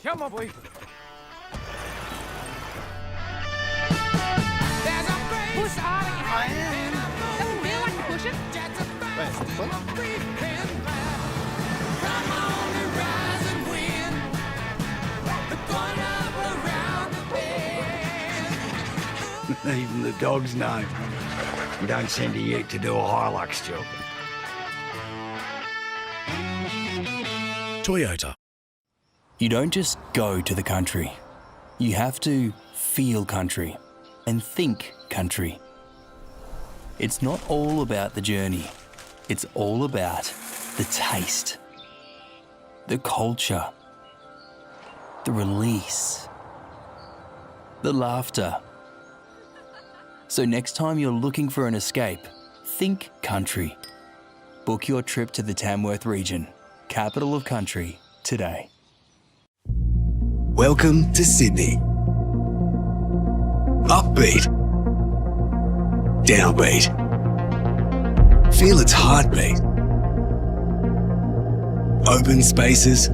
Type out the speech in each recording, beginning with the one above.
Come on, boy. Push harder. I am. Doesn't feel like you're pushing. Even the dogs know. You don't send a ute to do a Hilux job. Toyota. You don't just go to the country. You have to feel country and think country. It's not all about the journey. It's all about the taste, the culture, the release, the laughter. So next time you're looking for an escape, think country. Book your trip to the Tamworth region, capital of country, today. Welcome to Sydney. Upbeat. Downbeat. Feel its heartbeat. Open spaces.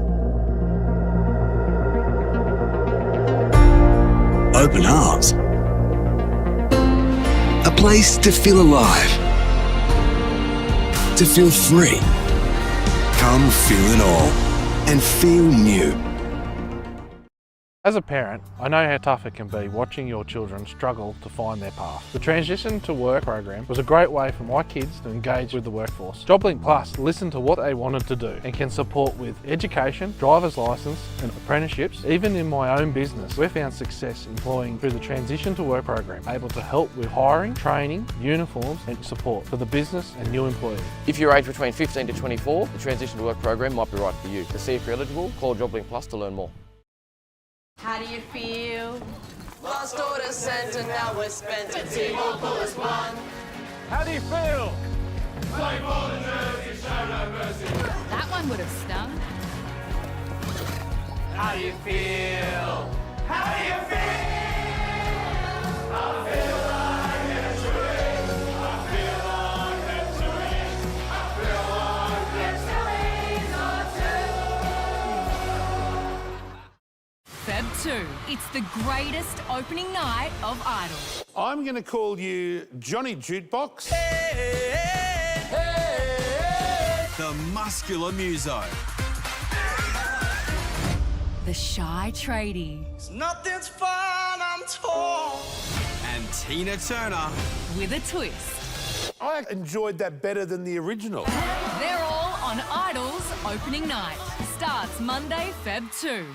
Open arms. A place to feel alive. To feel free. Come feel it all and feel new. As a parent, I know how tough it can be watching your children struggle to find their path. The Transition to Work program was a great way for my kids to engage with the workforce. JobLink Plus listened to what they wanted to do and can support with education, driver's licence and apprenticeships. Even in my own business, we've found success employing through the Transition to Work program, able to help with hiring, training, uniforms and support for the business and new employees. If you're aged between 15 to 24, the Transition to Work program might be right for you. To see if you're eligible, call JobLink Plus to learn more. How do you feel? Lost order sent and now we're spent. A team will pull us one. How do you feel? Play for the jersey, show no mercy. That one would have stung. How do you feel? How do you feel? I feel like entering. I feel like entering. I feel like Feb 2. It's the greatest opening night of Idol. I'm going to call you Johnny Jukebox. The muscular muso. The Shy Tradie. Nothing's fun, I'm torn. And Tina Turner. With a twist. I enjoyed that better than the original. They're all on Idol's opening night. Starts Monday, Feb 2.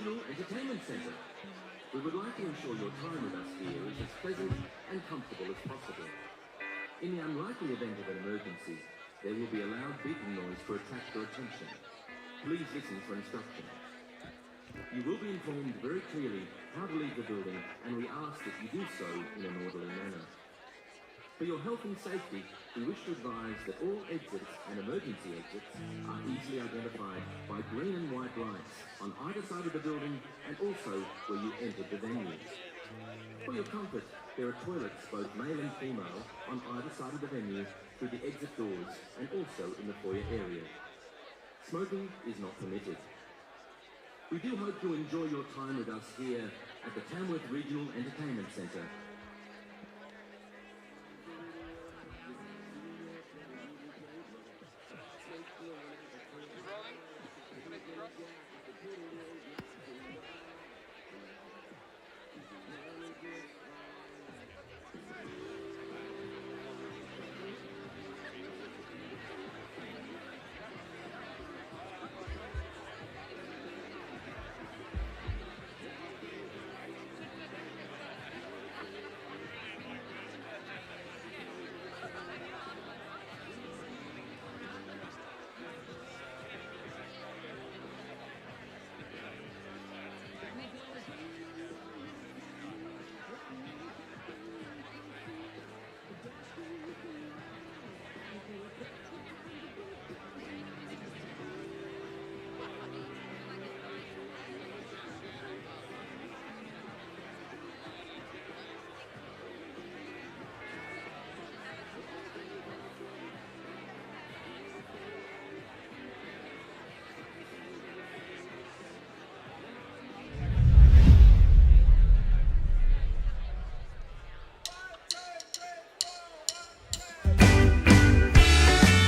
Regional Entertainment Centre. We would like to ensure your time with us here is as pleasant and comfortable as possible. In the unlikely event of an emergency, there will be a loud beeping noise to attract your attention. Please listen for instruction. You will be informed very clearly how to leave the building, and we ask that you do so in an orderly manner. For your health and safety, we wish to advise that all exits and emergency exits are easily identified by green and white lights on either side of the building and also where you entered the venue. For your comfort, there are toilets, both male and female, on either side of the venue through the exit doors and also in the foyer area. Smoking is not permitted. We do hope you enjoy your time with us here at the Tamworth Regional Entertainment Centre.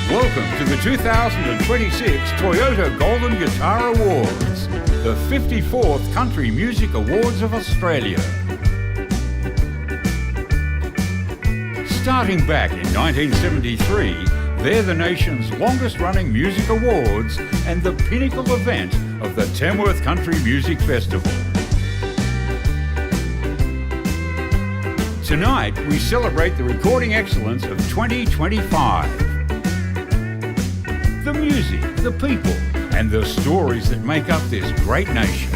Welcome to the 2026 Toyota Golden Guitar Awards, the 54th Country Music Awards of Australia. Starting back in 1973, they're the nation's longest-running music awards and the pinnacle event of the Tamworth Country Music Festival. Tonight, we celebrate the recording excellence of 2025. The music, the people, and the stories that make up this great nation.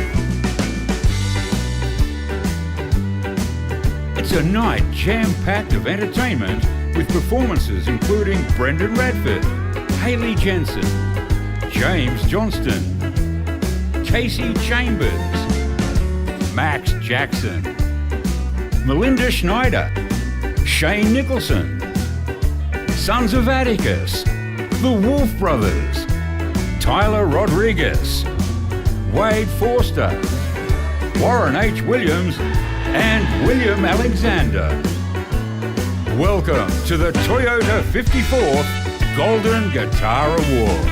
It's a night jam-packed of entertainment with performances including Brendan Radford, Hayley Jensen, James Johnston, Casey Chambers, Max Jackson, Melinda Schneider, Shane Nicholson, Sons of Atticus, the Wolf Brothers, Tyler Rodriguez, Wade Forster, Warren H. Williams, and William Alexander. Welcome to the Toyota 54th Golden Guitar Awards.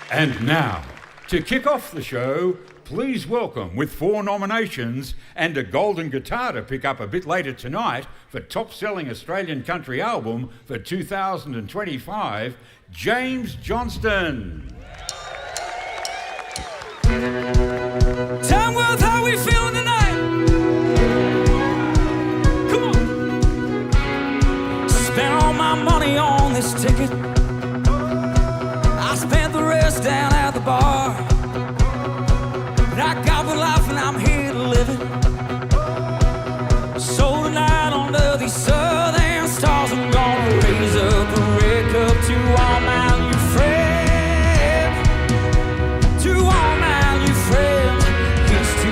And now, to kick off the show, please welcome, with 4 nominations and a golden guitar to pick up a bit later tonight for top-selling Australian country album for 2025, James Johnston. Tamworth, how we feeling tonight? Come on. Spent all my money on this ticket. I spent the rest down at the bar. But I got the life and I'm here to live it. So tonight under these southern stars, I'm gonna raise up a red cup to all my new friends. To all my new friends, here's to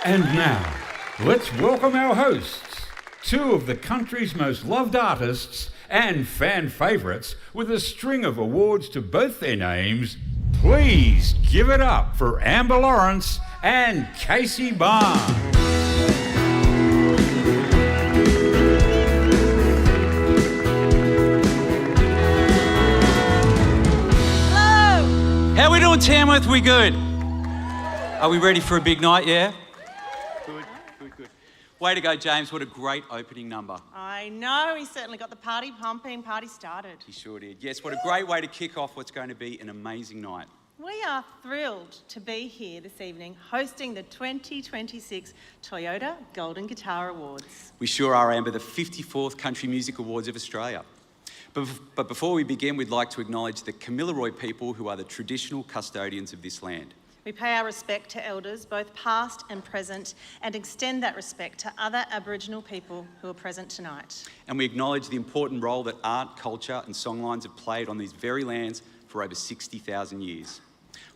And now, let's welcome our hosts, two of the country's most loved artists and fan favourites with a string of awards to both their names. Please give it up for Amber Lawrence and Casey Barnes. How we doing, Tamworth? We good? Are we ready for a big night, yeah? Good. Way to go, James. What a great opening number. I know, he certainly got the party pumping, party started. He sure did. Yes, what a great way to kick off what's going to be an amazing night. We are thrilled to be here this evening hosting the 2026 Toyota Golden Guitar Awards. We sure are, Amber, the 54th Country Music Awards of Australia. But before we begin, we'd like to acknowledge the Kamilaroi people who are the traditional custodians of this land. We pay our respect to elders, both past and present, and extend that respect to other Aboriginal people who are present tonight. And we acknowledge the important role that art, culture and songlines have played on these very lands for over 60,000 years.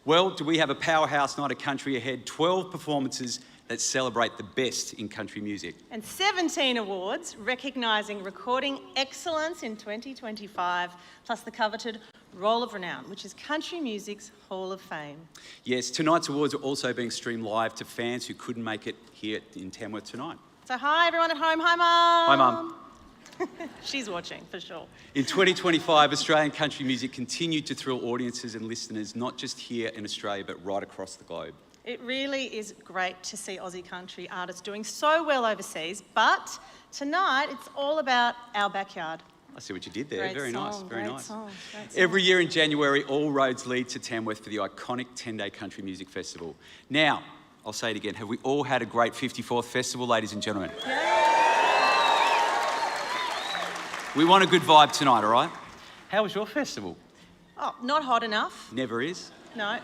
Well, do we have a powerhouse night of country ahead? 12 performances that celebrate the best in country music. And 17 awards recognising recording excellence in 2025, plus the coveted Roll of Renown, which is country music's Hall of Fame. Yes, tonight's awards are also being streamed live to fans who couldn't make it here in Tamworth tonight. So hi everyone at home, hi Mum! Hi Mum. She's watching, for sure. In 2025, Australian country music continued to thrill audiences and listeners, not just here in Australia, but right across the globe. It really is great to see Aussie country artists doing so well overseas, but tonight it's all about our backyard. I see what you did there. Great Very song, nice, very great nice. song, great song. Every year in January, all roads lead to Tamworth for the iconic 10-day country music festival. Now, I'll say it again, have we all had a great 54th festival, ladies and gentlemen? We want a good vibe tonight, all right? How was your festival? Oh, not hot enough. Never is. No.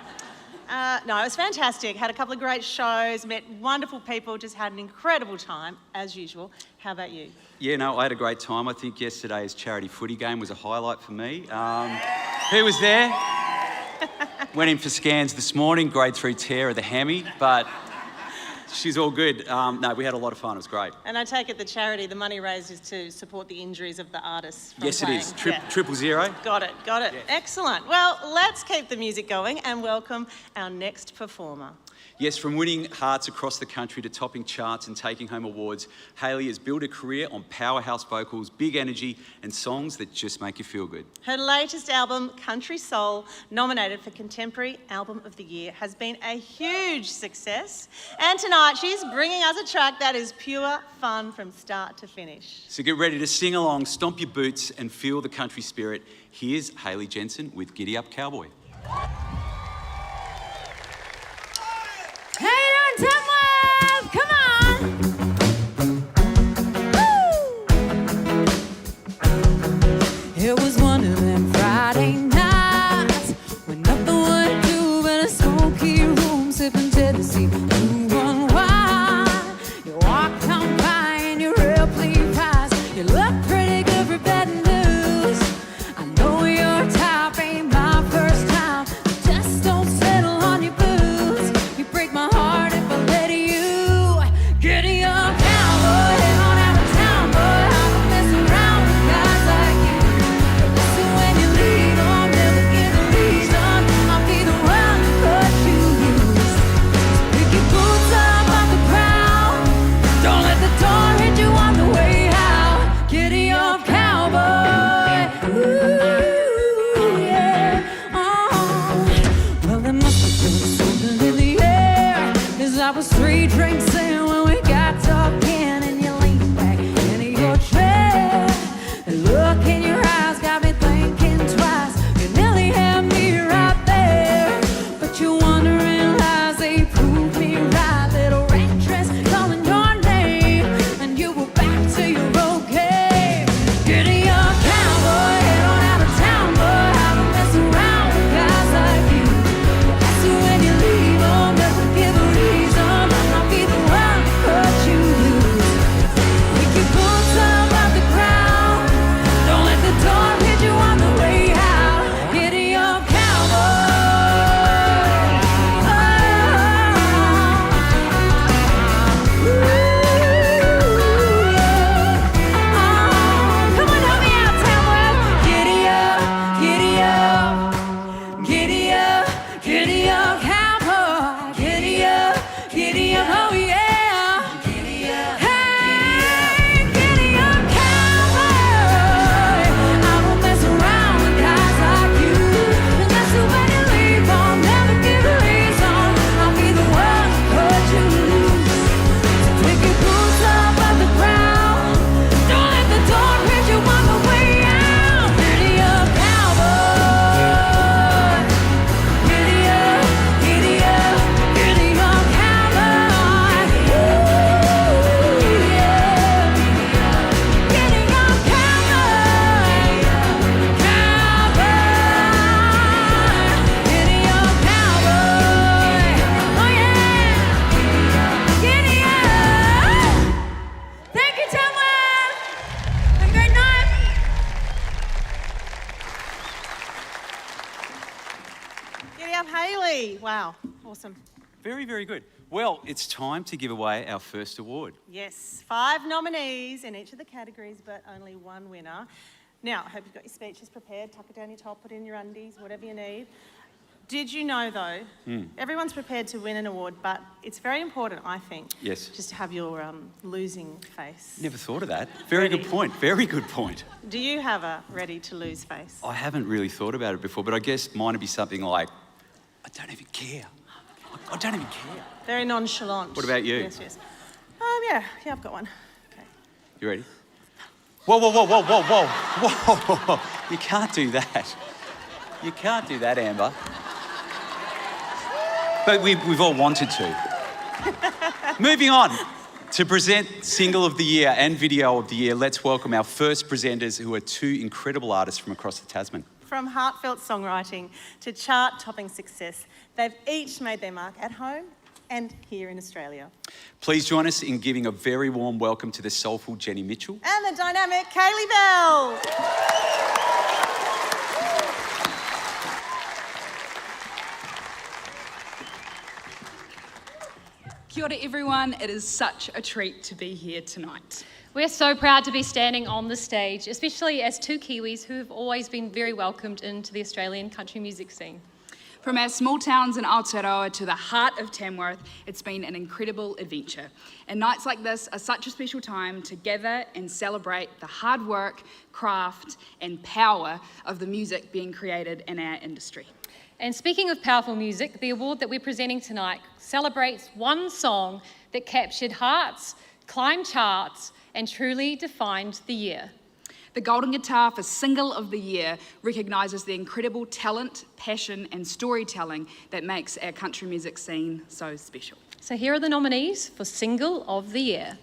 No, it was fantastic. Had a couple of great shows, met wonderful people, just had an incredible time, as usual. How about you? Yeah, no, I had a great time. I think yesterday's charity footy game was a highlight for me. Who was there? Went in for scans this morning, grade 3 tear of the hammy, but she's all good. No, we had a lot of fun. It was great. And I take it the charity, the money raised is to support the injuries of the artists from Yes, playing. it is. 000. Got it. Yeah. Excellent. Well, let's keep the music going and welcome our next performer. Yes, from winning hearts across the country to topping charts and taking home awards, Hayley has built a career on powerhouse vocals, big energy and songs that just make you feel good. Her latest album, Country Soul, nominated for Contemporary Album of the Year, has been a huge success. And tonight she's bringing us a track that is pure fun from start to finish. So get ready to sing along, stomp your boots and feel the country spirit. Here's Hayley Jensen with Giddy Up Cowboy. Hey, down Tamworth! Come on! Woo! It was one of them Friday nights when nothing would do but a smoky room sipping Tennessee. You run wild, you walk down by in your airplane pies. You look pretty good for bad news. I know your type ain't my first time. Just don't settle on your boots. You break my heart if I let you. Giddy up, cowboy, head on out of town, boy. I don't mess around with guys like you. But listen when you lead on have Hayley. Wow, awesome. Very, very good. Well, it's time to give away our first award. Yes, 5 nominees in each of the categories, but only 1 winner. Now, I hope you've got your speeches prepared. Tuck it down your top, put it in your undies, whatever you need. Did you know, though, everyone's prepared to win an award, but it's very important, I think, Yes. just to have your losing face. Never thought of that. Very good point. Very good point. Do you have a ready-to-lose face? I haven't really thought about it before, but I guess mine would be something like, I don't even care. I don't even care. Very nonchalant. What about you? Yes, yes. Yeah, I've got one. Okay. You ready? Whoa, whoa, whoa, whoa, whoa, whoa, whoa, whoa. You can't do that. You can't do that, Amber. But we've all wanted to. Moving on to present Single of the Year and Video of the Year, let's welcome our first presenters, who are 2 incredible artists from across the Tasman. From heartfelt songwriting to chart-topping success, they've each made their mark at home and here in Australia. Please join us in giving a very warm welcome to the soulful Jenny Mitchell. And the dynamic Kaylee Bell. Kia ora everyone, it is such a treat to be here tonight. We're so proud to be standing on the stage, especially as 2 Kiwis who have always been very welcomed into the Australian country music scene. From our small towns in Aotearoa to the heart of Tamworth, it's been an incredible adventure. And nights like this are such a special time to gather and celebrate the hard work, craft and power of the music being created in our industry. And speaking of powerful music, the award that we're presenting tonight celebrates one song that captured hearts, climbed charts, and truly defined the year. The Golden Guitar for Single of the Year recognises the incredible talent, passion and storytelling that makes our country music scene so special. So here are the nominees for Single of the Year.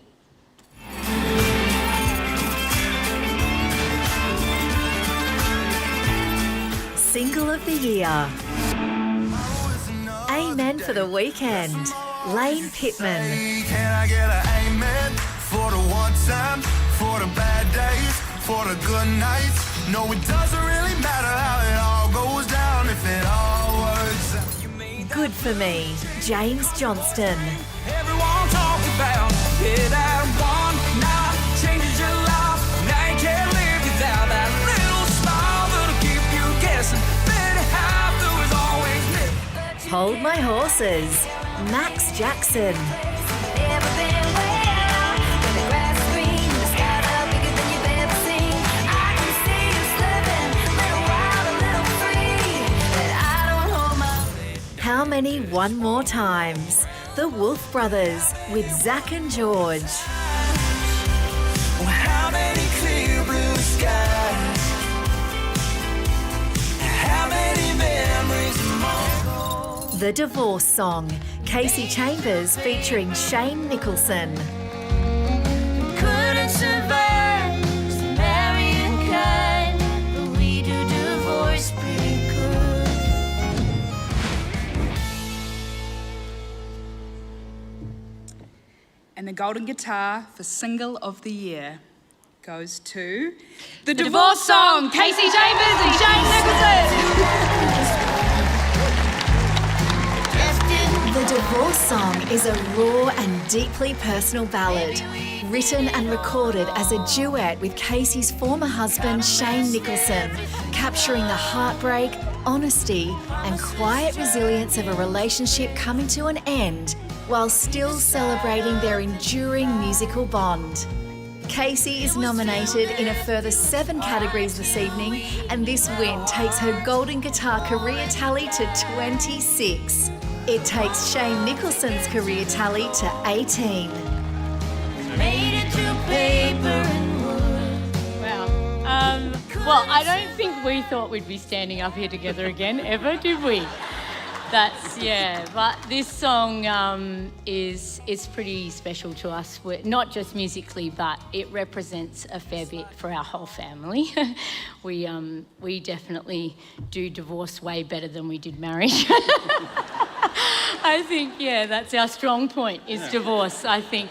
Single of the Year. Amen for the Weekend. Lane Pittman. Can I get an amen for the one time, for the bad days, for the good nights? No, it doesn't really matter how it all goes down if it all works out. Good for Me. James Johnston. Everyone talks about it at one night changes your life. Now you can't live without that little smile that'll keep you guessing. Better have to is always me. Hold My Horses. Max Jackson. How Many One More Times? The Wolf Brothers with Zach and George. How many clear blue skies? How many memories more? The Divorce Song. Casey Chambers featuring Shane Nicholson. Couldn't survive marrying kind, but we do divorce pretty good. And the Golden Guitar for Single of the Year goes to The Divorce Song, Casey Chambers and Shane Nicholson. The Divorce Song is a raw and deeply personal ballad, written and recorded as a duet with Casey's former husband Shane Nicholson, capturing the heartbreak, honesty and quiet resilience of a relationship coming to an end while still celebrating their enduring musical bond. Casey is nominated in a further 7 categories this evening, and this win takes her Golden Guitar career tally to 26. It takes Shane Nicholson's career tally to 18. Made it to paper and wood. Wow. Well, I don't think we thought we'd be standing up here together again, ever, did we? But this song is pretty special to us. Not just musically, but it represents a fair bit for our whole family. We definitely do divorce way better than we did marriage. I think, that's our strong point, is divorce, I think.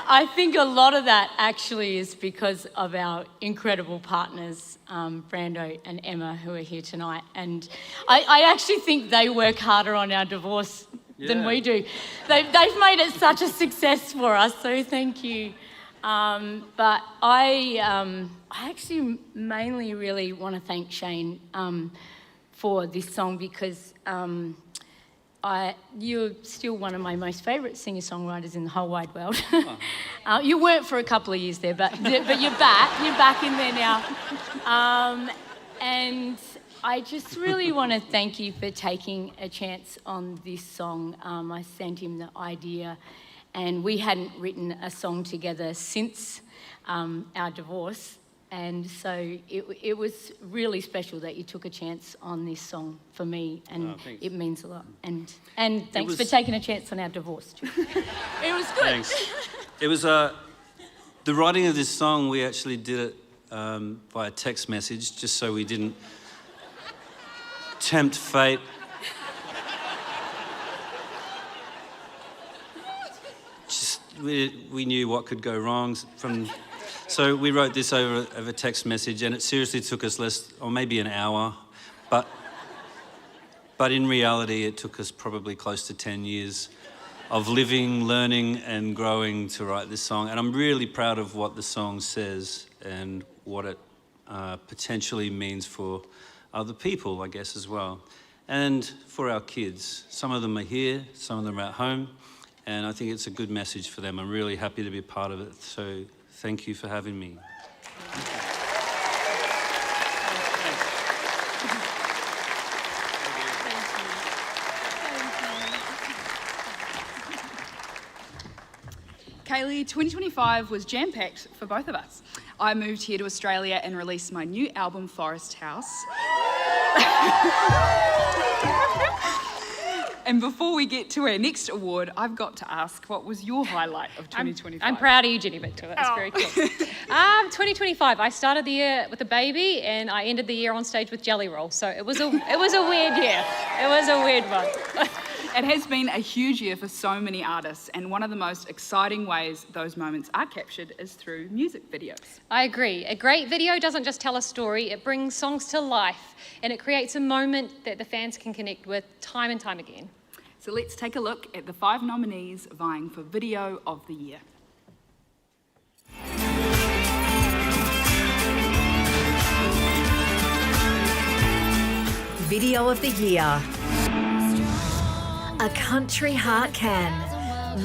I think a lot of that actually is because of our incredible partners, Brando and Emma, who are here tonight. And I actually think they work harder on our divorce than we do. They've made it such a success for us, so thank you. But I actually mainly really want to thank Shane for this song because you're still one of my most favourite singer-songwriters in the whole wide world. You weren't for a couple of years there, but you're back. You're back in there now. And I just really want to thank you for taking a chance on this song. I sent him the idea, and we hadn't written a song together since our divorce. And so it was really special that you took a chance on this song for me, and it means a lot. And thanks for taking a chance on our divorce too. It was good. Thanks. It was the writing of this song. We actually did it by a text message, just so we didn't tempt fate. Just we knew what could go wrong from. So we wrote this over a text message, and it seriously took us less, or maybe an hour, but in reality it took us probably close to 10 years of living, learning and growing to write this song. And I'm really proud of what the song says and what it potentially means for other people, I guess, as well. And for our kids. Some of them are here, some of them are at home, and I think it's a good message for them. I'm really happy to be a part of it, so thank you for having me. Kaylee, 2025 was jam-packed for both of us. I moved here to Australia and released my new album, Forest House. And before we get to our next award, I've got to ask, what was your highlight of 2025? I'm proud of you, Jenny Victor. That's very cool. 2025, I started the year with a baby and I ended the year on stage with Jelly Roll. So it was a weird year. It was a weird one. It has been a huge year for so many artists, and one of the most exciting ways those moments are captured is through music videos. I agree. A great video doesn't just tell a story, it brings songs to life and it creates a moment that the fans can connect with time and time again. So let's take a look at the 5 nominees vying for Video of the Year. Video of the Year. A Country Heart Can.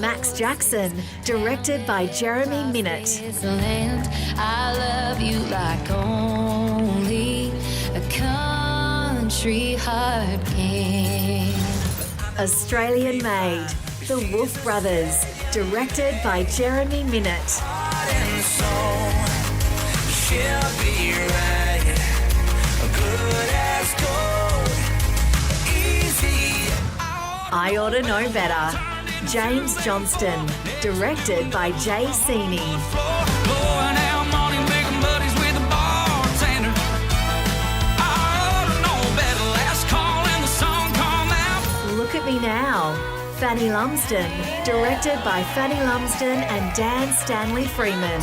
Max Jackson, directed by Jeremy Minott. I love you like only a country heart can. Australian Made. The Wolf Brothers, directed by Jeremy Minott. I Oughta Know Better. James Johnston, directed by Jay Seeney. Look at Me Now. Fanny Lumsden, directed by Fanny Lumsden and Dan Stanley Freeman.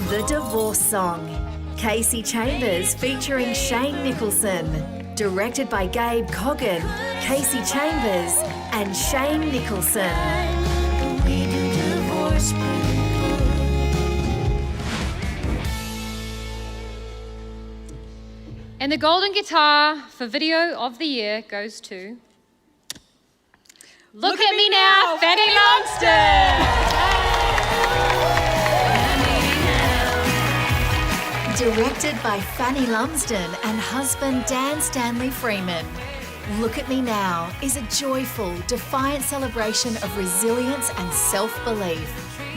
The Divorce Song. Casey Chambers featuring Shane Nicholson. Directed by Gabe Coggan, Casey Chambers and Shane Nicholson. And the golden guitar for Video of the Year goes to... Look at Me Now, Fanny Lumsden! Directed by Fanny Lumsden and husband Dan Stanley Freeman. Look at Me Now is a joyful, defiant celebration of resilience and self-belief.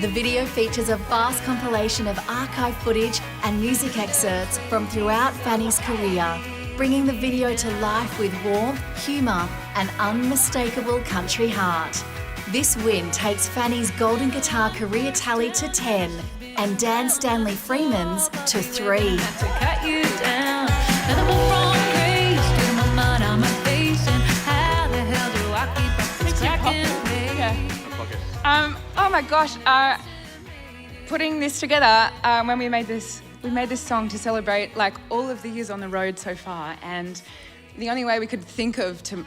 The video features a vast compilation of archive footage and music excerpts from throughout Fanny's career, bringing the video to life with warmth, humour and unmistakable country heart. This win takes Fanny's golden guitar career tally to 10 and Dan Stanley Freeman's to 3. To cut you down, and I'm from grace to Oh my gosh, putting this together, when we made this song to celebrate like all of the years on the road so far, and the only way we could think of to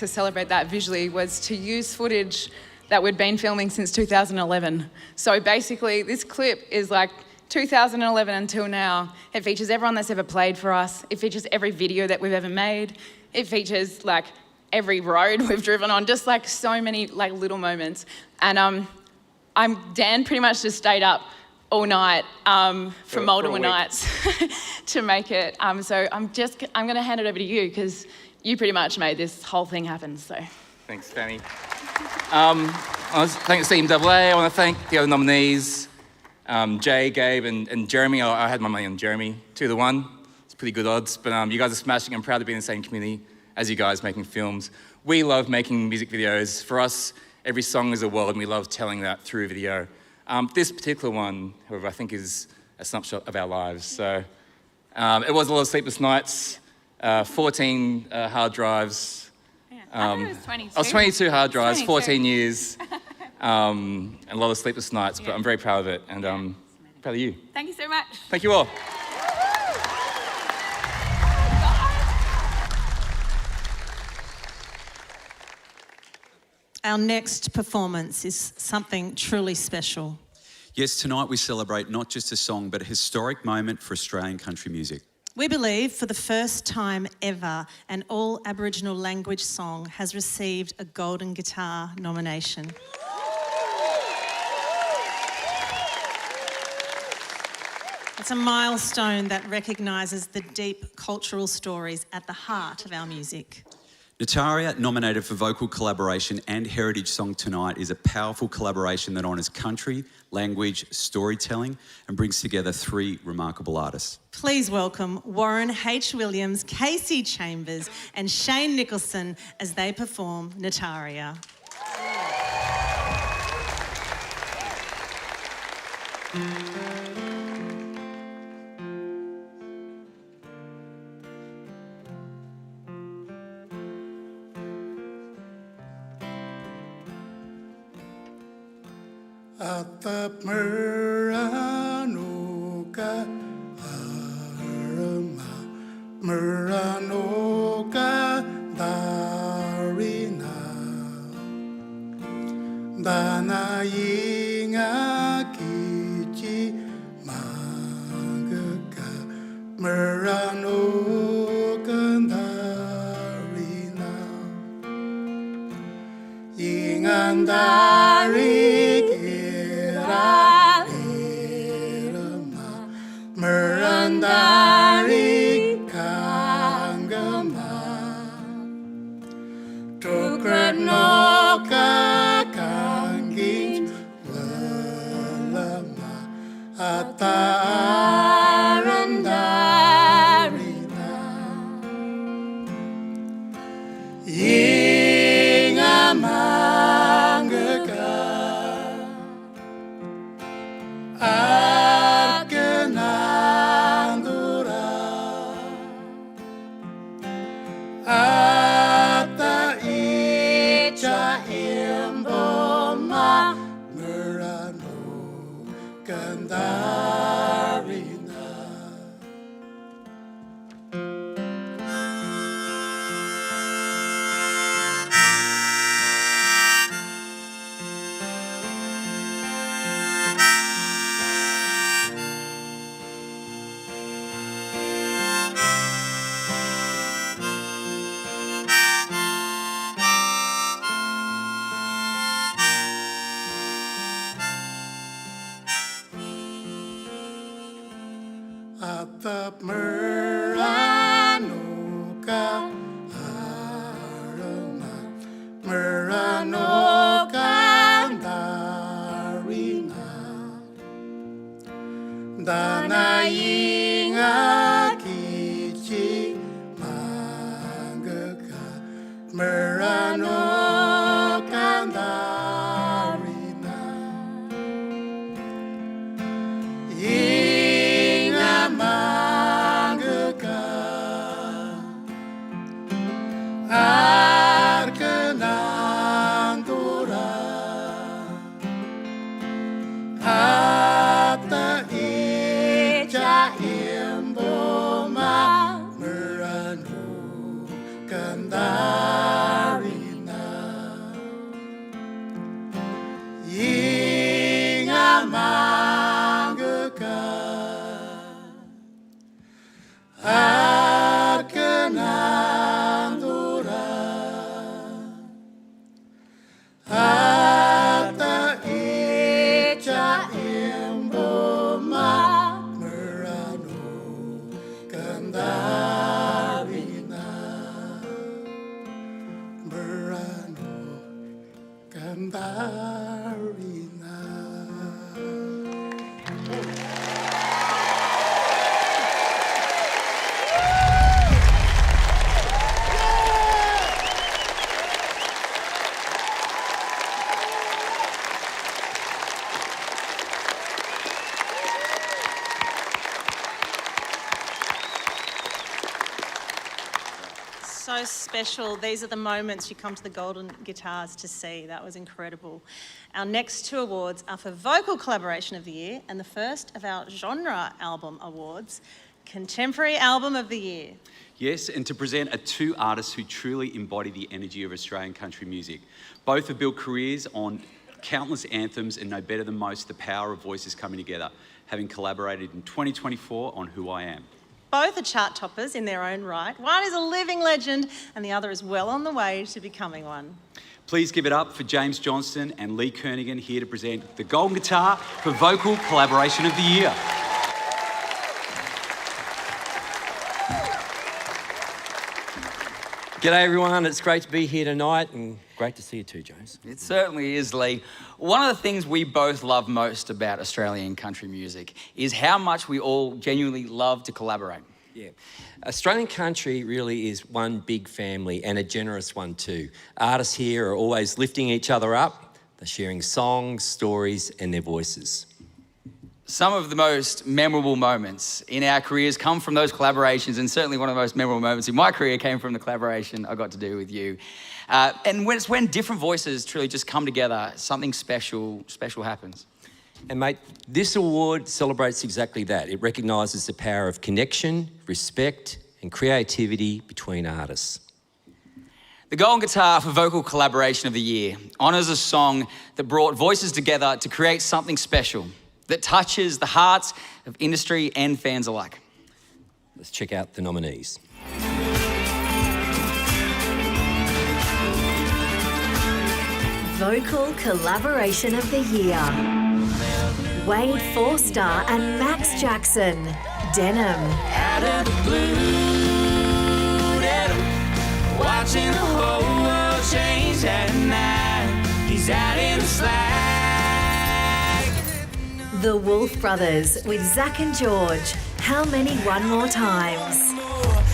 celebrate that visually was to use footage that we'd been filming since 2011. So basically this clip is like 2011 until now. It features everyone that's ever played for us. It features every video that we've ever made. It features like every road we've driven on, just like so many like little moments. And Dan pretty much just stayed up all night for multiple nights to make it. So I'm gonna hand it over to you because you pretty much made this whole thing happen, so. Thanks, Danny. Thanks Team AA. I want to thank the other nominees, Jay, Gabe, and Jeremy. I had my money on Jeremy, 2-1. It's pretty good odds, but you guys are smashing. I'm proud to be in the same community as you guys making films. We love making music videos. For us, every song is a world, and we love telling that through video. This particular one, however, I think is a snapshot of our lives. So it was a lot of sleepless nights, 14 hard drives. I thought it was 22. I was 22 hard drives, 14 years, and a lot of sleepless nights, but I'm very proud of it, and proud of you. Thank you so much. Thank you all. Our next performance is something truly special. Yes, tonight we celebrate not just a song, but a historic moment for Australian country music. We believe for the first time ever, an all Aboriginal language song has received a Golden Guitar nomination. It's a milestone that recognises the deep cultural stories at the heart of our music. Nataria, nominated for vocal collaboration and heritage song tonight, is a powerful collaboration that honours country, language, storytelling, and brings together 3 remarkable artists. Please welcome Warren H. Williams, Casey Chambers, and Shane Nicholson as they perform Nataria. Atap meranoka arama meranoka darina dana yinga kichi mangaka meranoka darina yingandari Merandari kanggama Tukranoka kangging lelama Ataram darina Yingamangga Ata icha imboma merano kandarina. Atap meranoka arama meranoka darina dana yinga kichi manggaka meranoka darina Mangga arkenang So special. These are the moments you come to the Golden Guitars to see. That was incredible. Our next two awards are for Vocal Collaboration of the Year and the first of our Genre Album Awards, Contemporary Album of the Year. Yes, and to present are two artists who truly embody the energy of Australian country music. Both have built careers on countless anthems and know better than most the power of voices coming together, having collaborated in 2024 on Who I Am. Both are chart toppers in their own right. One is a living legend and the other is well on the way to becoming one. Please give it up for James Johnston and Lee Kernaghan here to present the Golden Guitar for Vocal Collaboration of the Year. G'day everyone, it's great to be here tonight and great to see you too, James. It certainly is, Lee. One of the things we both love most about Australian country music is how much we all genuinely love to collaborate. Yeah. Australian country really is one big family and a generous one too. Artists here are always lifting each other up. They're sharing songs, stories and their voices. Some of the most memorable moments in our careers come from those collaborations, and certainly one of the most memorable moments in my career came from the collaboration I got to do with you. And when different voices truly just come together, something special happens. And mate, this award celebrates exactly that. It recognises the power of connection, respect and creativity between artists. The Golden Guitar for Vocal Collaboration of the Year honours a song that brought voices together to create something special that touches the hearts of industry and fans alike. Let's check out the nominees. Vocal Collaboration of the Year. Wade Forster and Max Jackson, Denim. Out of the blue, denim, watching the whole world change at night. He's out in the slag. The Wolf Brothers with Zach and George. How many one more times?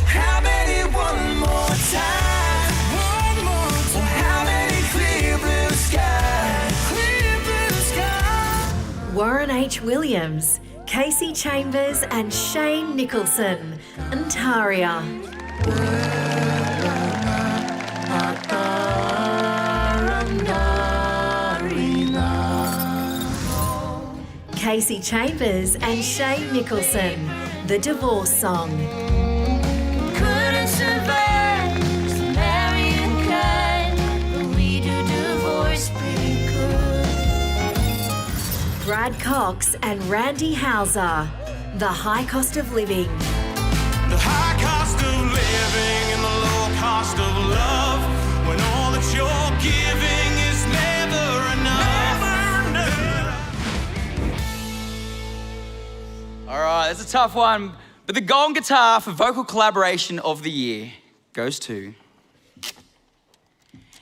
How many one more time? One more time. How many clear blue skies? Clear blue skies. Warren H. Williams, Casey Chambers and Shane Nicholson, Nataria. Casey Chambers and Shane Nicholson, The Divorce Song. Couldn't survive as a marrying kind, but we do divorce pretty good. Brad Cox and Randy Hauser, The High Cost of Living. The high cost of living and the low cost of love, when all that you're giving is never enough. All right, that's a tough one, but the Golden Guitar for Vocal Collaboration of the Year goes to...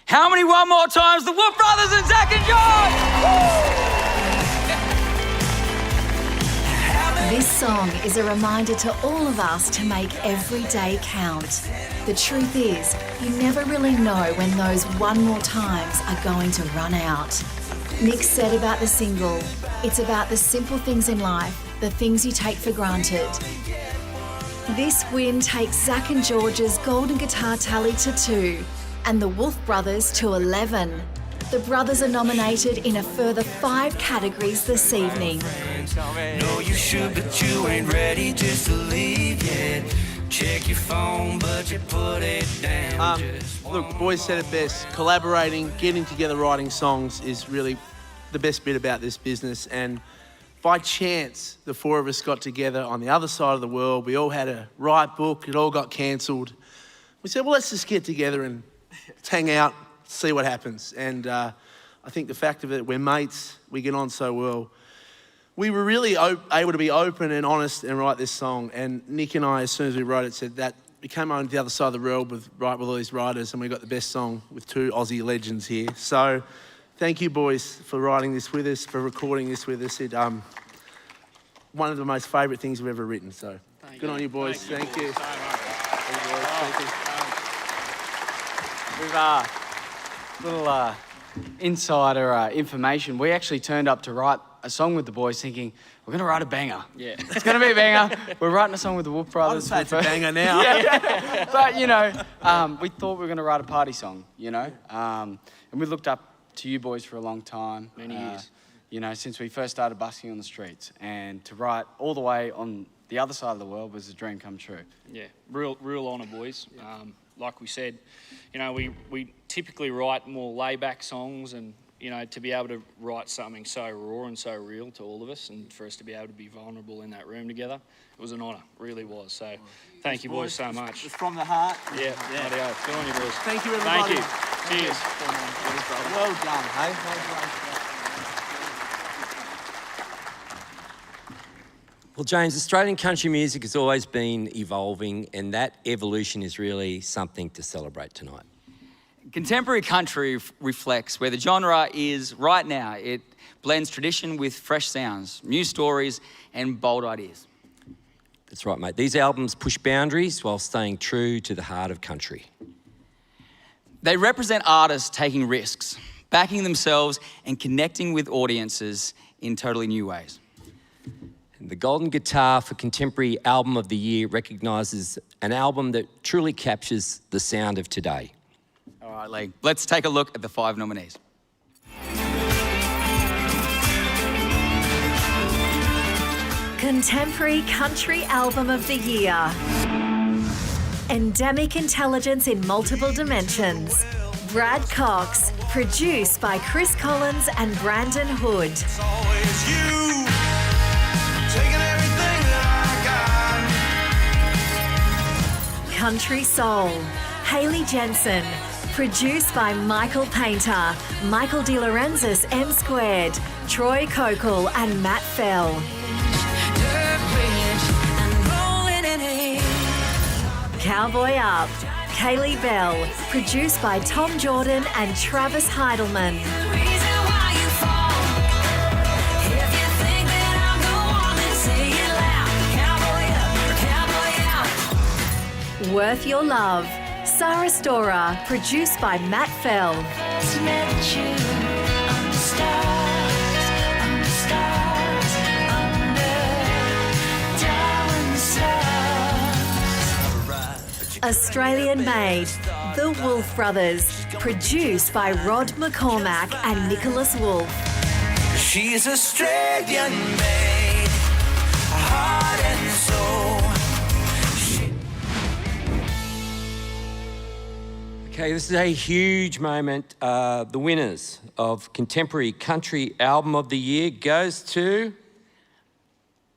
How many one more times? The Wolf Brothers and Zach and George! This song is a reminder to all of us to make every day count. The truth is, you never really know when those one more times are going to run out. Nick said about the single, it's about the simple things in life, the things you take for granted. This win takes Zach and George's Golden Guitar tally to 2 and the Wolf Brothers to 11. The brothers are nominated in a further 5 categories this evening. No, you should, but you ain't ready just to leave yet. Check your phone, but you put it down. Look, the boys said it best. Collaborating, getting together, writing songs is really the best bit about this business. And by chance, the four of us got together on the other side of the world. We all had a write book. It all got cancelled. We said, well, let's just get together and hang out, see what happens. And I think the fact of it, we're mates, we get on so well. We were really able to be open and honest and write this song. And Nick and I, as soon as we wrote it, said that we came on the other side of the world with all these writers, and we got the best song with two Aussie legends here. So thank you, boys, for writing this with us, for recording this with us. It one of the most favourite things we've ever written. So good on you, boys. Thank you. We've little insider information. We actually turned up to write a song with the boys thinking, we're going to write a banger. Yeah. It's going to be a banger. We're writing a song with the Wolf Brothers. I'd say it's a banger now. Yeah. But, you know, we thought we were going to write a party song, you know. And we looked up to you boys for a long time. Many years. You know, since we first started busking on the streets. And to write all the way on the other side of the world was a dream come true. Yeah, real honour, boys. Like we said, you know, we typically write more layback songs, and, you know, to be able to write something so raw and so real to all of us, and for us to be able to be vulnerable in that room together, it was an honour, really was. So thank you, boys, so much. It's from the heart. Yeah. Good on you, boys. Thank you, everybody. Thank you. Cheers. Well done, hey? Well done. Well, James, Australian country music has always been evolving, and that evolution is really something to celebrate tonight. Contemporary country reflects where the genre is right now. It blends tradition with fresh sounds, new stories, and bold ideas. That's right, mate. These albums push boundaries while staying true to the heart of country. They represent artists taking risks, backing themselves, and connecting with audiences in totally new ways. The Golden Guitar for Contemporary Album of the Year recognises an album that truly captures the sound of today. All right, Lee, let's take a look at the 5 nominees. Contemporary Country Album of the Year. Endemic Intelligence in Multiple Dimensions. Brad Cox, produced by Chris Collins and Brandon Hood. Country Soul, Hayley Jensen, produced by Michael Painter, Michael DeLorenzis M², Troy Kokol and Matt Fell. Cowboy Up, Kaylee Bell, produced by Tom Jordan and Travis Heidelman. Worth Your Love, Sarah Storer, produced by Matt Fell. Australian Made, The Wolf Brothers, produced by Rod McCormack and Nicholas Wolf. She's Australian made, heart and soul. Okay, this is a huge moment. The winners of Contemporary Country Album of the Year goes to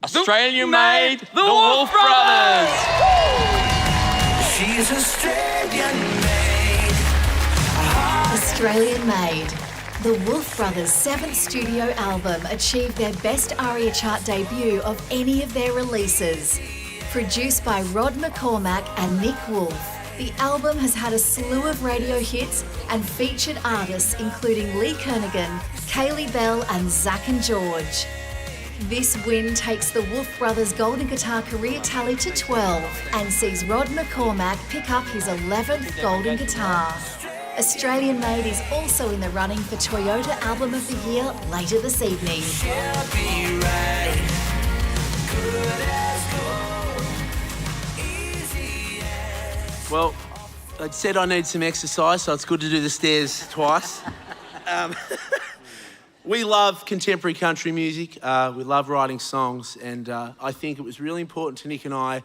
Australian-made The Wolf Brothers. She's Australian made. Australian Made. The Wolf Brothers' 7th studio album achieved their best ARIA chart debut of any of their releases. Produced by Rod McCormack and Nick Wolf, the album has had a slew of radio hits and featured artists including Lee Kernaghan, Kaylee Bell and Zach and George. This win takes the Wolf Brothers' Golden Guitar career tally to 12 and sees Rod McCormack pick up his 11th Golden Guitar. Australian Made is also in the running for Toyota Album of the Year later this evening. Well, I'd said I need some exercise, so it's good to do the stairs twice. We love contemporary country music. We love writing songs, and I think it was really important to Nick and I,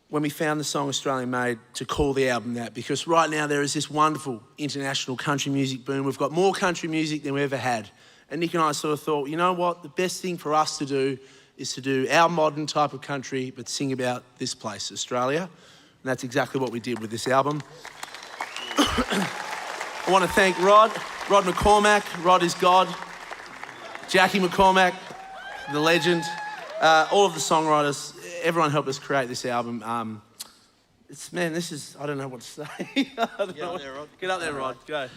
when we found the song Australian Made, to call the album that, because right now there is this wonderful international country music boom. We've got more country music than we ever had, And Nick and I sort of thought, you know what, the best thing for us to do is to do our modern type of country, but sing about this place, Australia. And that's exactly what we did with this album. I want to thank Rod McCormack. Rod is God. Jackie McCormack, the legend. All of the songwriters, everyone helped us create this album. I don't know what to say. Get up there, Rod. Go.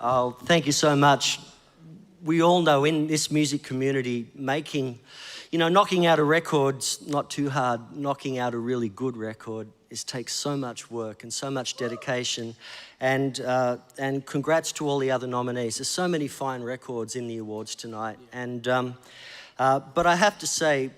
Oh, thank you so much. We all know in this music community, knocking out a record's not too hard. Knocking out a really good record takes so much work and so much dedication. And congrats to all the other nominees. There's so many fine records in the awards tonight. And but I have to say,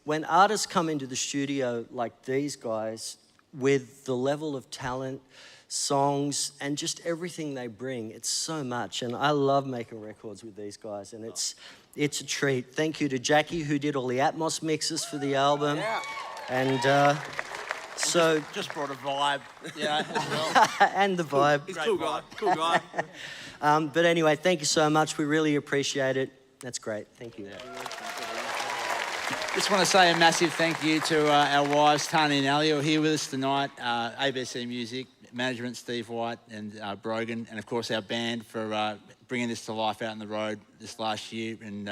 when artists come into the studio like these guys, with the level of talent, songs, and just everything they bring, it's so much. And I love making records with these guys, and it's a treat. Thank you to Jackie, who did all the Atmos mixes for the album. Yeah. And so... Just brought a vibe, as well. And the vibe. He's a cool guy. But anyway, thank you so much. We really appreciate it. That's great. Thank you. Just want to say a massive thank you to our wives, Tanya and Ali, who are here with us tonight, ABC Music, management, Steve White and Brogan, and of course our band for bringing this to life out on the road this last year. And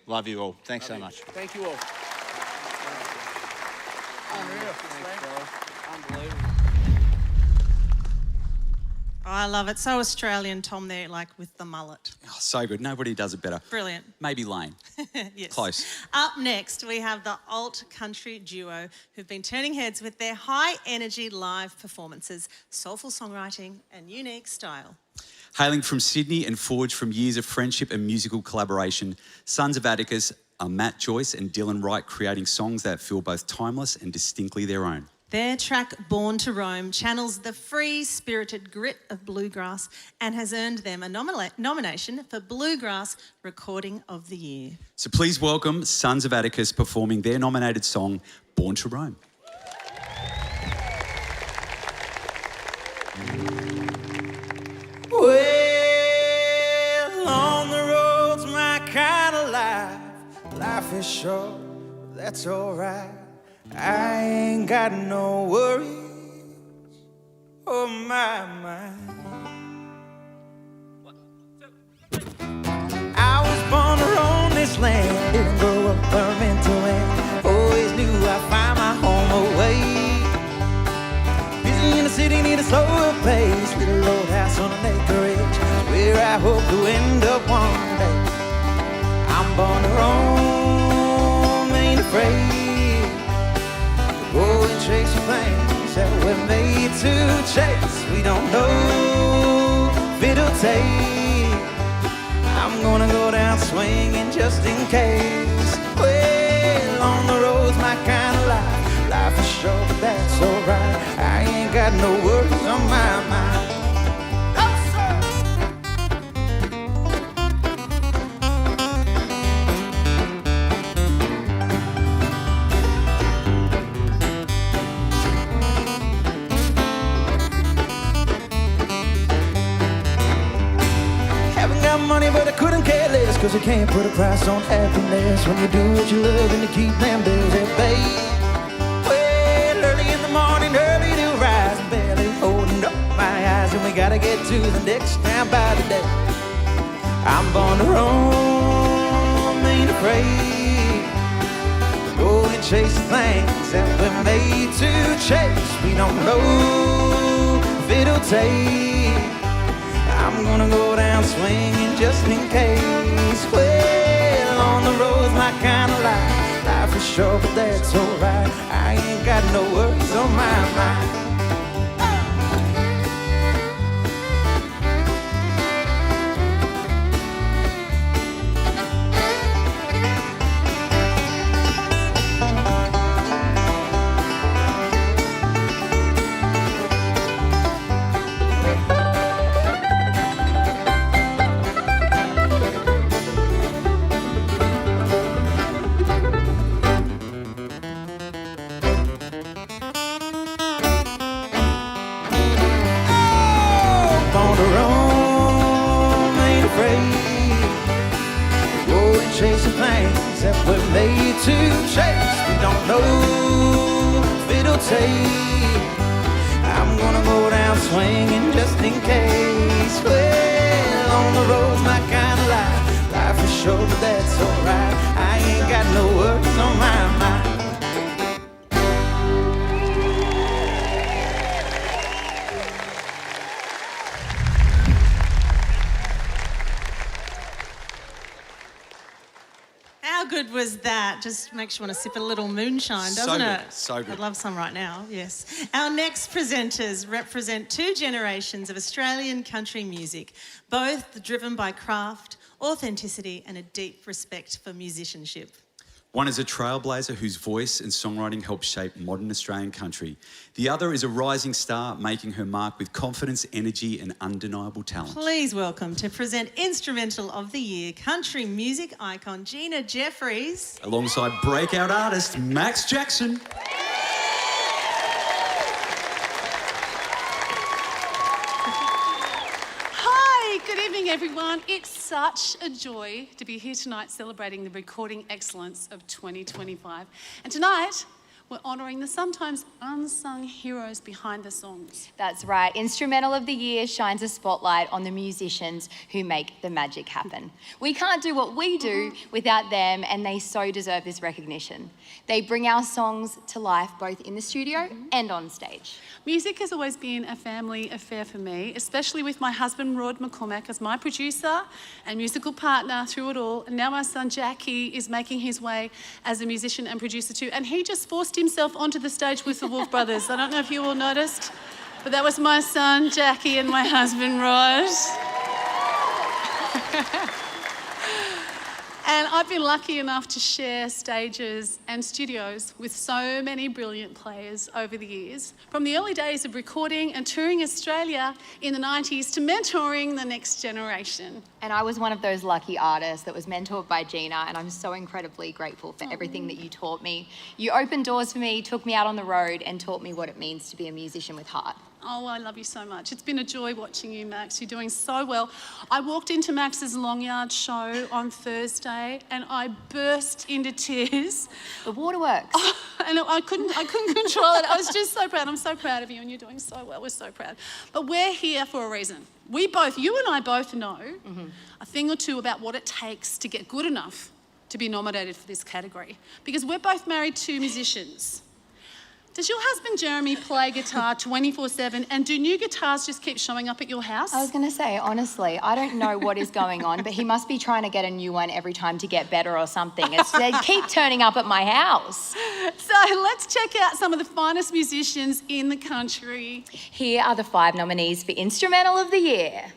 love you all. Thanks so much. Thank you all. Unreal. Thanks, bro. Unbelievable. Oh, I love it. So Australian, Tom, there, like with the mullet. Oh, so good. Nobody does it better. Brilliant. Maybe Lane. Yes. Close. Up next, we have the alt country duo who've been turning heads with their high-energy live performances, soulful songwriting and unique style. Hailing from Sydney and forged from years of friendship and musical collaboration, Sons of Atticus are Matt Joyce and Dylan Wright creating songs that feel both timeless and distinctly their own. Their track, Born to Roam, channels the free-spirited grit of Bluegrass and has earned them a nomination for Bluegrass Recording of the Year. So please welcome Sons of Atticus performing their nominated song, Born to Roam. Well, on the road's my kind of life. Life is short, that's alright. I ain't got no worries, oh my. I was born to roam this land, didn't grow up learning to land. Always knew I'd find my home away. Busy in the city, need a slower pace. Little old house on an acreage, is where I hope to end up one day. I'm born to roam, ain't afraid. Go and chase the things that we're made to chase. We don't know if it'll take. I'm gonna go down swinging just in case. Well, on the road's my kind of life. Life is short, but that's alright. I ain't got no worries on my mind. Money, but I couldn't care less, cause you can't put a price on happiness when you do what you love and you keep them bills at bay. Well, early in the morning, early to rise, barely holding up my eyes, and we gotta get to the next town by the day. I'm born to roam, ain't afraid. Go and chase the things that we're made to chase. We don't know if it'll take. I'm gonna go down swinging just in case. Well, on the road's my kind of life. Life is short, but that's alright. I ain't got no worries on my mind. chasing things that we're made to chase. We don't know if it'll take. I'm gonna go down swinging just in case. Well, on the road's my kind of life. Life is short, but that's alright. I ain't got no worries on my mind. How good was that? Just makes you want to sip a little moonshine, doesn't it? So good. I'd love some right now, yes. Our next presenters represent two generations of Australian country music, both driven by craft, authenticity and a deep respect for musicianship. One is a trailblazer whose voice and songwriting helped shape modern Australian country. The other is a rising star making her mark with confidence, energy and undeniable talent. Please welcome to present Instrumental of the Year, country music icon Gina Jeffries. Alongside breakout artist Max Jackson. Hi, good evening everyone. It's such a joy to be here tonight celebrating the recording excellence of 2025. And tonight, we're honouring the sometimes unsung heroes behind the songs. That's right. Instrumental of the Year shines a spotlight on the musicians who make the magic happen. We can't do what we do without them, and they so deserve this recognition. They bring our songs to life both in the studio and on stage. Music has always been a family affair for me, especially with my husband Rod McCormack as my producer and musical partner through it all. And now my son Jackie is making his way as a musician and producer too. And he just forced himself onto the stage with the Wolf Brothers. I don't know if you all noticed, but that was my son Jackie and my husband Rod. And I've been lucky enough to share stages and studios with so many brilliant players over the years, from the early days of recording and touring Australia in the 90s to mentoring the next generation. And I was one of those lucky artists that was mentored by Gina, and I'm so incredibly grateful for everything that you taught me. You opened doors for me, took me out on the road, and taught me what it means to be a musician with heart. Oh, I love you so much. It's been a joy watching you, Max. You're doing so well. I walked into Max's Longyard show on Thursday and I burst into tears. The waterworks. Oh, and I couldn't control it. I was just so proud. I'm so proud of you and you're doing so well. We're so proud. But we're here for a reason. We both, you and I both know a thing or two about what it takes to get good enough to be nominated for this category. Because we're both married to musicians. Does your husband Jeremy play guitar 24/7 and do new guitars just keep showing up at your house? I was going to say, honestly, I don't know what is going on, but he must be trying to get a new one every time to get better or something. They keep turning up at my house. So let's check out some of the finest musicians in the country. Here are the 5 nominees for Instrumental of the Year.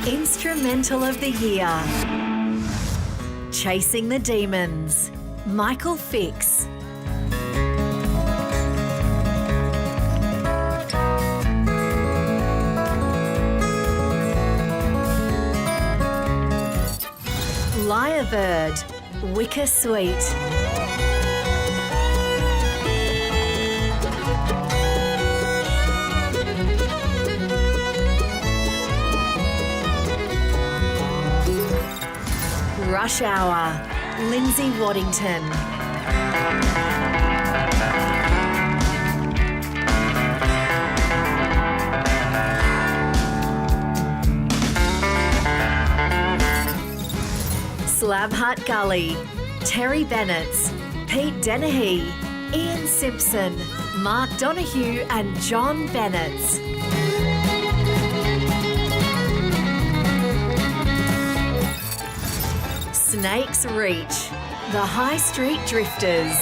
Instrumental of the Year. Chasing the Demons, Michael Fix. Lyrebird, Wicker Sweet. Rush Hour, Lindsay Waddington. Slab Hut Gully, Terry Bennett, Pete Dennehy, Ian Simpson, Mark Donoghue and John Bennett. Snake's Reach, the High Street Drifters.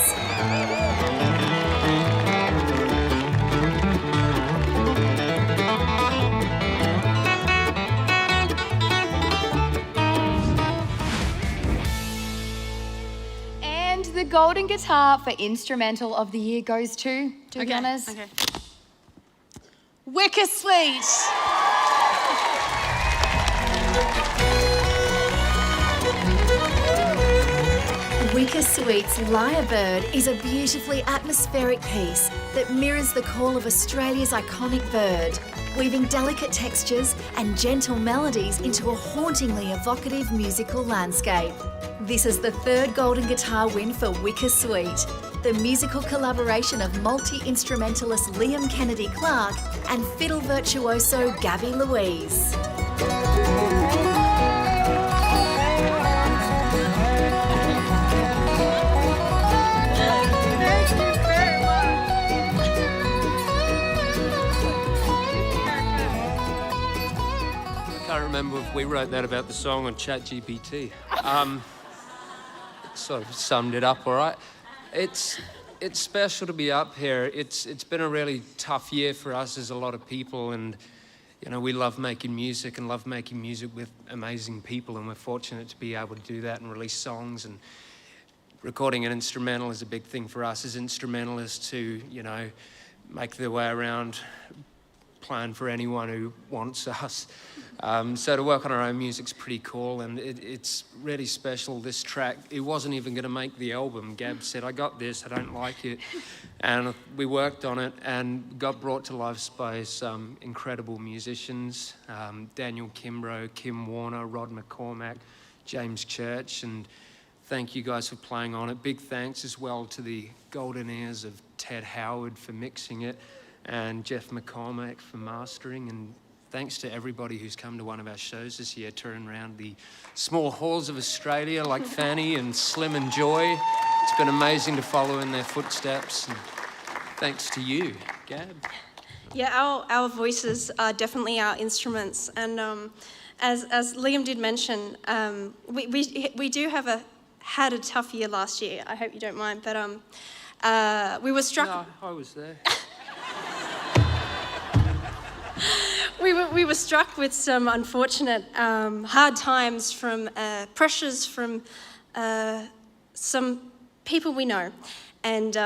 And the golden guitar for Instrumental of the Year goes to, do the honours. Okay. Wicker Sweet. Wicker Sweet's Lyrebird is a beautifully atmospheric piece that mirrors the call of Australia's iconic bird, weaving delicate textures and gentle melodies into a hauntingly evocative musical landscape. This is the third golden guitar win for Wicker Sweet, the musical collaboration of multi-instrumentalist Liam Kennedy Clark and fiddle virtuoso Gabby Louise. I can't remember if we wrote that about the song on ChatGPT. Sort of summed it up all right. It's special to be up here. It's been a really tough year for us as a lot of people, and you know, we love making music and love making music with amazing people, and we're fortunate to be able to do that and release songs. And recording an instrumental is a big thing for us as instrumentalists to, you know, make their way around playing for anyone who wants us. So to work on our own music's pretty cool, and it's really special. This track, it wasn't even going to make the album. Gab said, I got this, I don't like it. And we worked on it and got brought to life by some incredible musicians, Daniel Kimbrough, Kim Warner, Rod McCormack, James Church, and thank you guys for playing on it. Big thanks as well to the golden ears of Ted Howard for mixing it, and Jeff McCormack for mastering, and thanks to everybody who's come to one of our shows this year, touring around the small halls of Australia like Fanny and Slim and Joy. It's been amazing to follow in their footsteps, and thanks to you, Gab. Yeah, our voices are definitely our instruments, and as Liam did mention, we do had a tough year last year. I hope you don't mind, but we were struck. No, I was there. We were struck with some unfortunate hard times from pressures from some people we know, and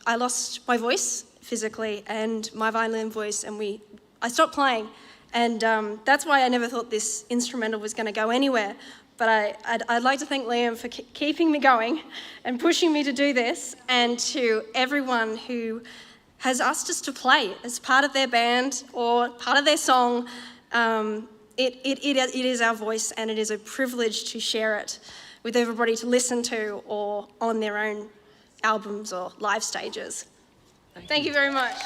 I lost my voice physically and my violin voice, and I stopped playing, and that's why I never thought this instrumental was going to go anywhere. But I'd like to thank Liam for keeping me going and pushing me to do this, and to everyone who has asked us to play as part of their band or part of their song. It is our voice, and it is a privilege to share it with everybody to listen to, or on their own albums or live stages. Thank you very much.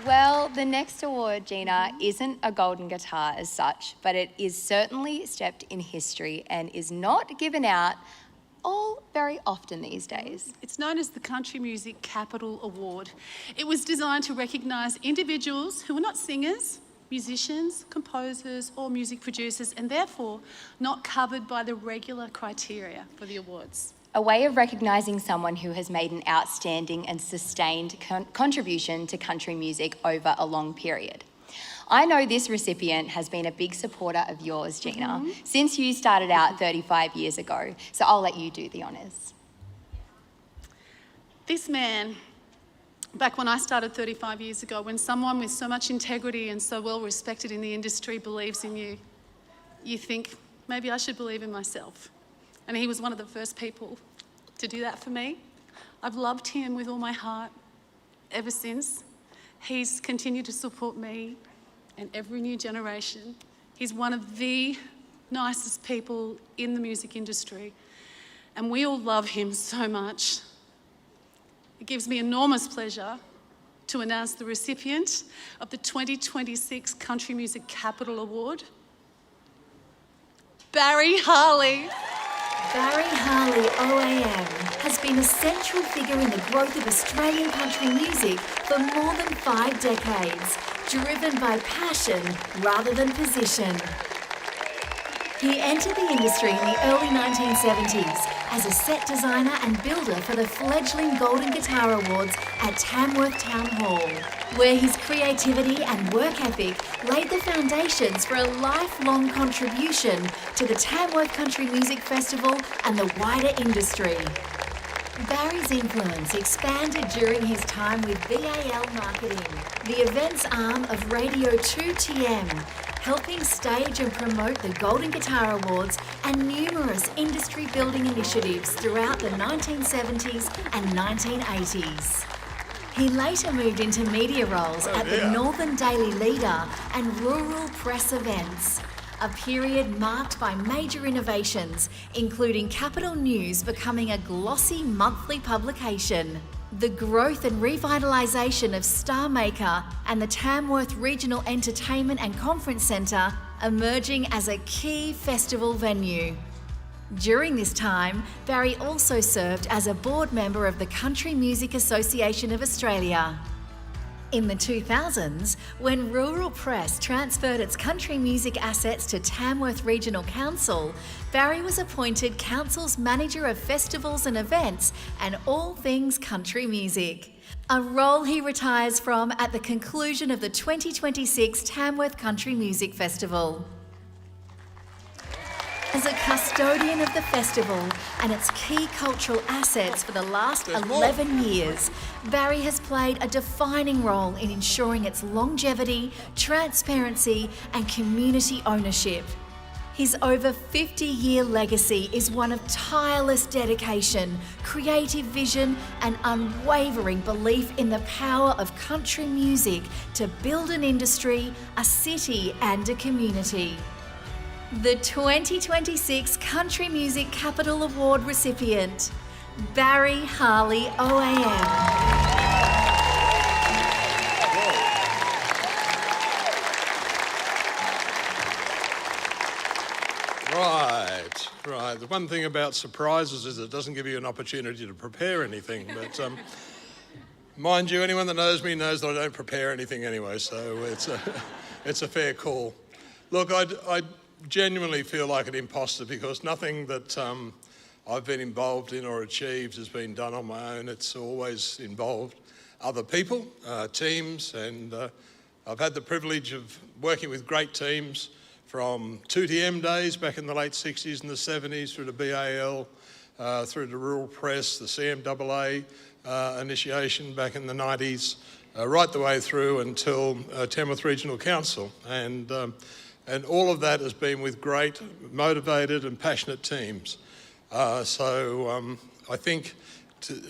Well, the next award, Gina, isn't a golden guitar as such, but it is certainly stepped in history and is not given out all very often these days. It's known as the Country Music Capital Award. It was designed to recognise individuals who are not singers, musicians, composers, or music producers, and therefore not covered by the regular criteria for the awards. A way of recognising someone who has made an outstanding and sustained contribution to country music over a long period. I know this recipient has been a big supporter of yours, Gina, since you started out 35 years ago, so I'll let you do the honours. This man, back when I started 35 years ago, when someone with so much integrity and so well respected in the industry believes in you, you think, maybe I should believe in myself. And he was one of the first people to do that for me. I've loved him with all my heart ever since. He's continued to support me and every new generation. He's one of the nicest people in the music industry, and we all love him so much. It gives me enormous pleasure to announce the recipient of the 2026 Country Music Capital Award, Barry Harley. Barry Harley OAM has been a central figure in the growth of Australian country music for more than 5 decades, driven by passion rather than position. He entered the industry in the early 1970s as a set designer and builder for the fledgling Golden Guitar Awards at Tamworth Town Hall, where his creativity and work ethic laid the foundations for a lifelong contribution to the Tamworth Country Music Festival and the wider industry. Barry's influence expanded during his time with BAL Marketing, the events arm of Radio 2TM, helping stage and promote the Golden Guitar Awards and numerous industry-building initiatives throughout the 1970s and 1980s. He later moved into media roles at the Northern Daily Leader and Rural Press events, a period marked by major innovations, including Capital News becoming a glossy monthly publication, the growth and revitalisation of Star Maker and the Tamworth Regional Entertainment and Conference Centre emerging as a key festival venue. During this time, Barry also served as a board member of the Country Music Association of Australia. In the 2000s, when Rural Press transferred its country music assets to Tamworth Regional Council, Barry was appointed Council's Manager of Festivals and Events and all things country music, a role he retires from at the conclusion of the 2026 Tamworth Country Music Festival. As a custodian of the festival and its key cultural assets for the last 11 years, Barry has played a defining role in ensuring its longevity, transparency, and community ownership. His over 50-year legacy is one of tireless dedication, creative vision, and unwavering belief in the power of country music to build an industry, a city, and a community. The 2026 Country Music Capital Award recipient, Barry Harley OAM. Right. The one thing about surprises is it doesn't give you an opportunity to prepare anything. But mind you, anyone that knows me knows that I don't prepare anything anyway, so it's a fair call. Look, I genuinely feel like an imposter because nothing that I've been involved in or achieved has been done on my own. It's always involved other people, teams, and I've had the privilege of working with great teams from 2TM days back in the late 60s and the 70s through to BAL, through to Rural Press, the CMAA initiation back in the 90s, right the way through until Tamworth Regional Council. And all of that has been with great, motivated and passionate teams. So I think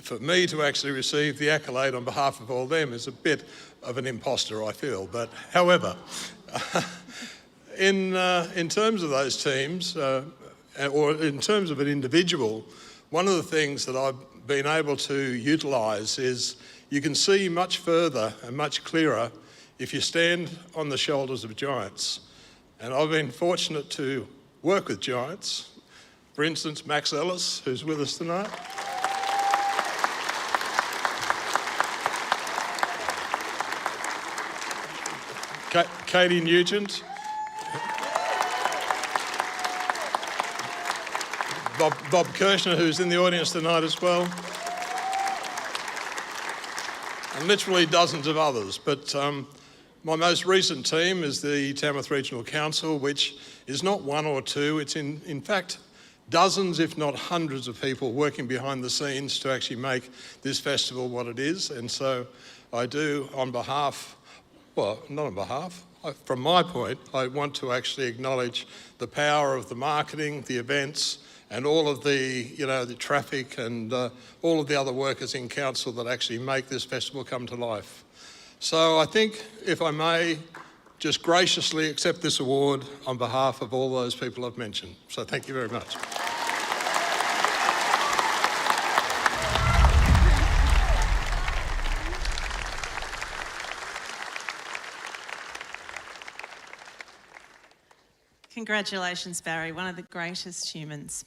for me to actually receive the accolade on behalf of all them is a bit of an imposter, I feel. But however, in terms of those teams, or in terms of an individual, one of the things that I've been able to utilise is you can see much further and much clearer if you stand on the shoulders of giants. And I've been fortunate to work with giants. For instance, Max Ellis, who's with us tonight. Katie Nugent. Bob Kirshner, who's in the audience tonight as well. And literally dozens of others. But my most recent team is the Tamworth Regional Council, which is not one or two. It's in fact dozens, if not hundreds of people working behind the scenes to actually make this festival what it is. And so I do on behalf, well, not on behalf, from my point, I want to actually acknowledge the power of the marketing, the events, and all of the, the traffic and all of the other workers in council that actually make this festival come to life. So I think, if I may, just graciously accept this award on behalf of all those people I've mentioned. So thank you very much. Congratulations, Barry, one of the greatest humans.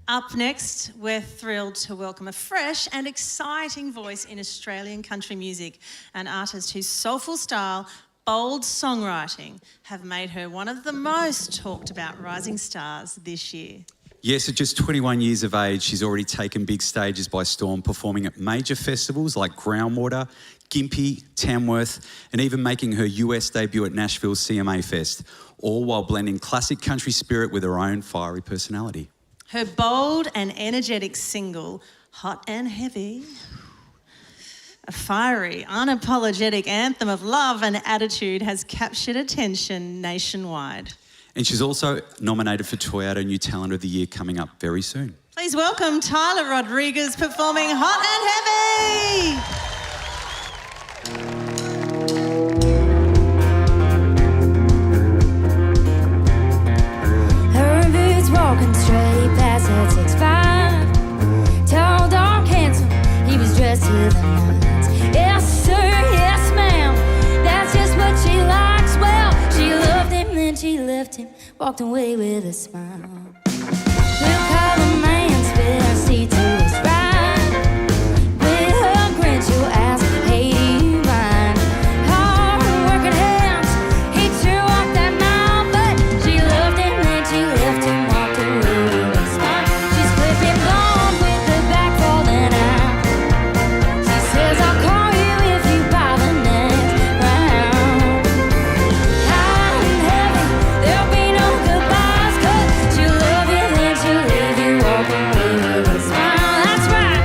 Up next, we're thrilled to welcome a fresh and exciting voice in Australian country music, an artist whose soulful style, bold songwriting have made her one of the most talked about rising stars this year. Yes, at just 21 years of age, she's already taken big stages by storm, performing at major festivals like Groundwater, Gympie, Tamworth, and even making her US debut at Nashville's CMA Fest, all while blending classic country spirit with her own fiery personality. Her bold and energetic single, Hot and Heavy. A fiery, unapologetic anthem of love and attitude has captured attention nationwide. And she's also nominated for Toyota New Talent of the Year coming up very soon. Please welcome Tyler Rodriguez performing Hot and Heavy. Her boots walking straight past her 6'5". Tall, dark, handsome, he was dressed to the nines. Yes, sir, yes, ma'am, that's just what she likes. Well, she loved him, then she left him, walked away with a smile. We'll call the man, spit our seat to his right. With her grin, she'll ask, hey, do you mind? Hard working hands, he'd sure walk that mile. But she loved him, then she left him, walked away with a smile. She's clipping blonde with the back falling out. She says, I'll call you if you buy the next round. High and heavy, there'll be no goodbyes, 'cause she'll love you, then she'll leave you, walk away with a smile. That's right.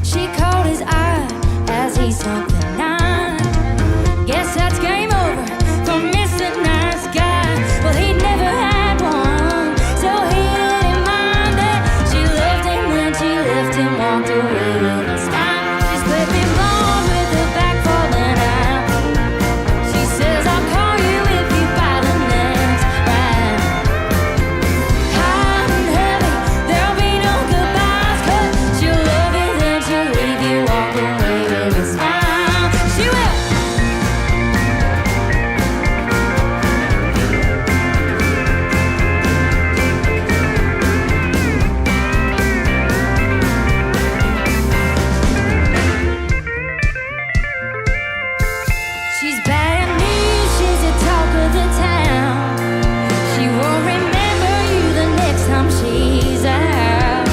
She caught his eye as he sunk the nine. Guess that's game over for Mr. Nice Guy. Well, he'd never had one, so he didn't mind that. She loved him, then she left him, walked away with a smile. She's clipping blonde with her back falling out. She says, I'll call you if you buy the next round. High and heavy, there'll be no goodbyes, 'cause she'll love you, then she'll leave you, walk away with a smile. She will. She's bad news, she's the talk of the town. She won't remember you the next time she's out.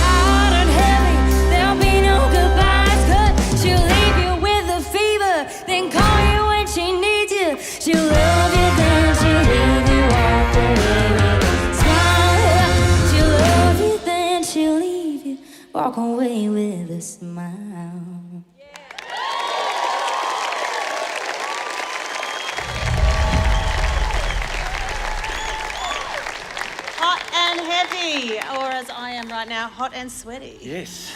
Hot and heavy, there'll be no goodbyes, 'cause she'll leave you with a fever, then call you when she needs you. She'll love you, then she'll leave you, walk away with a smile. She'll love you, then she'll leave you, walk away with a smile. Hot and heavy, or as I am right now, hot and sweaty. Yes.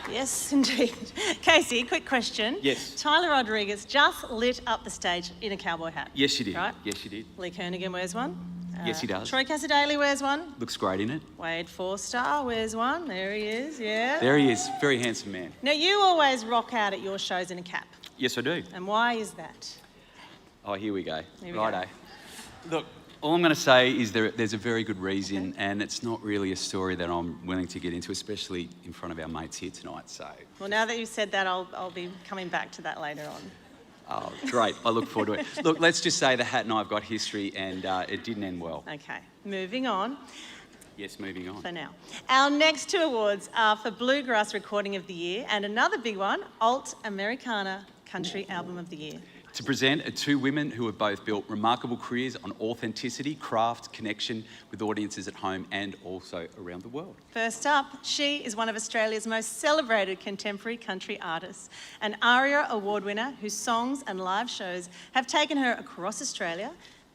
Yes, indeed. Casey, quick question. Yes. Tyler Rodriguez just lit up the stage in a cowboy hat. Yes, she did. Right? Yes, she did. Lee Kernaghan wears one. Yes, he does. Troy Cassadaly wears one. Looks great in it. Wade Forster wears one. There he is, yeah. There he is. Very handsome man. Now, you always rock out at your shows in a cap. Yes, I do. And why is that? Oh, here we go. Here we Righto. Look, all I'm going to say is there's a very good reason, and it's not really a story that I'm willing to get into, especially in front of our mates here tonight. So, Well, now that you've said that, I'll be coming back to that later on. oh, great. I look forward to it. Look, let's just say the hat and I've got history, and it didn't end well. Okay, moving on Yes, moving on. for now. Our next two awards are for Bluegrass Recording of the Year and another big one, Alt Americana Country Album of the Year. To present are two women who have both built remarkable careers on authenticity, craft, connection with audiences at home and also around the world. First up, she is one of Australia's most celebrated contemporary country artists, an ARIA award winner whose songs and live shows have taken her across Australia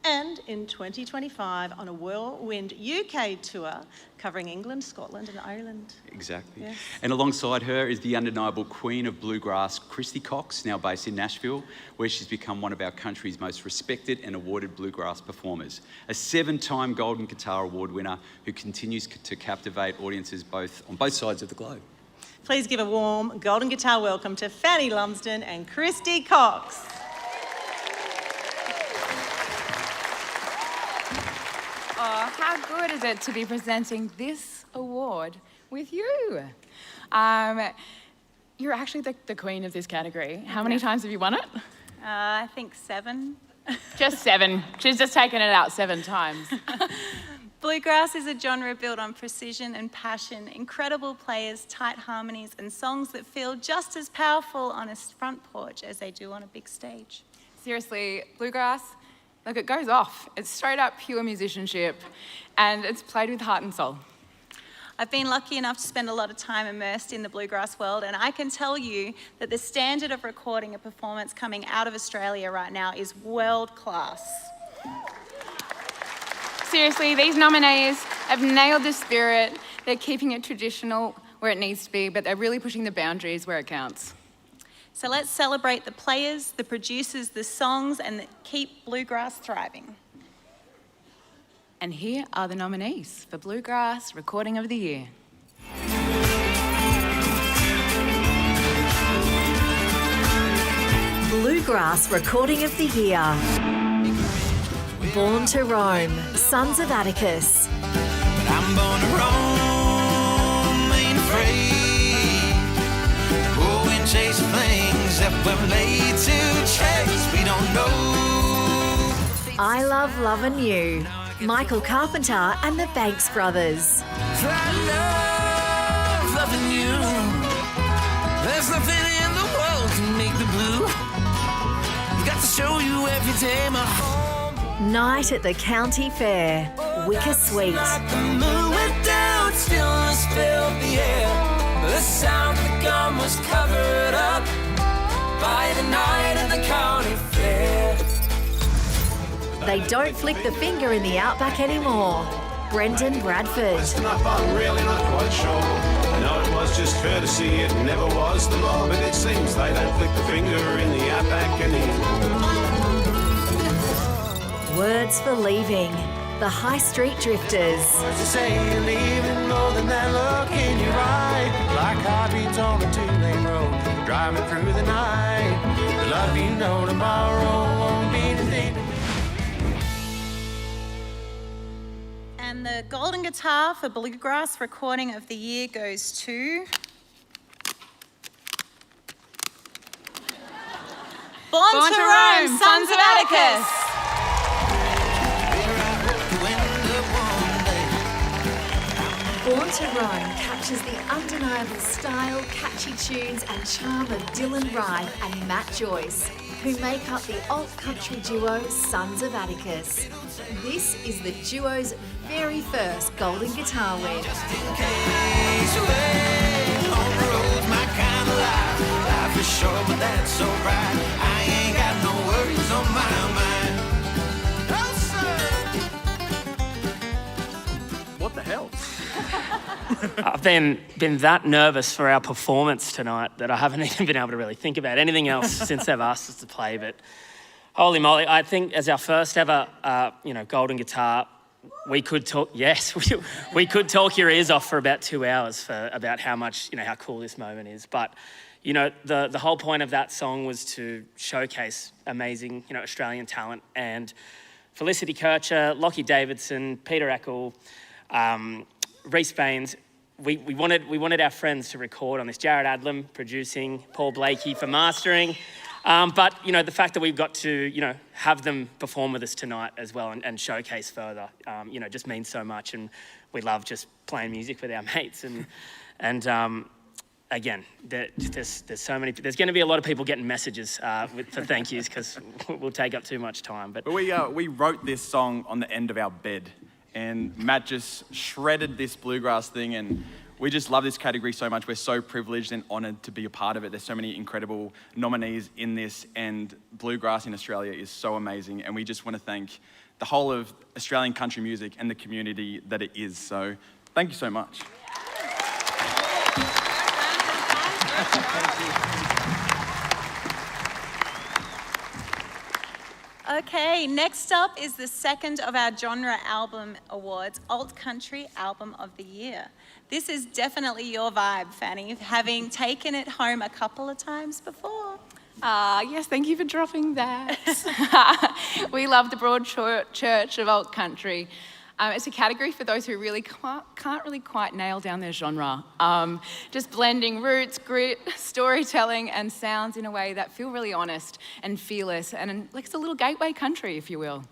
and in 2025 on a whirlwind UK tour covering England, Scotland and Ireland. Exactly. Yes. And alongside her is the undeniable queen of bluegrass, Christy Cox, now based in Nashville, where she's become one of our country's most respected and awarded bluegrass performers. A 7-time Golden Guitar Award winner who continues to captivate audiences on both sides of the globe. Please give a warm Golden Guitar welcome to Fanny Lumsden and Christy Cox. Oh, how good is it to be presenting this award with you? You're actually the queen of this category. How many times have you won it? I think 7. Just 7. She's just taken it out 7 times. Bluegrass is a genre built on precision and passion, incredible players, tight harmonies, and songs that feel just as powerful on a front porch as they do on a big stage. Seriously, Bluegrass, like it goes off. It's straight up pure musicianship, and it's played with heart and soul. I've been lucky enough to spend a lot of time immersed in the bluegrass world, and I can tell you that the standard of recording a performance coming out of Australia right now is world class. Seriously, these nominees have nailed the spirit. They're keeping it traditional where it needs to be, but they're really pushing the boundaries where it counts. So let's celebrate the players, the producers, the songs, and keep bluegrass thriving. And here are the nominees for Bluegrass Recording of the Year. Bluegrass Recording of the Year. Born to Roam, Sons of Atticus. I'm born to roam, ain't afraid. Go and chase things that we're made to chase. We don't know. I Love Lovin' You, Michael Carpenter and the Banks Brothers. I love loving you. There's nothing in the world can make the blue. Got to show you every day my home. Night at the County Fair, Wicker Sweet. The moon went down, stillness filled the air. The sound of the gun was covered up by the night at the county fair. They don't flick the finger in the outback anymore. Brendan Radford. I'm really not quite sure. No, it was just courtesy, it never was the law. But it seems they don't flick the finger in the outback anymore. Words for Leaving, the High Street Drifters. Words to say you're leaving more than that look in your eye. Like heartbeats on a two-lane road, driving through the night. The love you know tomorrow won't be the thing. And the Golden Guitar for Bluegrass Recording of the Year goes to... Born to Roam, Sons of Atticus. Born to Roam captures the undeniable style, catchy tunes and charm of Dylan Wright and Matt Joyce, who make up the alt-country duo Sons of Atticus. This is the duo's very first Golden Guitar win. Life is short, but that's so right. I ain't got no worries on my mind. What the hell? I've been that nervous for our performance tonight that I haven't even been able to really think about anything else since they've asked us to play. But holy moly, I think as our first ever, Golden Guitar, we could talk. Yes, we could talk your ears off for about 2 hours about how much, how cool this moment is. But the whole point of that song was to showcase amazing, Australian talent, and Felicity Kircher, Lockie Davidson, Peter Eckel, Reece Baines. We wanted our friends to record on this. Jared Adlam producing, Paul Blakey for mastering. But the fact that we've got to have them perform with us tonight as well and showcase further, just means so much. And we love just playing music with our mates. And again, there's so many. There's going to be a lot of people getting messages for thank yous because we'll take up too much time. But we wrote this song on the end of our bed. And Matt just shredded this bluegrass thing, and we just love this category so much. We're so privileged and honoured to be a part of it. There's so many incredible nominees in this, and bluegrass in Australia is so amazing. And we just want to thank the whole of Australian country music and the community that it is. So thank you so much. Okay, next up is the second of our genre album awards, Alt Country Album of the Year. This is definitely your vibe, Fanny, having taken it home a couple of times before. Yes, thank you for dropping that. We love the broad church of alt country. It's a category for those who really can't really quite nail down their genre. Just blending roots, grit, storytelling, and sounds in a way that feel really honest and fearless, and like it's a little gateway country, if you will.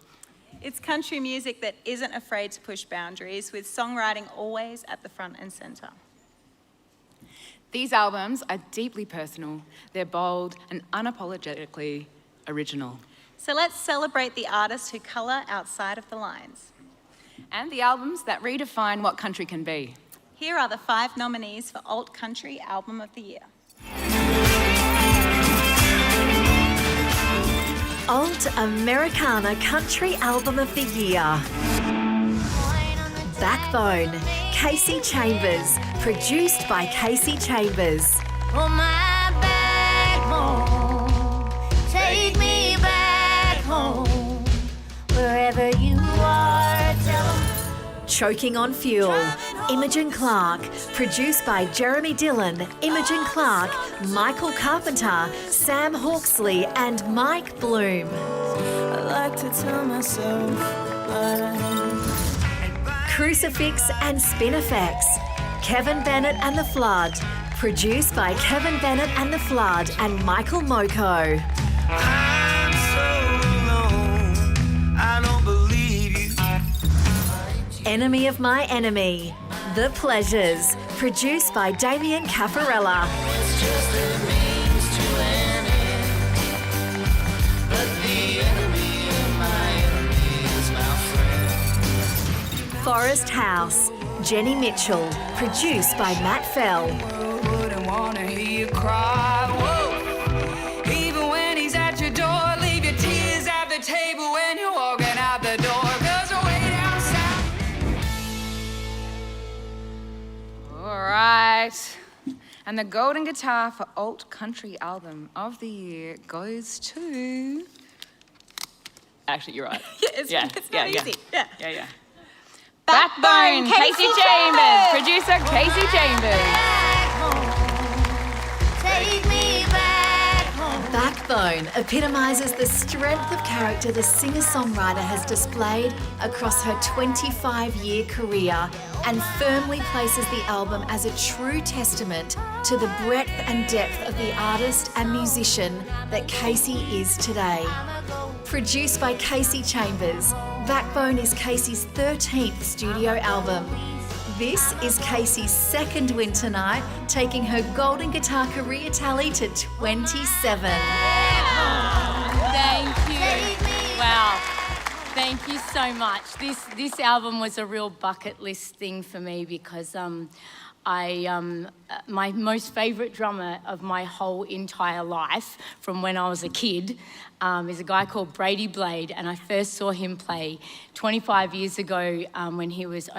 It's country music that isn't afraid to push boundaries, with songwriting always at the front and centre. These albums are deeply personal. They're bold and unapologetically original. So let's celebrate the artists who colour outside of the lines. And the albums that redefine what country can be. Here are the 5 nominees for Alt Country Album of the Year. Alt Americana Country Album of the Year. Backbone, Casey Chambers, produced by Casey Chambers. Oh, my backbone, take me back home, wherever you are, tell 'em. Choking on Fuel, Imogen Clark, produced by Jeremy Dillon, Imogen Clark, Michael Carpenter, Sam Hawksley and Mike Bloom. I like to tell myself Crucifix and Spinifex, Kevin Bennett and the Flood, produced by Kevin Bennett and the Flood and Michael Moko. I'm so alone, I don't believe you. Enemy of My Enemy, The Pleasures, produced by Damien Caffarella. It's just a means to an end, but the enemy of my enemy is my friend. Forest House, Jenny Mitchell, produced by Matt Fell. Wouldn't wanna hear you cry. Whoa. Even when he's at your door, leave your tears at the table when you're walking out the door. 'Cause we're way down south. All right. And the golden guitar for Alt Country Album of the Year goes to... Actually, you're right. It's not easy. Yeah. Backbone, Casey Chambers. Producer, Casey Chambers. Take me back home. Backbone epitomises the strength of character the singer-songwriter has displayed across her 25-year career and firmly places the album as a true testament to the breadth and depth of the artist and musician that Casey is today. Produced by Casey Chambers, Backbone is Casey's 13th studio album. This is Casey's second win tonight, taking her golden guitar career tally to 27. Thank you. Wow. Thank you so much. This album was a real bucket list thing for me because my most favourite drummer of my whole entire life, from when I was a kid, is a guy called Brady Blade, and I first saw him play 25 years ago when he was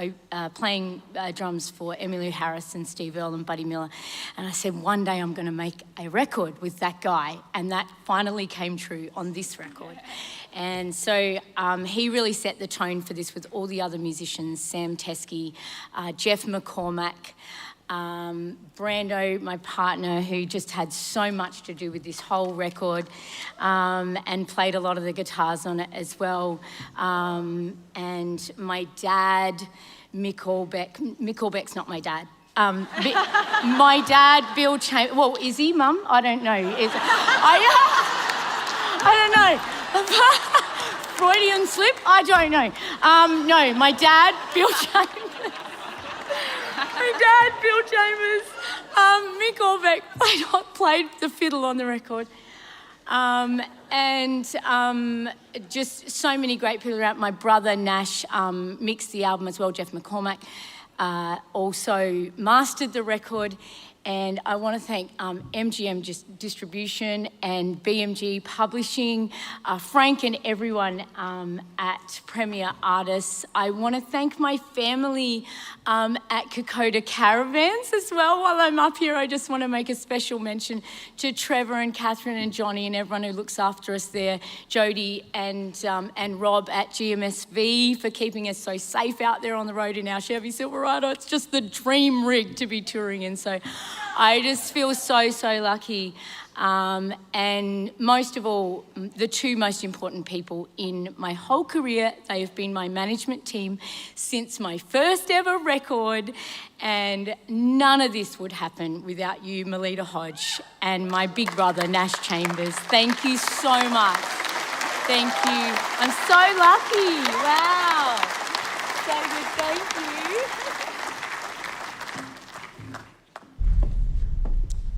playing drums for Emmylou Harris and Steve Earle and Buddy Miller. And I said, one day I'm going to make a record with that guy, and that finally came true on this record. And so he really set the tone for this with all the other musicians, Sam Teskey, Jeff McCormack, Brando, my partner, who just had so much to do with this whole record and played a lot of the guitars on it as well. And my dad, Mick Allbeck's not my dad. My dad, Bill Chambers, well, is he, Mum? I don't know. I don't know. Freudian slip? I don't know. No, my dad, Bill Chambers. My dad, Bill Chambers. Mick Allbeck played the fiddle on the record. Just so many great people around. My brother, Nash, mixed the album as well. Jeff McCormack also mastered the record. And I want to thank MGM Distribution and BMG Publishing, Frank and everyone at Premier Artists. I want to thank my family at Kokoda Caravans as well. While I'm up here, I just want to make a special mention to Trevor and Catherine and Johnny and everyone who looks after us there, Jody and Rob at GMSV for keeping us so safe out there on the road in our Chevy Silverado. It's just the dream rig to be touring in. So I just feel so lucky. And most of all, the two most important people in my whole career, they have been my management team since my first ever record. And none of this would happen without you, Melita Hodge, and my big brother, Nash Chambers. Thank you so much. Thank you. I'm so lucky. Wow. So good. Thank you.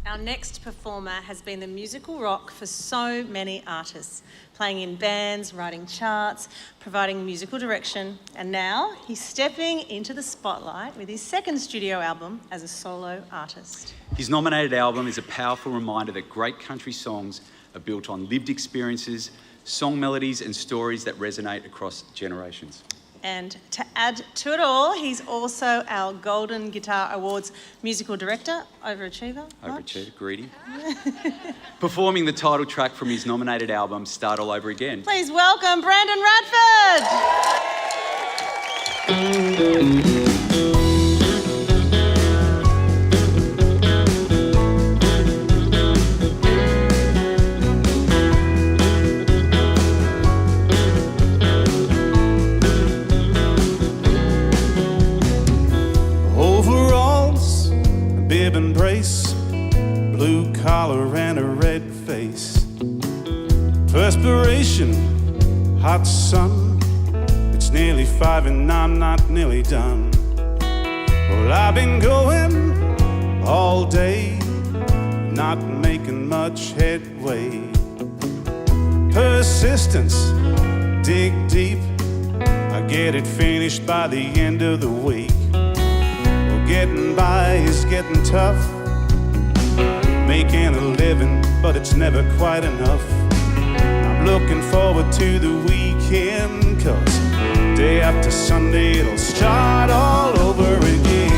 Our next performer has been the musical rock for so many artists, playing in bands, writing charts, providing musical direction, and now he's stepping into the spotlight with his second studio album as a solo artist. His nominated album is a powerful reminder that great country songs are built on lived experiences, song melodies and stories that resonate across generations. And to add to it all, he's also our Golden Guitar Awards musical director, overachiever. Overachiever, greedy. Performing the title track from his nominated album, Start All Over Again. Please welcome Brandon Radford. Overalls, bib and brace, blue collar and a red face. Perspiration, hot sun. It's nearly 5 and I'm not nearly done. Well, I've been going all day, not making much headway. Persistence, dig deep. I get it finished by the end of the week. Getting by is getting tough, making a living, but it's never quite enough. I'm looking forward to the weekend, 'cause day after Sunday it'll start all over again.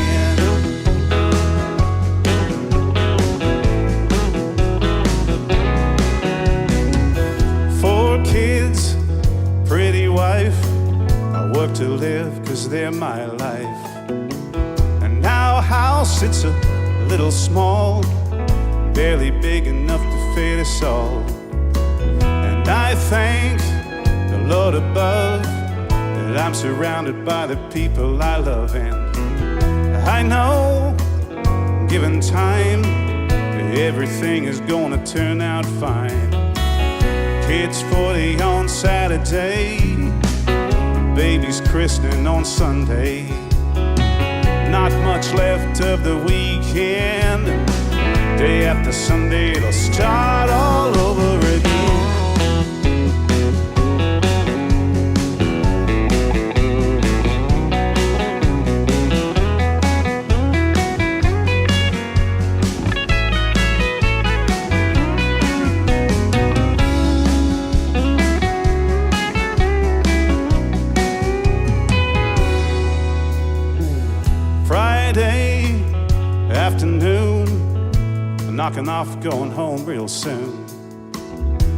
4 kids, pretty wife, I work to live 'cause they're my life. Our house, it's a little small, barely big enough to fit us all. And I thank the Lord above that I'm surrounded by the people I love. And I know, given time, everything is gonna turn out fine. Kids 40 on Saturday, baby's christening on Sunday. Not much left of the weekend. Day after Sunday, it'll start all over again. Friday afternoon, I'm knocking off, going home real soon.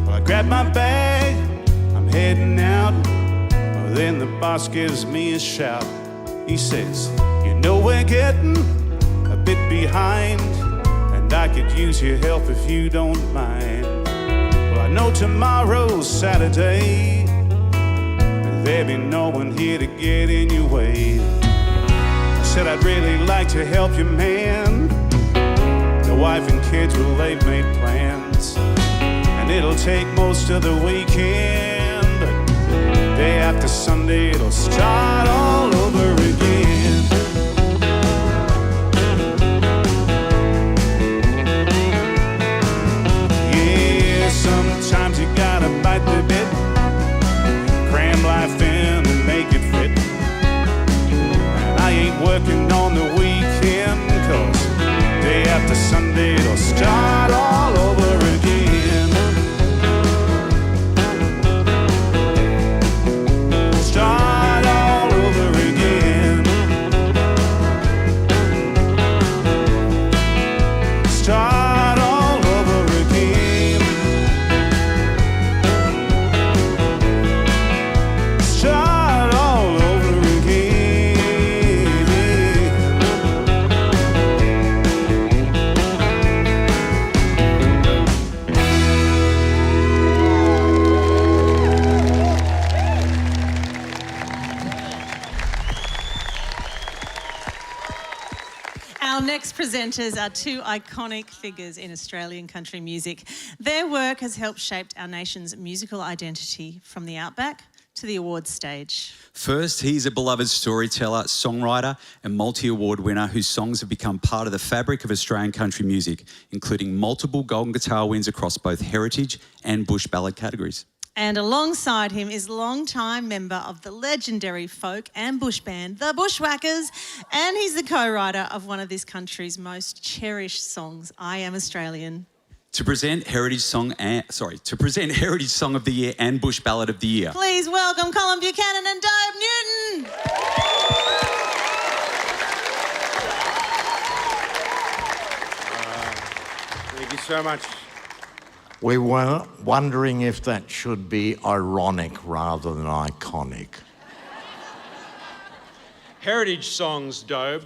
Well, I grab my bag, I'm heading out. Well, then the boss gives me a shout. He says, you know we're getting a bit behind, and I could use your help if you don't mind. Well, I know tomorrow's Saturday, and there'll be no one here to get in your way. Said I'd really like to help you, man. The wife and kids, well, they've made plans, and it'll take most of the weekend. But day after Sunday, it'll start all over again. Yeah, sometimes you gotta bite the bit, cram life in and make it fit. I ain't working on the weekend, 'cause day after Sunday it'll start all over again. Start all over again. Start all over again. Start all over again. Our next presenters are two iconic figures in Australian country music. Their work has helped shape our nation's musical identity from the outback to the awards stage. First, he's a beloved storyteller, songwriter and multi-award winner whose songs have become part of the fabric of Australian country music, including multiple Golden Guitar wins across both heritage and bush ballad categories. And alongside him is longtime member of the legendary folk and bush band, the Bushwhackers, and he's the co-writer of one of this country's most cherished songs, I Am Australian. To present Heritage Song of the Year and Bush Ballad of the Year. Please welcome Colin Buchanan and Dave Newton. Thank you so much. We were wondering if that should be ironic rather than iconic. Heritage songs, Dobe,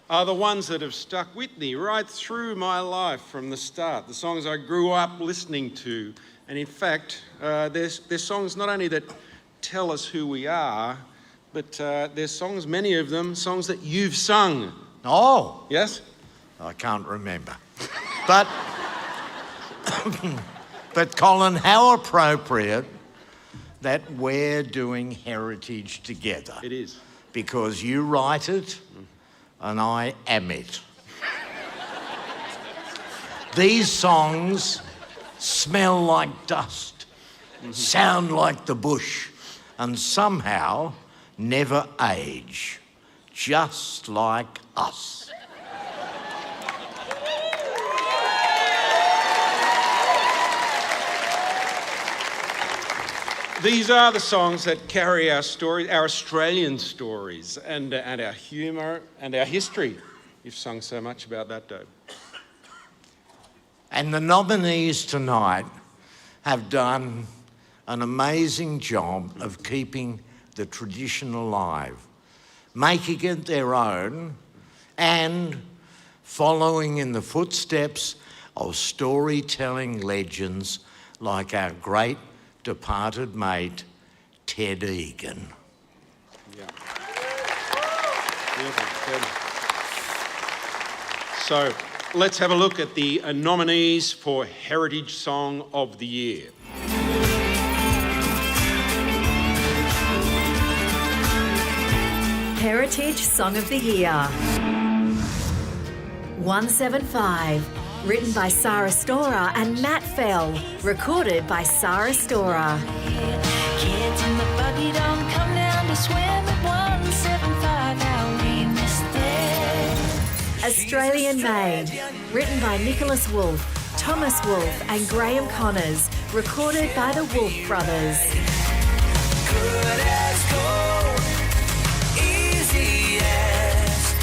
are the ones that have stuck with me right through my life from the start. The songs I grew up listening to. And in fact, they're songs not only that tell us who we are, but they're songs, many of them, songs that you've sung. Oh. Yes? I can't remember. But... But Colin, how appropriate that we're doing heritage together. It is. Because you write it and I am it. These songs smell like dust, sound like the bush, and somehow never age, just like us. These are the songs that carry our stories, our Australian stories, and our humour and our history. You've sung so much about that, Dobe. And the nominees tonight have done an amazing job of keeping the tradition alive, making it their own, and following in the footsteps of storytelling legends like our great departed mate, Ted Egan. Yeah. Beautiful, Ted. So let's have a look at the nominees for Heritage Song of the Year. Heritage Song of the Year. 175. Written by Sarah Storer and Matt Fell. Recorded by Sarah Storer. Kids in the buggy don't come down to swim at 175. How we miss them. Australian Made. Written by Nicholas Wolfe, Thomas Wolfe and Graham Connors. Recorded by the Wolfe Brothers. Good as gold, easy as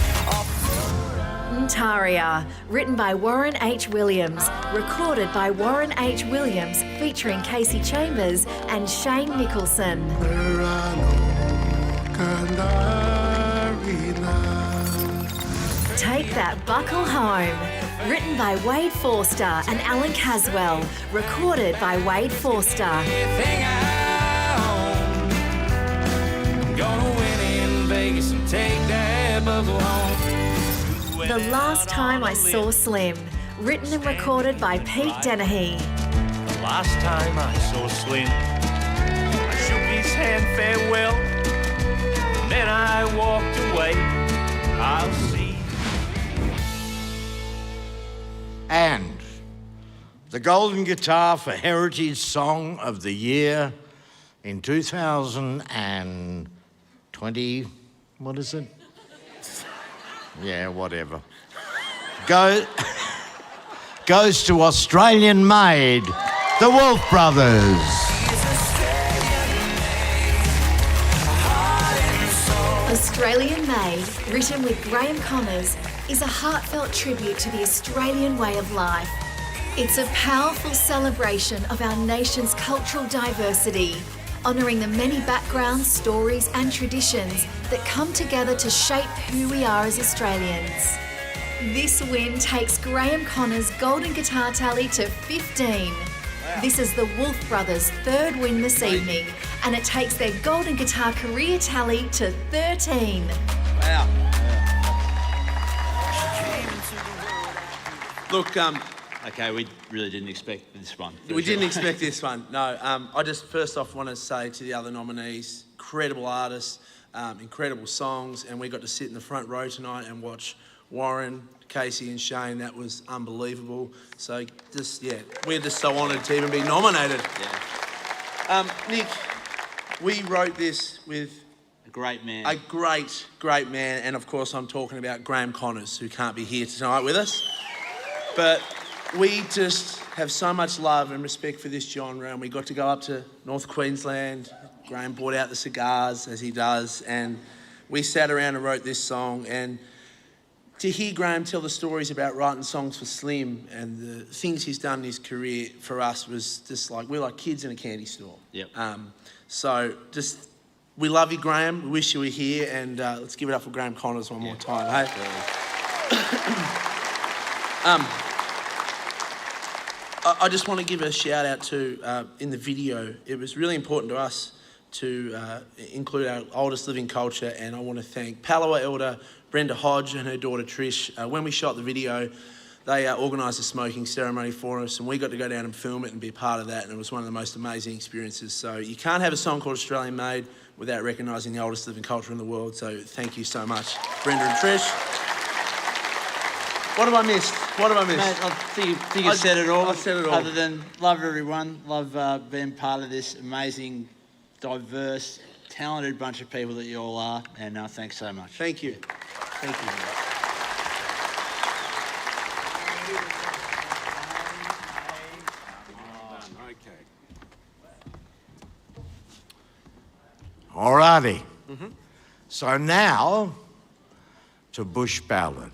Nataria, written by Warren H. Williams, recorded by Warren H. Williams, featuring Casey Chambers and Shane Nicholson. Take That Buckle Home, written by Wade Forster and Alan Caswell, recorded by Wade Forster. Gonna win in Vegas and take that buckle home. The Last Time I Saw Slim, written and recorded by Pete Dennehy. The last time I saw Slim, I shook his hand farewell, and then I walked away. I'll see. And the Golden Guitar for Heritage Song of the Year in 2020, what is it? Yeah, whatever. Goes to Australian Made, the Wolfe Brothers. Australian Made, written with Graham Connors, is a heartfelt tribute to the Australian way of life. It's a powerful celebration of our nation's cultural diversity, honouring the many backgrounds, stories and traditions that come together to shape who we are as Australians. This win takes Graham Connors' Golden Guitar tally to 15. This is the Wolfe Brothers' third win this evening, and it takes their Golden Guitar career tally to 13. Wow. Look, Okay, we really didn't expect this one. we didn't expect this one. No, I just first off want to say to the other nominees, incredible artists, incredible songs, and we got to sit in the front row tonight and watch Warren, Casey and Shane. That was unbelievable. So we're just so honoured to even be nominated. Yeah. Nick, we wrote this with A great man. a great man, and of course I'm talking about Graham Connors, who can't be here tonight with us. But we just have so much love and respect for this genre, and we got to go up to North Queensland. Graham brought out the cigars, as he does, and we sat around and wrote this song. And to hear Graham tell the stories about writing songs for Slim and the things he's done in his career for us was just like, we're like kids in a candy store. Yep. So just, we love you, Graham. We wish you were here, and let's give it up for Graham Connors one more time, hey? I just want to give a shout out to, in the video, it was really important to us to include our oldest living culture, and I want to thank Palawa elder Brenda Hodge and her daughter Trish. When we shot the video, they organised a smoking ceremony for us, and we got to go down and film it and be part of that, and it was one of the most amazing experiences. So you can't have a song called Australian Made without recognising the oldest living culture in the world, so thank you so much, Brenda and Trish. What have I missed? Mate, I think you said it all. I've said it all. Other than love everyone, love being part of this amazing, diverse, talented bunch of people that you all are, and thanks so much. Thank you. Thank you. Alrighty. So now to Bush Ballad.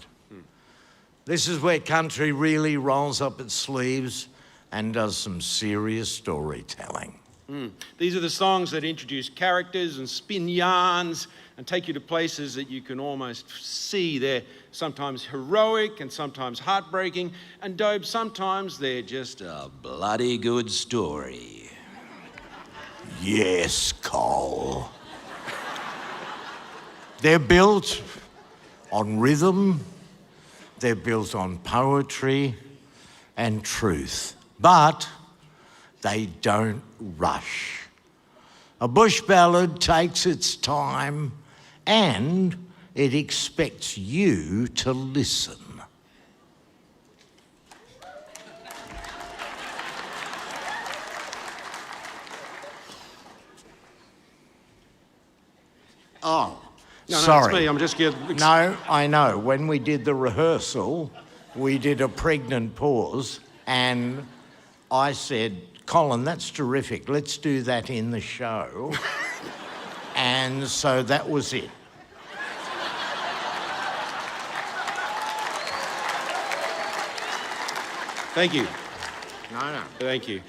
This is where country really rolls up its sleeves and does some serious storytelling. These are the songs that introduce characters and spin yarns and take you to places that you can almost see. They're sometimes heroic and sometimes heartbreaking, and Dobe, sometimes they're just a bloody good story. Yes, Cole. They're built on rhythm, they're built on poetry and truth, but they don't rush. A bush ballad takes its time and it expects you to listen. Oh, No, sorry. it's me. I'm just getting... No, I know. When we did the rehearsal, we did a pregnant pause, and I said, Colin, that's terrific. Let's do that in the show. And so that was it. Thank you. No. Thank you.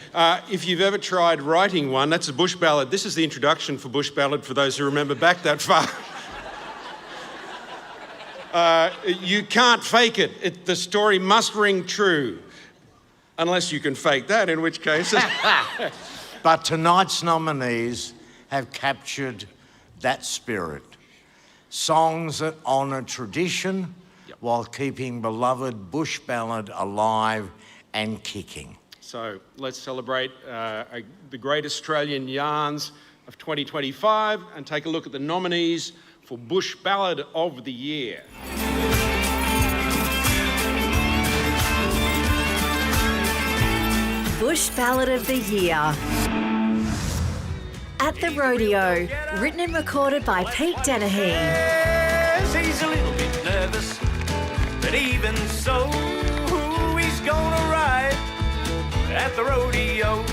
If you've ever tried writing one, that's a bush ballad. This is the introduction for bush ballad for those who remember back that far. You can't fake it. The story must ring true. Unless you can fake that, in which case... But tonight's nominees have captured that spirit. Songs that honour tradition while keeping beloved bush ballad alive and kicking. So let's celebrate the great Australian yarns of 2025 and take a look at the nominees for Bush Ballad of the Year. Bush Ballad of the Year. At the Rodeo, written and recorded by Pete Dennehy. Yes, he's a little bit nervous, but even so, he's gonna ride at the rodeo.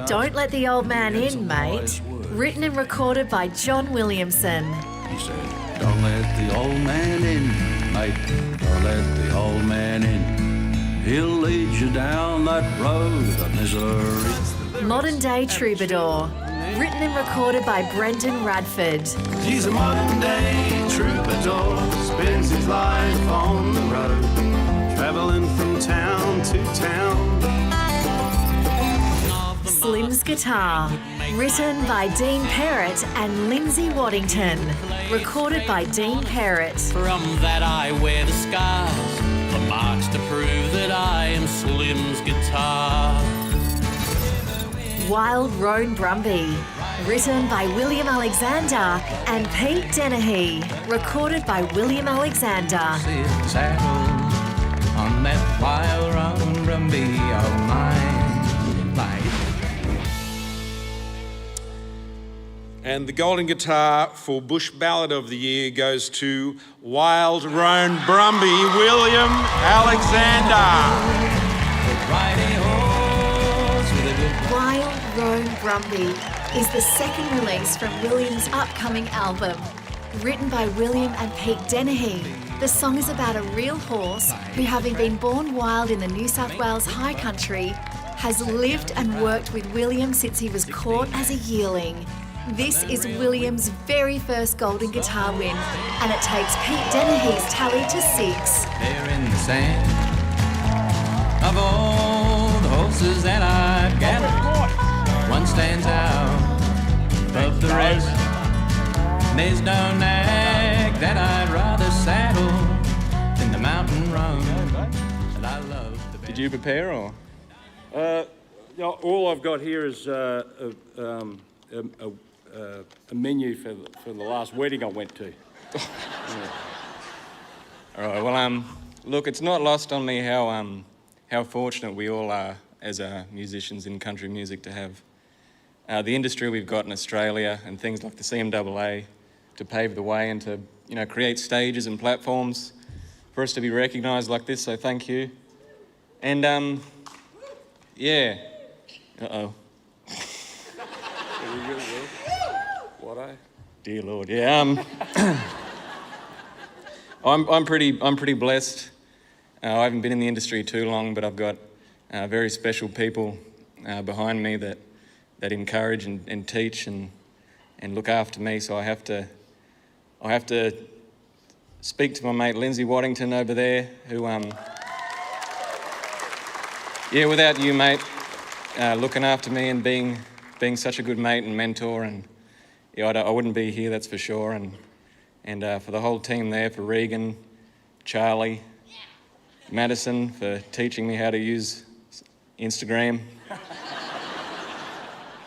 Don't Let the Old Man In, Mate. Written and recorded by John Williamson. He said, don't let the old man in, mate. Don't let the old man in. He'll lead you down that road of misery. Modern Day Troubadour. Written and recorded by Brendan Radford. He's a modern day troubadour, spends his life on the road, traveling from town to town. Slim's Guitar. Written by Dean Perrott and Lindsay Waddington. Recorded by Dean Perrott. From that I wear the scars. the marks to prove that I am Slim's guitar. Wild Roan Brumby, written by William Alexander and Pete Dennehy, recorded by William Alexander. Saddle on that wild Roan Brumby of mine. And the golden guitar for Bush Ballad of the Year goes to Wild Roan Brumby, William Alexander. Wild Roan Brumby is the second release from William's upcoming album. Written by William and Pete Dennehy, the song is about a real horse who, having been born wild in the New South Wales high country, has lived and worked with William since he was caught as a yearling. This is William's very first golden guitar win, and it takes Pete Dennehy's tally to 6. There in the sand of all the horses that I've gathered, one stands out above the rest. There's no nag that I'd rather saddle than the mountain roan that I love the best. Did you prepare or? All I've got here is a menu for the last wedding I went to. Yeah. All right. Well, look, it's not lost on me how fortunate we all are as musicians in country music to have the industry we've got in Australia and things like the CMAA to pave the way and to create stages and platforms for us to be recognised like this. So thank you. And yeah. Uh-oh. Dear Lord, yeah. I'm pretty blessed. I haven't been in the industry too long, but I've got very special people behind me that encourage and teach and look after me. So I have to speak to my mate Lindsay Waddington over there, who without you, mate, looking after me and being such a good mate and mentor, and I wouldn't be here, that's for sure. And for the whole team there, for Regan, Charlie, Madison, for teaching me how to use Instagram.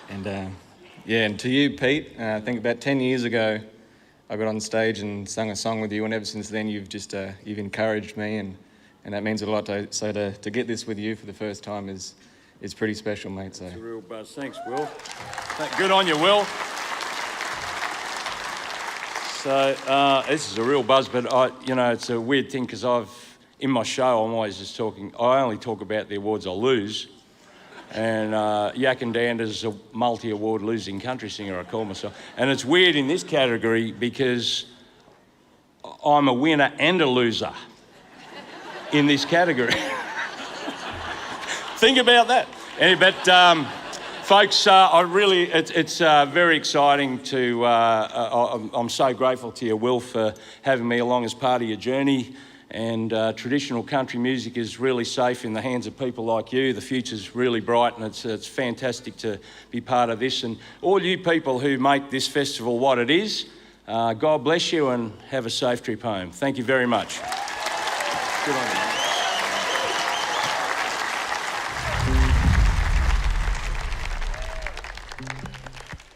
And to you, Pete, I think about 10 years ago, I got on stage and sung a song with you, and ever since then you've encouraged me, and that means a lot. So to get this with you for the first time is pretty special, mate. So. It's a real buzz. Thanks, Will. Good on you, Will. So this is a real buzz, but it's a weird thing because in my show I'm always just talking. I only talk about the awards I lose, and Yak and Dander's a multi-award losing country singer, I call myself. And it's weird in this category because I'm a winner and a loser in this category. Think about that. But folks, it's very exciting to. I'm so grateful to you, Will, for having me along as part of your journey. And traditional country music is really safe in the hands of people like you. The future's really bright, and it's fantastic to be part of this. And all you people who make this festival what it is, God bless you and have a safe trip home. Thank you very much. Good on you.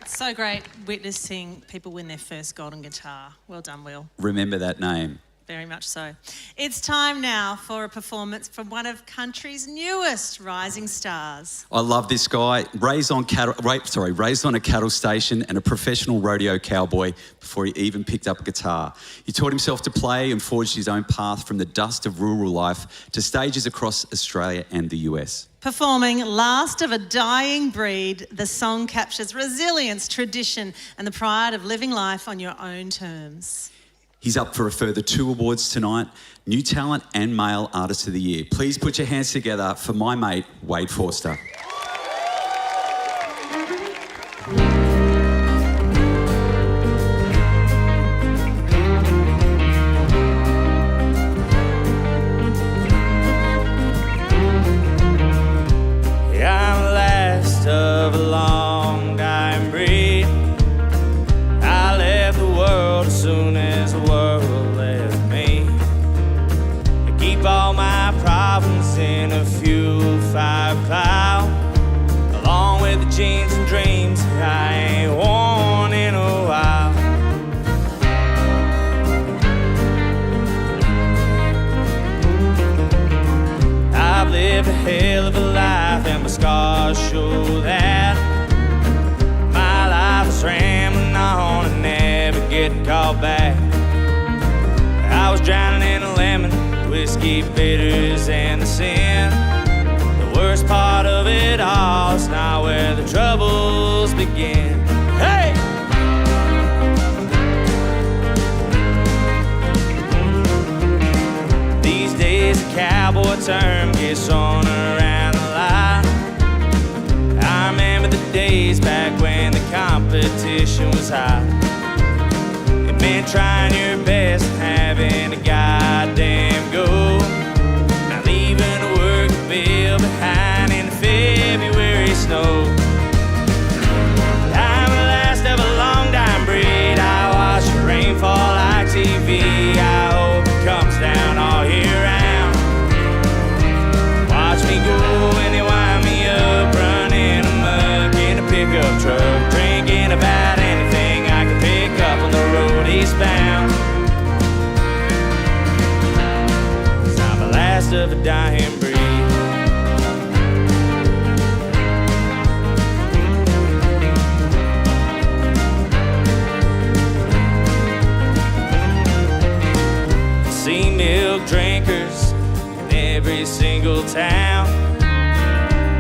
So great witnessing people win their first golden guitar. Well done, Will. Remember that name. Very much so. It's time now for a performance from one of country's newest rising stars. I love this guy. Raised on a cattle station and a professional rodeo cowboy before he even picked up a guitar. He taught himself to play and forged his own path from the dust of rural life to stages across Australia and the US. Performing Last of a Dying Breed, the song captures resilience, tradition, and the pride of living life on your own terms. He's up for a further 2 awards tonight, New Talent and Male Artist of the Year. Please put your hands together for my mate, Wade Forster. I'm last of a long dying breed. I left the world as soon as the world left me. I keep all my a hell of a life, and my scars show that. My life was rambling on and never getting called back. I was drowning in a lemon, whiskey, bitters, and the sin. The worst part of it all is not where the troubles begin. Hey! These days a cowboy term gets thrown around a lot. I remember the days back when the competition was high. It meant trying your best and having a goddamn go. Not leaving the work bill behind in the February snow. I'm the last of a long time breed. I watch the rain fall like TV. I hope it comes down all year round. Watch me go and they wind me up, running amok in a pickup truck, drinking about anything I can pick up on the road eastbound. 'Cause I'm the last of a dying breed. See milk drinkers in every single town,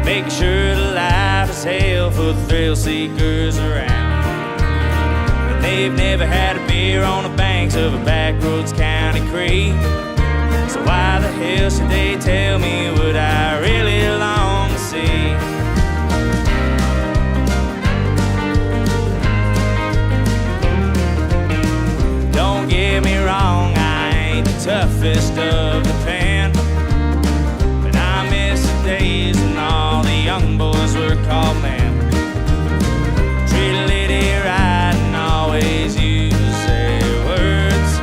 making sure the life is hell for the thrill seekers around. But they've never had a beer on the banks of a backroads county creek. So why the hell should they tell me what I really long to see? Don't get me wrong, I ain't the toughest of the pen, but I miss the days when all the young boys were called men. Treat a lady right and always use their words,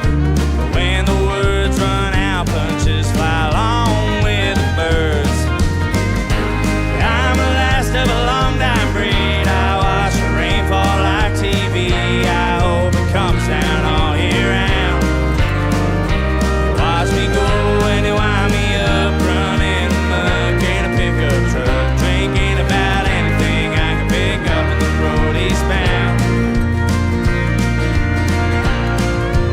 but when the words run out, punches fly along with the birds. I'm the last of a long time breed. I watch the rain fall like TV. I hope it comes down all year round. Watch me go and they wind me up, running amok in a pickup truck, drinking about anything I can pick up on the road eastbound.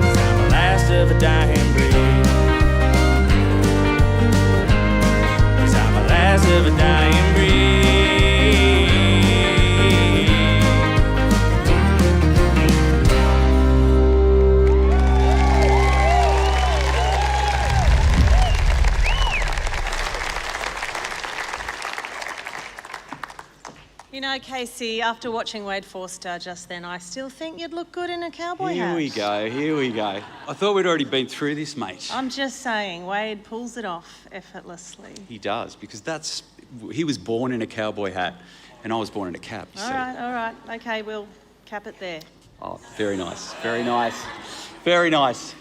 'Cause I'm the last of a dying breed. 'Cause I'm the last of a dying breed. You know, Casey, after watching Wade Forster just then, I still think you'd look good in a cowboy hat. Here we go, here we go. I thought we'd already been through this, mate. I'm just saying, Wade pulls it off effortlessly. He does, because he was born in a cowboy hat, and I was born in a cap, you see. All right. Okay, we'll cap it there. Oh, very nice, very nice, very nice.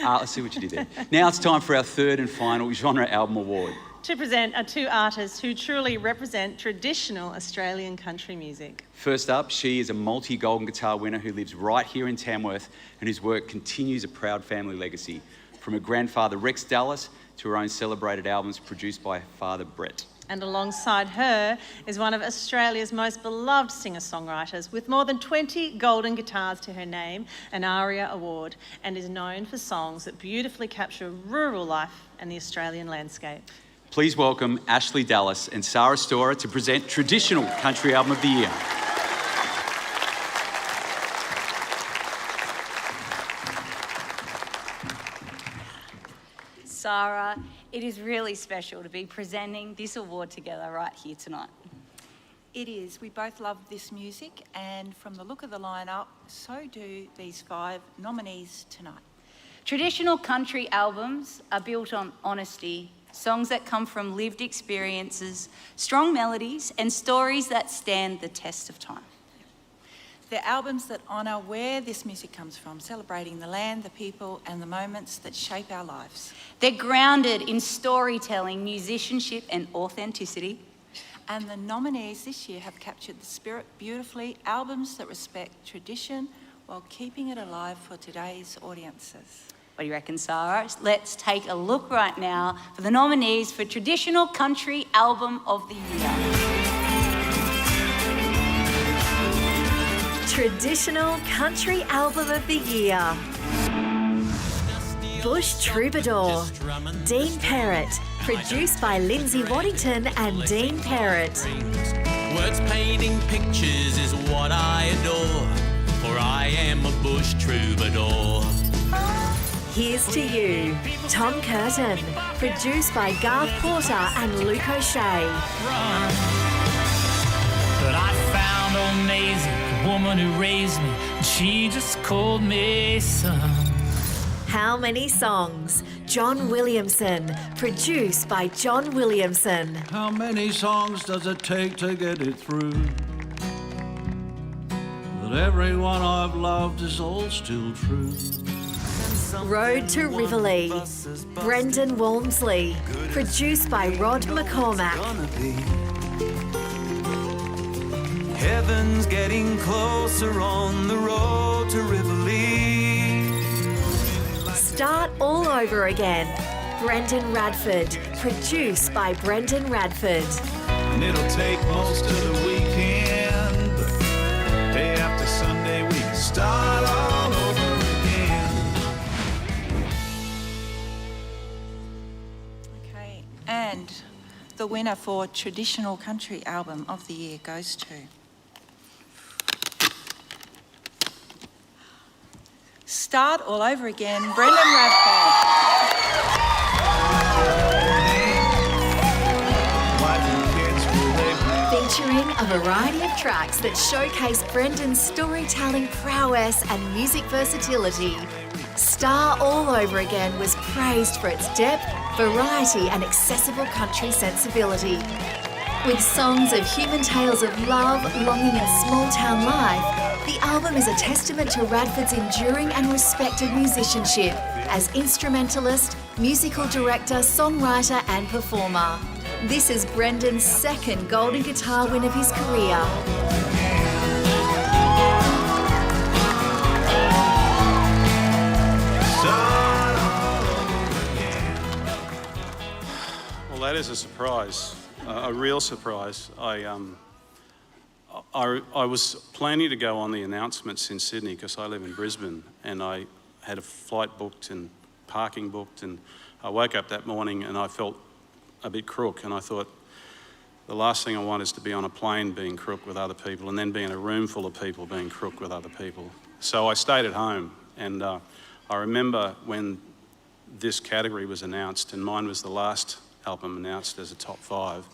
Let's see what you did there. Now it's time for our third and final genre album award. To present are two artists who truly represent traditional Australian country music. First up, she is a multi-golden guitar winner who lives right here in Tamworth and whose work continues a proud family legacy, from her grandfather Rex Dallas to her own celebrated albums produced by her father Brett. And alongside her is one of Australia's most beloved singer-songwriters with more than 20 golden guitars to her name, an ARIA Award, and is known for songs that beautifully capture rural life and the Australian landscape. Please welcome Ashley Dallas and Sarah Storer to present Traditional Country Album of the Year. Sarah, it is really special to be presenting this award together right here tonight. It is. We both love this music, and from the look of the lineup, so do these 5 nominees tonight. Traditional country albums are built on honesty, songs that come from lived experiences, strong melodies, and stories that stand the test of time. They're albums that honour where this music comes from, celebrating the land, the people, and the moments that shape our lives. They're grounded in storytelling, musicianship, and authenticity. And the nominees this year have captured the spirit beautifully, albums that respect tradition while keeping it alive for today's audiences. What do you reckon, Sarah? Let's take a look right now for the nominees for Traditional Country Album of the Year. Traditional Country Album of the Year. Bush Troubadour, Dean Perrott, produced by Lindsay Waddington and Dean Perrott. Words painting pictures is what I adore, for I am a bush troubadour. Here's to You, Tom Curtin, produced by Garth Porter and Luke O'Shea. But I found old Maisie, the woman who raised me, and she just called me son. How Many Songs, John Williamson, produced by John Williamson. How many songs does it take to get it through? That everyone I've loved is all still true. Road to Rivoli, Brendan Walmsley, produced by Rod McCormack. Heaven's getting closer on the road to Rivoli. Start All Over Again, Brendan Radford, produced by Brendan Radford. And it'll take most of the weekend, but day after Sunday we can start all over again. Okay, and the winner for Traditional Country Album of the Year goes to Start All Over Again, Brendan Radford. Featuring a variety of tracks that showcase Brendan's storytelling prowess and music versatility, Star All Over Again was praised for its depth, variety and accessible country sensibility. With songs of human tales of love, longing and small-town life, the album is a testament to Radford's enduring and respected musicianship as instrumentalist, musical director, songwriter and performer. This is Brendan's second Golden Guitar win of his career. Well, that is a surprise, a real surprise. I was planning to go on the announcements in Sydney because I live in Brisbane, and I had a flight booked and parking booked, and I woke up that morning and I felt a bit crook, and I thought the last thing I want is to be on a plane being crook with other people and then be in a room full of people being crook with other people. So I stayed at home, and I remember when this category was announced, and mine was the last album announced as a top 5,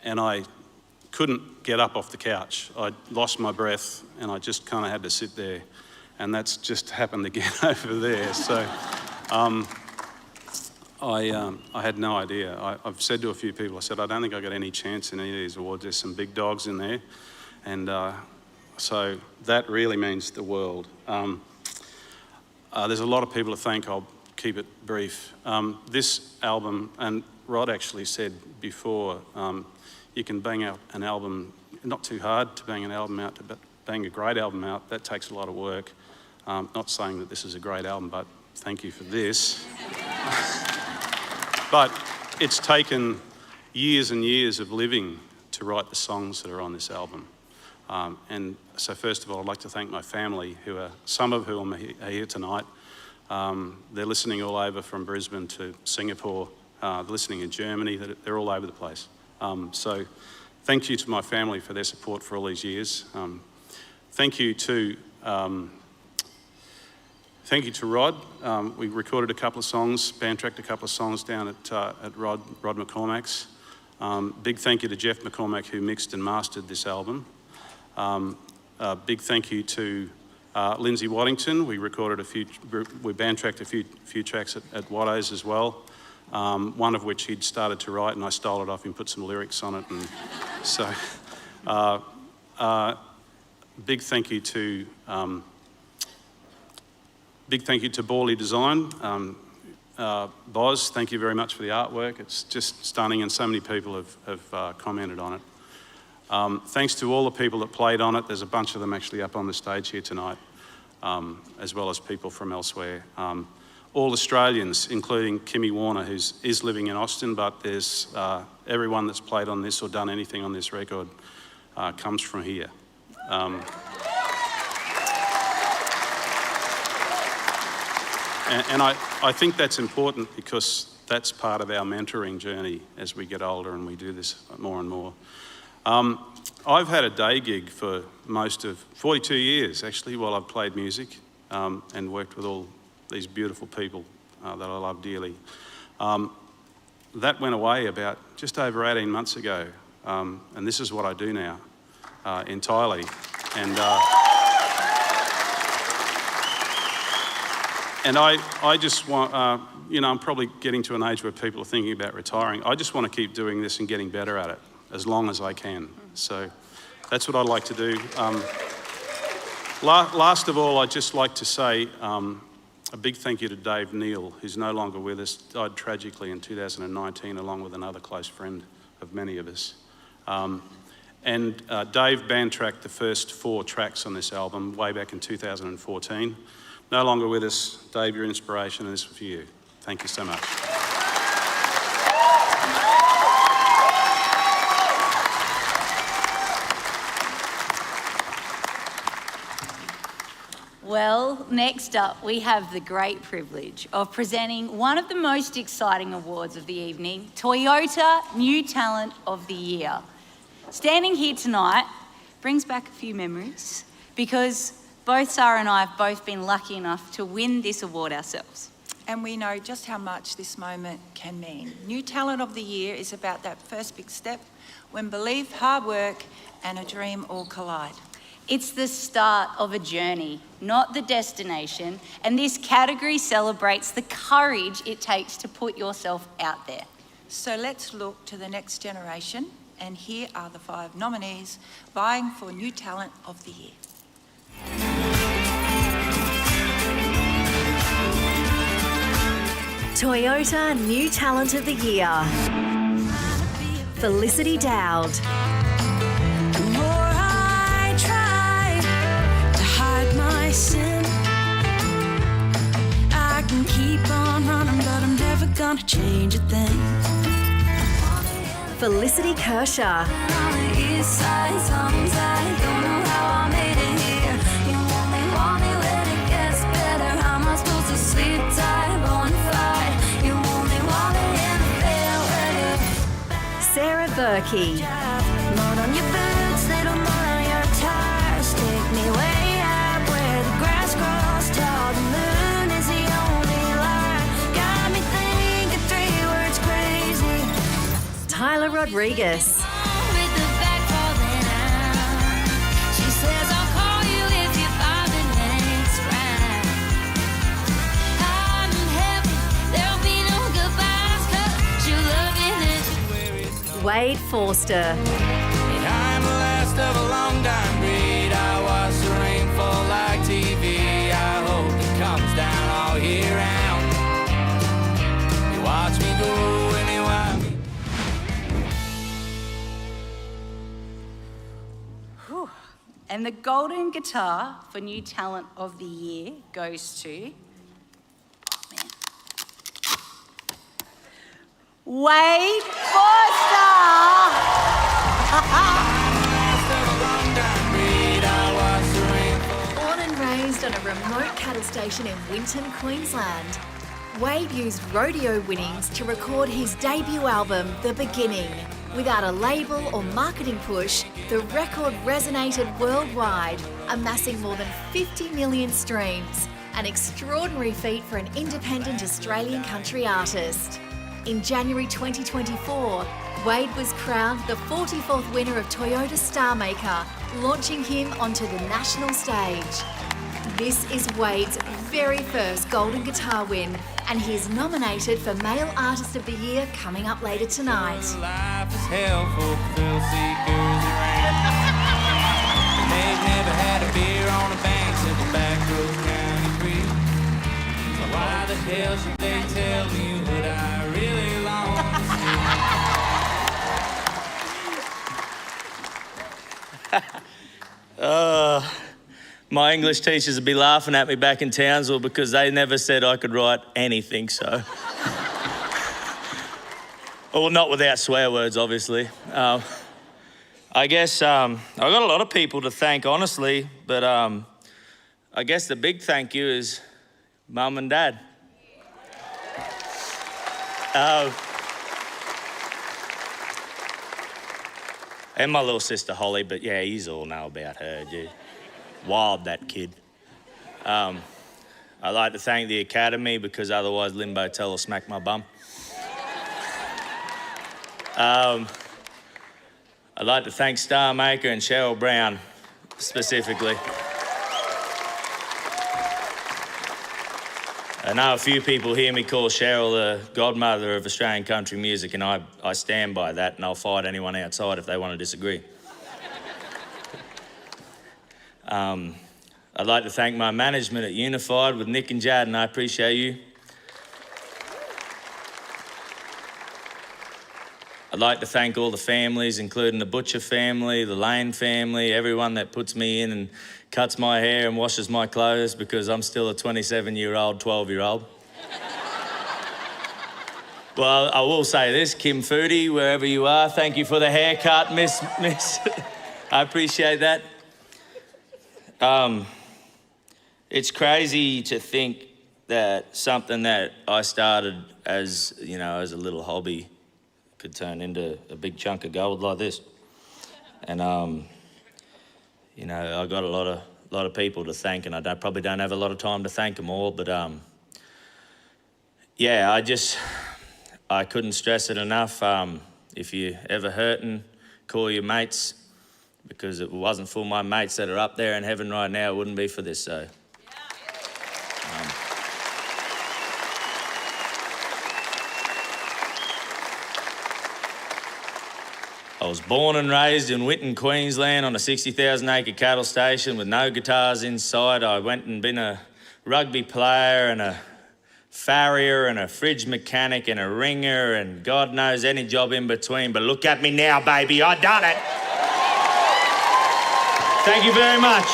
and I couldn't get up off the couch. I lost my breath and I just kind of had to sit there, and that's just happened again over there. So I had no idea. I've said to a few people, I said, I don't think I got any chance in any of these awards. There's some big dogs in there, and so that really means the world. There's a lot of people to thank. I'll keep it brief. This album, and Rod actually said before, you can bang out an album, not too hard to bang an album out, but bang a great album out, that takes a lot of work. Not saying that this is a great album, but thank you for this. But it's taken years and years of living to write the songs that are on this album. And so first of all, I'd like to thank my family, some of whom are here tonight. They're listening all over from Brisbane to Singapore, they're listening in Germany, they're all over the place. So thank you to my family for their support for all these years. Thank you to Rod. We recorded a couple of songs, band tracked a couple of songs down at Rod McCormack's. Big thank you to Jeff McCormack, who mixed and mastered this album. Big thank you to Lindsay Waddington. We band tracked a few tracks at Watto's as well. One of which he'd started to write, and I stole it off and put some lyrics on it. And so, big thank you to Borley Design. Boz, thank you very much for the artwork. It's just stunning, and so many people have commented on it. Thanks to all the people that played on it. There's a bunch of them actually up on the stage here tonight, as well as people from elsewhere. all Australians, including Kimmy Warner, who is living in Austin, but there's everyone that's played on this or done anything on this record comes from here. And I think that's important because that's part of our mentoring journey as we get older and we do this more and more. I've had a day gig for most of 42 years, actually, while I've played music and worked with all these beautiful people that I love dearly. That went away about just over 18 months ago, and this is what I do now entirely. And I just want, I'm probably getting to an age where people are thinking about retiring. I just want to keep doing this and getting better at it as long as I can. So that's what I'd like to do. Last of all, I'd just like to say a big thank you to Dave Neal, who's no longer with us, died tragically in 2019, along with another close friend of many of us. Dave band-tracked the first 4 tracks on this album way back in 2014. No longer with us. Dave, your inspiration, and this was for you. Thank you so much. Well, next up, we have the great privilege of presenting one of the most exciting awards of the evening, Toyota New Talent of the Year. Standing here tonight brings back a few memories because both Sarah and I have both been lucky enough to win this award ourselves. And we know just how much this moment can mean. New Talent of the Year is about that first big step when belief, hard work, and a dream all collide. It's the start of a journey, not the destination, and this category celebrates the courage it takes to put yourself out there. So let's look to the next generation, and here are the 5 nominees vying for New Talent of the Year. Toyota New Talent of the Year. Felicity Dowd. The more I try to hide my sin, I can keep on running, but I'm never gonna change a thing. Felicity Kershaw. On the east side, sometimes don't know how I made it here. You only want me when it gets better. How am I supposed to sleep tight, bonafide? You only want me in the fair. Sarah Berkey. Mud on your boots, little mud on your tires. Take me way up where the grass grows tall. The moon is the only light. Got me thinking 3 words crazy. Tyler Rodriguez. With the back falling out. She says I'll call you if you find the next round. I'm in heaven, there'll be no goodbyes, 'cause you love me then. Wade Forster. I'm the last of a long time breed. I watch the rain fall like TV. I hope it comes down all year round. You watch me go and you watch me. Whew. And the golden guitar for New Talent of the Year goes to Wade Forster. Born and raised on a remote cattle station in Winton, Queensland, Wade used rodeo winnings to record his debut album, The Beginning. Without a label or marketing push, the record resonated worldwide, amassing more than 50 million streams, an extraordinary feat for an independent Australian country artist. In January 2024, Wade was crowned the 44th winner of Toyota Star Maker, launching him onto the national stage. This is Wade's very first golden guitar win, and he is nominated for Male Artist of the Year coming up later tonight. Life is hell for thrill seekers around. They've never had a beer on the banks of the back road county creek. So why the hell should they tell me what I really long to my English teachers would be laughing at me back in Townsville because they never said I could write anything, so. Well, not without swear words, obviously. I guess I've got a lot of people to thank, honestly, but I guess the big thank you is Mum and Dad. And my little sister Holly, but yeah, you all know about her. Dude. Wild, that kid. I'd like to thank the Academy because otherwise Limbo Tell will smack my bum. I'd like to thank Star Maker and Cheryl Brown specifically. I know a few people hear me call Cheryl the godmother of Australian country music, and I stand by that, and I'll fight anyone outside if they want to disagree. I'd like to thank my management at Unified with Nick and Jad, and I appreciate you. I'd like to thank all the families, including the Butcher family, the Lane family, everyone that puts me in and cuts my hair and washes my clothes because I'm still a 27-year-old, 12-year-old. Well, I will say this, Kim Foodie, wherever you are, thank you for the haircut, miss. I appreciate that. It's crazy to think that something that I started as, you know, as a little hobby could turn into a big chunk of gold like this. And, you know, I got a lot of people to thank, and I probably don't have a lot of time to thank them all, but, yeah, I couldn't stress it enough. If you're ever hurting, call your mates, because if it wasn't for my mates that are up there in heaven right now, it wouldn't be for this, so. I was born and raised in Whitton, Queensland on a 60,000 acre cattle station with no guitars inside. I went and been a rugby player and a farrier and a fridge mechanic and a ringer and God knows any job in between. But look at me now, baby, I done it. Thank you very much.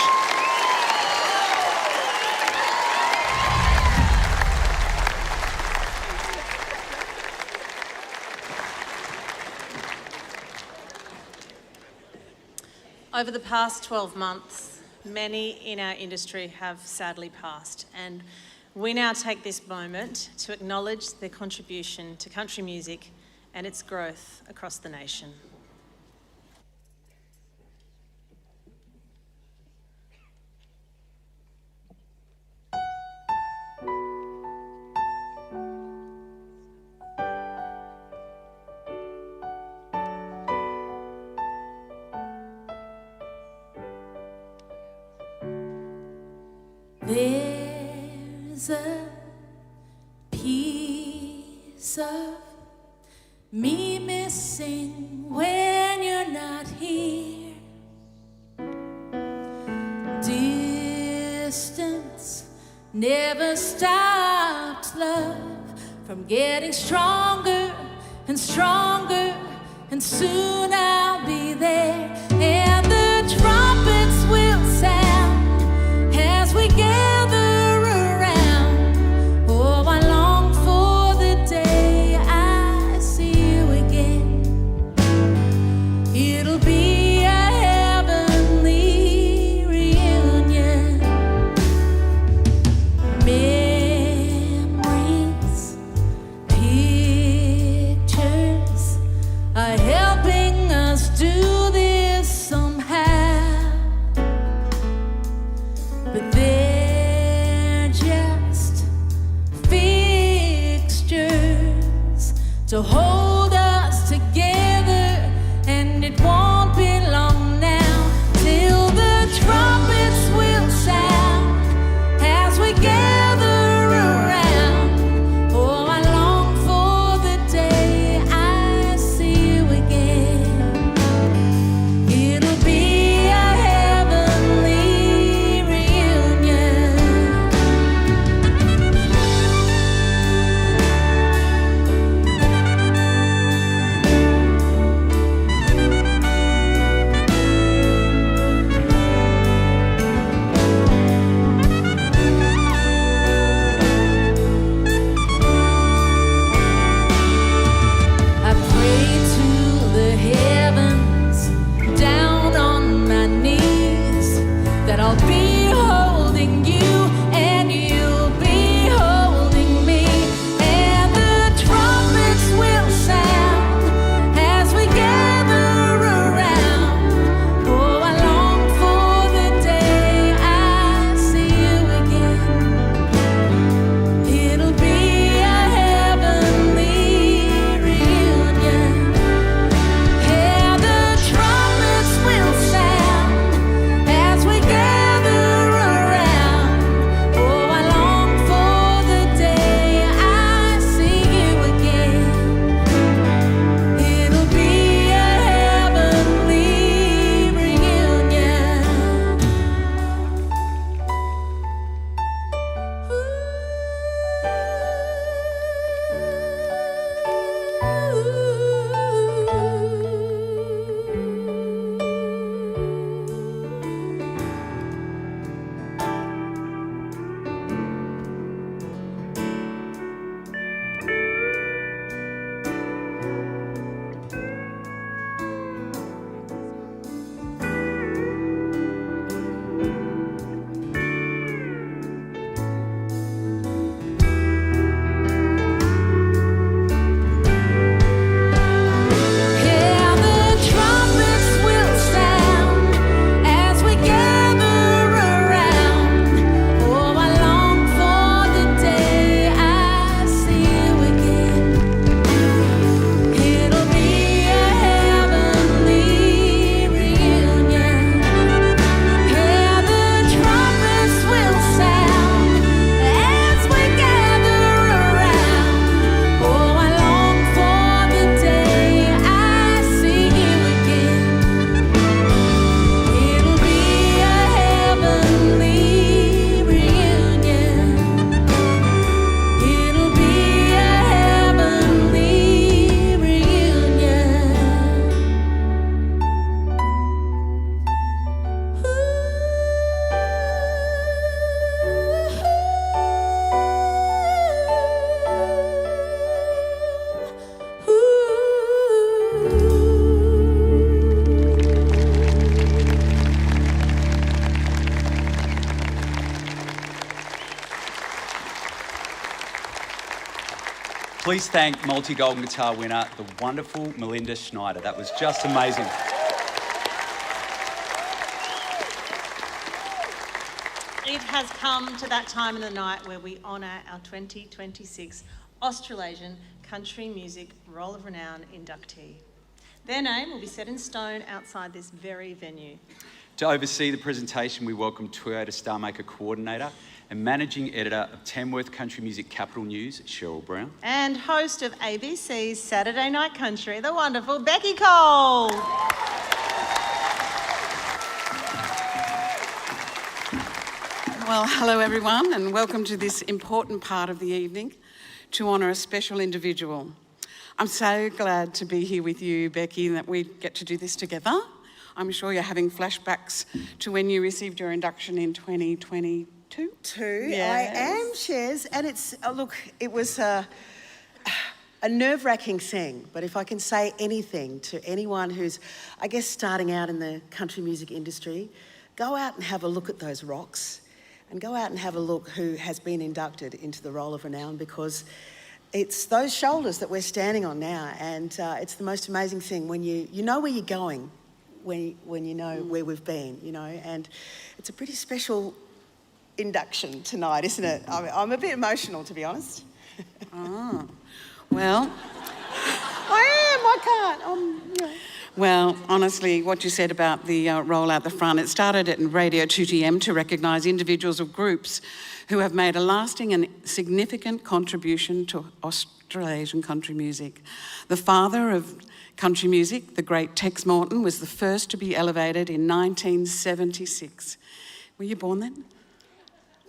Over the past 12 months, many in our industry have sadly passed, and we now take this moment to acknowledge their contribution to country music and its growth across the nation. There's a piece of me missing when you're not here. Distance never stopped love from getting stronger and stronger, and soon I'll be there, and the trumpets will sound as we gather around. Oh, I long for the day I see you again. It'll be a heavenly reunion. Memories, pictures are helping us do this somehow. But they're just fixtures to hold us together, and it won't be long now till the trumpets will sound as we gather around. Oh, I long for the day I see you again. It'll be a heavenly reunion. Please thank multi-golden guitar winner, the wonderful Melinda Schneider. That was just amazing. It has come to that time of the night where we honour our 2026 Australasian Country Music Roll of Renown inductee. Their name will be set in stone outside this very venue. To oversee the presentation, we welcome Toyota Starmaker Coordinator and Managing Editor of Tamworth Country Music Capital News, Cheryl Brown. And host of ABC's Saturday Night Country, the wonderful Becky Cole. Well, hello everyone, and welcome to this important part of the evening to honour a special individual. I'm so glad to be here with you, Becky, and that we get to do this together. I'm sure you're having flashbacks to when you received your induction in 2022. Yes. I am, Shez, and it's, look, it was a nerve-wracking thing, but if I can say anything to anyone who's, I guess, starting out in the country music industry, go out and have a look at those rocks and go out and have a look who has been inducted into the Roll of Renown, because it's those shoulders that we're standing on now, and it's the most amazing thing when you know where you're going, when you know where we've been, you know, and it's a pretty special induction tonight, isn't it? I'm a bit emotional, to be honest. Oh, well, I can't. Well, honestly, what you said about the roll out the front, it started at Radio 2TM to recognise individuals or groups who have made a lasting and significant contribution to Australasian country music. The father of country music, the great Tex Morton, was the first to be elevated in 1976. Were you born then?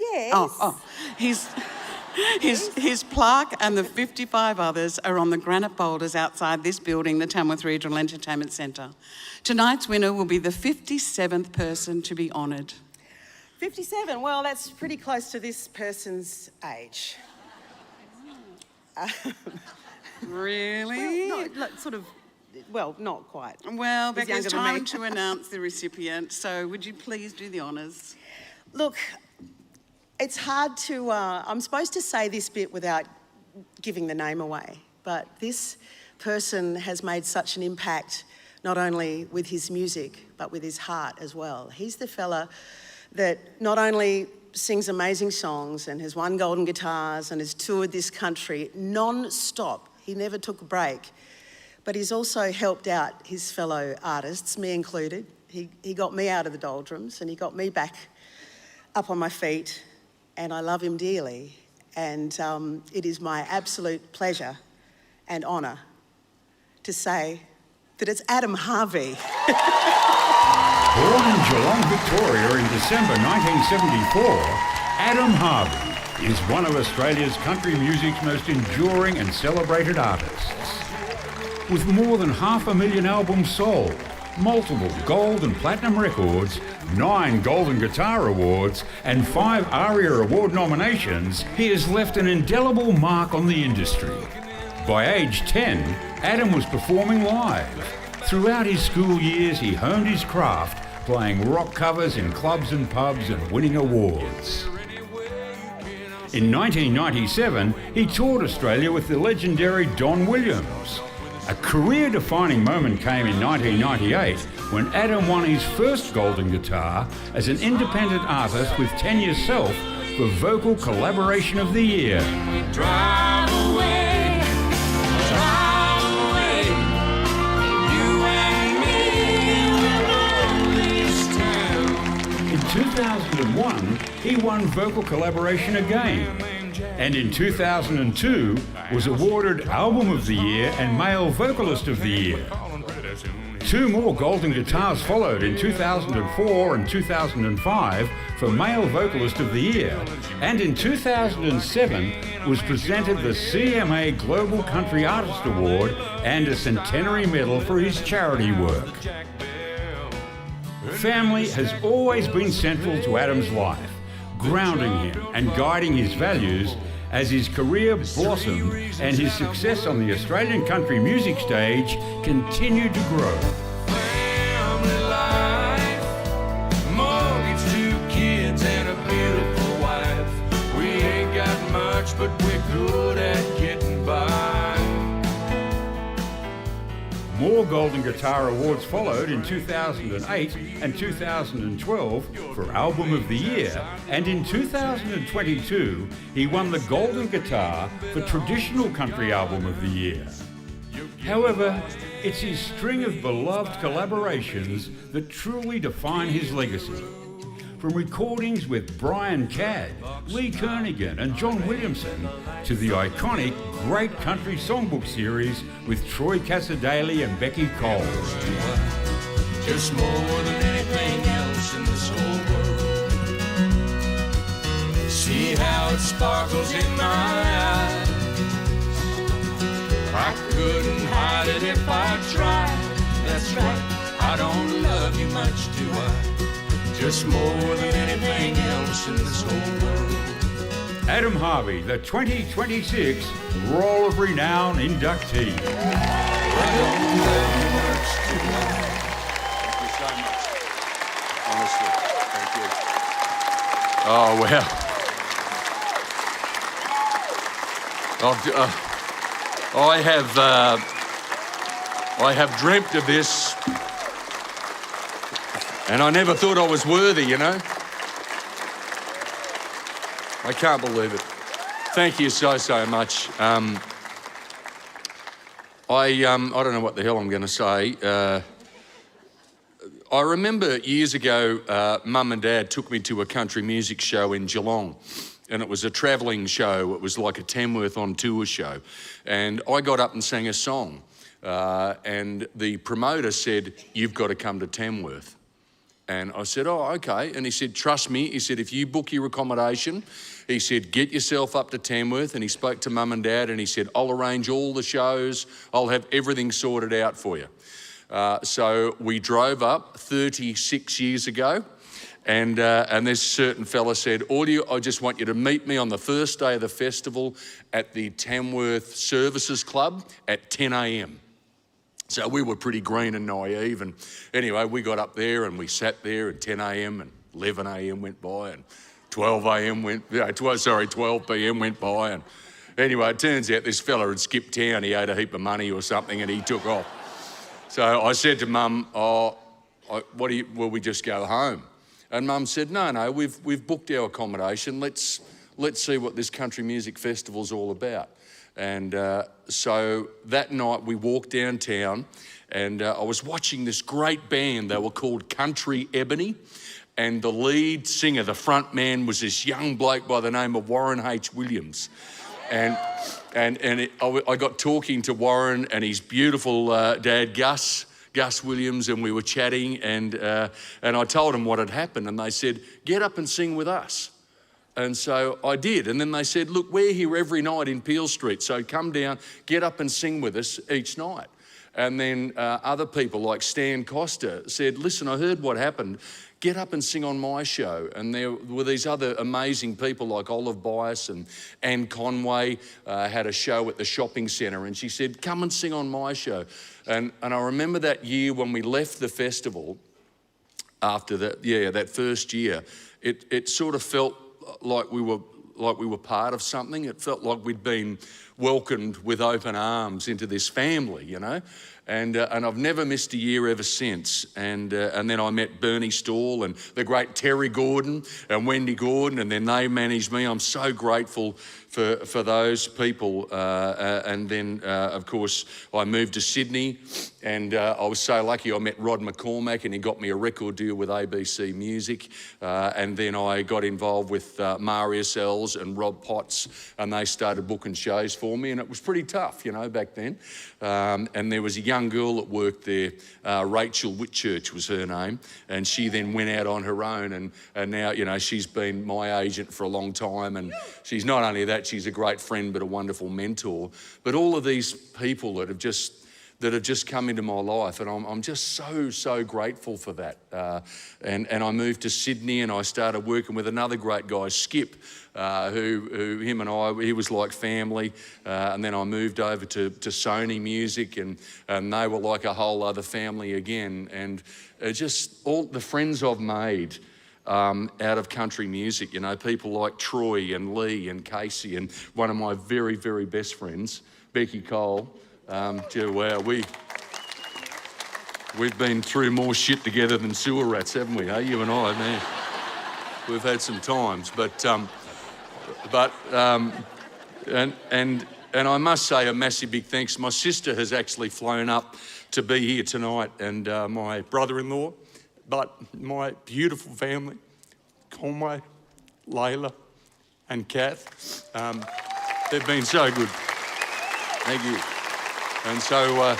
Yes. Oh. His plaque and the 55 others are on the granite boulders outside this building, the Tamworth Regional Entertainment Centre. Tonight's winner will be the 57th person to be honoured. 57, well, that's pretty close to this person's age. Really? Well, not quite. Well, He's Becca, it's younger than me. time to announce the recipient, so would you please do the honours? Look, it's hard to, I'm supposed to say this bit without giving the name away, but this person has made such an impact, not only with his music, but with his heart as well. He's the fella that not only sings amazing songs and has won golden guitars and has toured this country non-stop. He never took a break, but he's also helped out his fellow artists, me included. He got me out of the doldrums and he got me back up on my feet, and I love him dearly. And it is my absolute pleasure and honour to say that it's Adam Harvey. Born in Geelong, Victoria in December 1974, Adam Harvey is one of Australia's country music's most enduring and celebrated artists. With more than 500,000 albums sold, multiple gold and platinum records, 9 Golden Guitar Awards, and 5 ARIA Award nominations, he has left an indelible mark on the industry. By age 10, Adam was performing live. Throughout his school years, he honed his craft, playing rock covers in clubs and pubs and winning awards. In 1997, he toured Australia with the legendary Don Williams. A career-defining moment came in 1998 when Adam won his first Golden Guitar as an independent artist with 10 Yourself for Vocal Collaboration of the Year. Drive away, you and me will own this town. In 2001, he won Vocal Collaboration again, and in 2002 was awarded Album of the Year and Male Vocalist of the Year. 2 more Golden Guitars followed in 2004 and 2005 for Male Vocalist of the Year, and in 2007 was presented the CMA Global Country Artist Award and a Centenary Medal for his charity work. Family has always been central to Adam's life, grounding him and guiding his values as his career blossomed and his success on the Australian country music stage continued to grow. Family life, mortgage, 2 kids and a beautiful wife. We ain't got much, but we're good at getting by. More Golden Guitar Awards followed in 2008 and 2012 for Album of the Year, and in 2022 he won the Golden Guitar for Traditional Country Album of the Year. However, it's his string of beloved collaborations that truly define his legacy. From recordings with Brian Cadd, Lee Kernaghan and John Williamson, to the iconic Great Country Songbook series with Troy Cassadaly and Becky Cole. Just more than anything else in this whole world. See how it sparkles in my eyes. I couldn't hide it if I tried. That's right, I don't love you much, do I? Just more than anything else in this whole world. Adam Harvey, the 2026 Roll of Renown inductee. I don't love you much, do I? Thank you so much. Honestly, thank you. Oh, wow. I have dreamt of this, and I never thought I was worthy, you know. I can't believe it. Thank you so much. I don't know what the hell I'm going to say. I remember years ago, Mum and Dad took me to a country music show in Geelong, and it was a travelling show. It was like a Tamworth on tour show, and I got up and sang a song, and the promoter said, "You've got to come to Tamworth." And I said, "Oh, okay." And he said, "Trust me," he said, "if you book your accommodation," he said, "get yourself up to Tamworth." And he spoke to Mum and Dad and he said, "I'll arrange all the shows. I'll have everything sorted out for you." So we drove up 36 years ago, and this certain fella said, I just want you to meet me on the first day of the festival at the Tamworth Services Club at 10 a.m. So we were pretty green and naive, and anyway, we got up there and we sat there at 10 a.m. and 11 a.m. went by, and 12 p.m. went by, and anyway, it turns out this fella had skipped town. He owed a heap of money or something, and he took off. So I said to Mum, will we just go home? And Mum said, no, we've booked our accommodation. Let's see what this country music festival's all about. And so that night we walked downtown, and I was watching this great band. They were called Country Ebony, and the lead singer, the front man, was this young bloke by the name of Warren H. Williams. And I got talking to Warren and his beautiful dad, Gus Williams, and we were chatting, and I told them what had happened, and they said, "Get up and sing with us." And so I did, and then they said, "Look, we're here every night in Peel Street, so come down, get up and sing with us each night." And then other people like Stan Costa said, "Listen, I heard what happened. Get up and sing on my show." And there were these other amazing people like Olive Bias, and Anne Conway had a show at the shopping centre, and she said, "Come and sing on my show." And I remember that year when we left the festival, after that first year, it sort of felt like we were part of something. It felt like we'd been welcomed with open arms into this family, you know. And I've never missed a year ever since. And then I met Bernie Stall and the great Terry Gordon and Wendy Gordon, and then they managed me. I'm so grateful for those people. And then, of course, I moved to Sydney, and I was so lucky I met Rod McCormack, and he got me a record deal with ABC Music. And then I got involved with Marius Els and Rob Potts, and they started booking shows for me, and it was pretty tough, you know, back then. And there was a young girl that worked there, Rachel Whitchurch was her name, and she then went out on her own, and now, you know, she's been my agent for a long time, and she's not only that, she's a great friend but a wonderful mentor. But all of these people that have just come into my life, and I'm just so grateful for that. And I moved to Sydney, and I started working with another great guy, Skip, who him and I, he was like family. And then I moved over to Sony Music, and they were like a whole other family again. And just all the friends I've made out of country music, you know, people like Troy and Lee and Casey, and one of my very best friends, Becky Cole. Wow, We've been through more shit together than sewer rats, haven't we? Hey, you and I, man. We've had some times, and I must say a massive big thanks. My sister has actually flown up to be here tonight, and my brother-in-law, but my beautiful family, Conway, Layla, and Kath. They've been so good. Thank you. And so,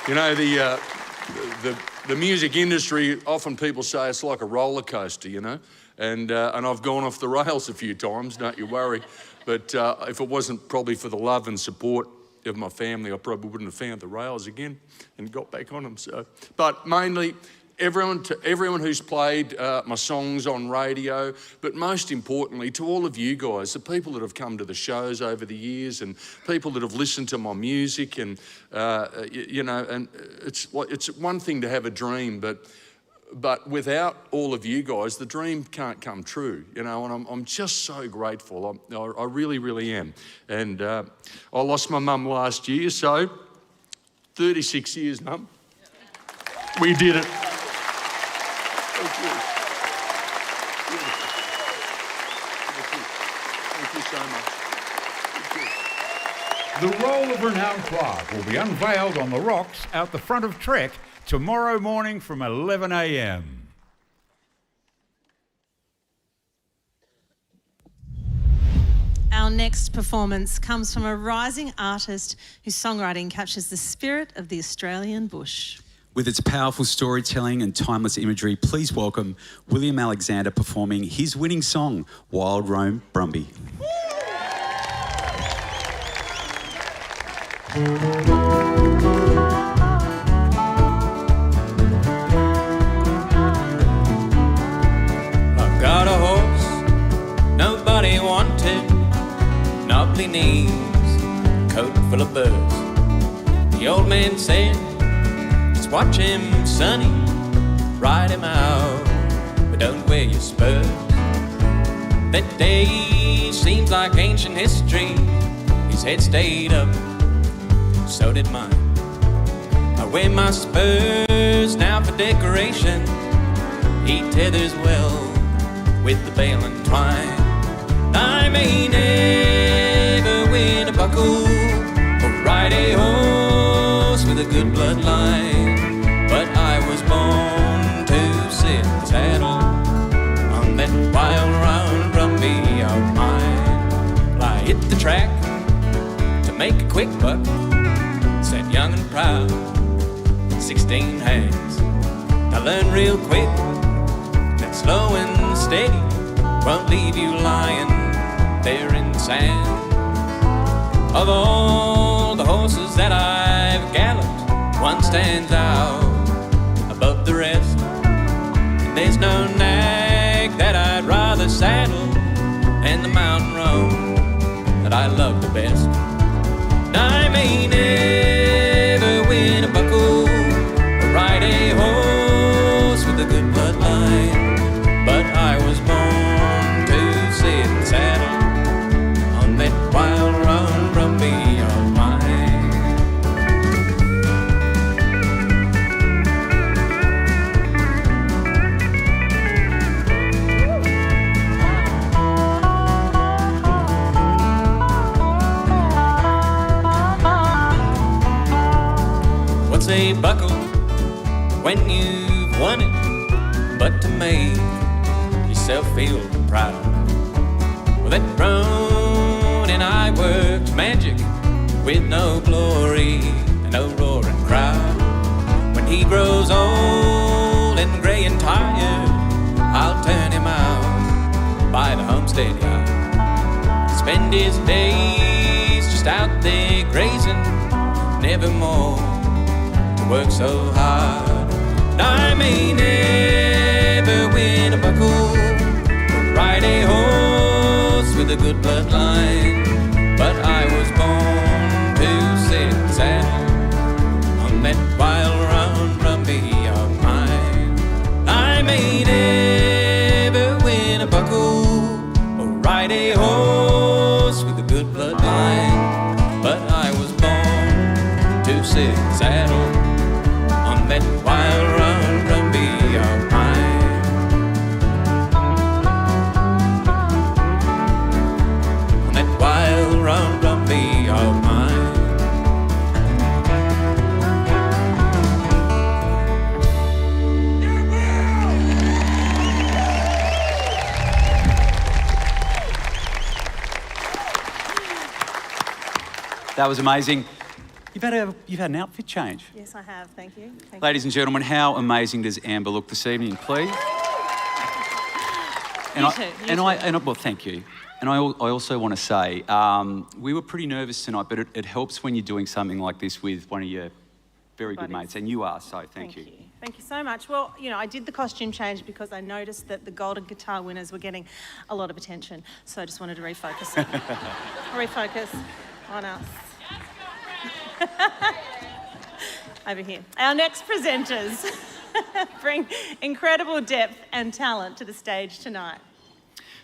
you know, the music industry, often people say it's like a roller coaster, you know, and I've gone off the rails a few times, don't you worry. But if it wasn't probably for the love and support of my family, I probably wouldn't have found the rails again and got back on them. So, but mainly everyone who's played my songs on radio, but most importantly to all of you guys, the people that have come to the shows over the years and people that have listened to my music, and you know, and it's one thing to have a dream, but without all of you guys, the dream can't come true, you know, and I'm just so grateful. I really, really am. And I lost my mum last year, so 36 years, Mum. We did it. Thank you. Thank you so much. The role of Renown Clark will be unveiled on the rocks out the front of Trek tomorrow morning from 11 a.m. Our next performance comes from a rising artist whose songwriting captures the spirit of the Australian bush. With its powerful storytelling and timeless imagery, please welcome William Alexander performing his winning song, Wild Rome Brumby. I've got a horse nobody wanted, knobbly knees, coat full of burrs. The old man said, just watch him, sonny, ride him out, but don't wear your spurs. That day seems like ancient history. His head stayed up, so did mine. I wear my spurs now for decoration. He tethers well with the bale and twine. I may never win a buckle or ride a horse with a good bloodline, but I was born to sit and saddle on that wild round Brumby of mine. Well, I hit the track to make a quick buck, sat young and proud, 16 hands. I learned real quick that slow and steady won't leave you lying there in sand. Of all the horses that I've galloped, one stands out above the rest. And there's no nag that I'd rather saddle than the mountain road that I love the best. I may never win a buckle or ride a horse with a good bloodline, but I was born to sit and saddle on that wild round Brumby of mine. What's a buckle when you've won it, but to make yourself feel proud? Well, that roan and I worked magic with no glory and no roaring crowd. When he grows old and grey and tired, I'll turn him out by the homestead yard. Spend his days just out there grazing, never more to work so hard. And I may never win a buckle or ride a horse with a good bloodline, but I was born to sit and saddle on that wild round Brumby of mine. I may never win a buckle or ride a horse with a good bloodline, but I was born to sit and saddle That was amazing. You've had an outfit change. Yes, I have. Thank you. Thank you. Ladies and gentlemen, how amazing does Amber look this evening, please? You too. Well, thank you. And I also want to say, we were pretty nervous tonight, but it helps when you're doing something like this with one of your very good mates, and you are, so thank you. Thank you so much. Well, you know, I did the costume change because I noticed that the golden guitar winners were getting a lot of attention, so I just wanted to refocus. Refocus on us. Over here. Our next presenters bring incredible depth and talent to the stage tonight.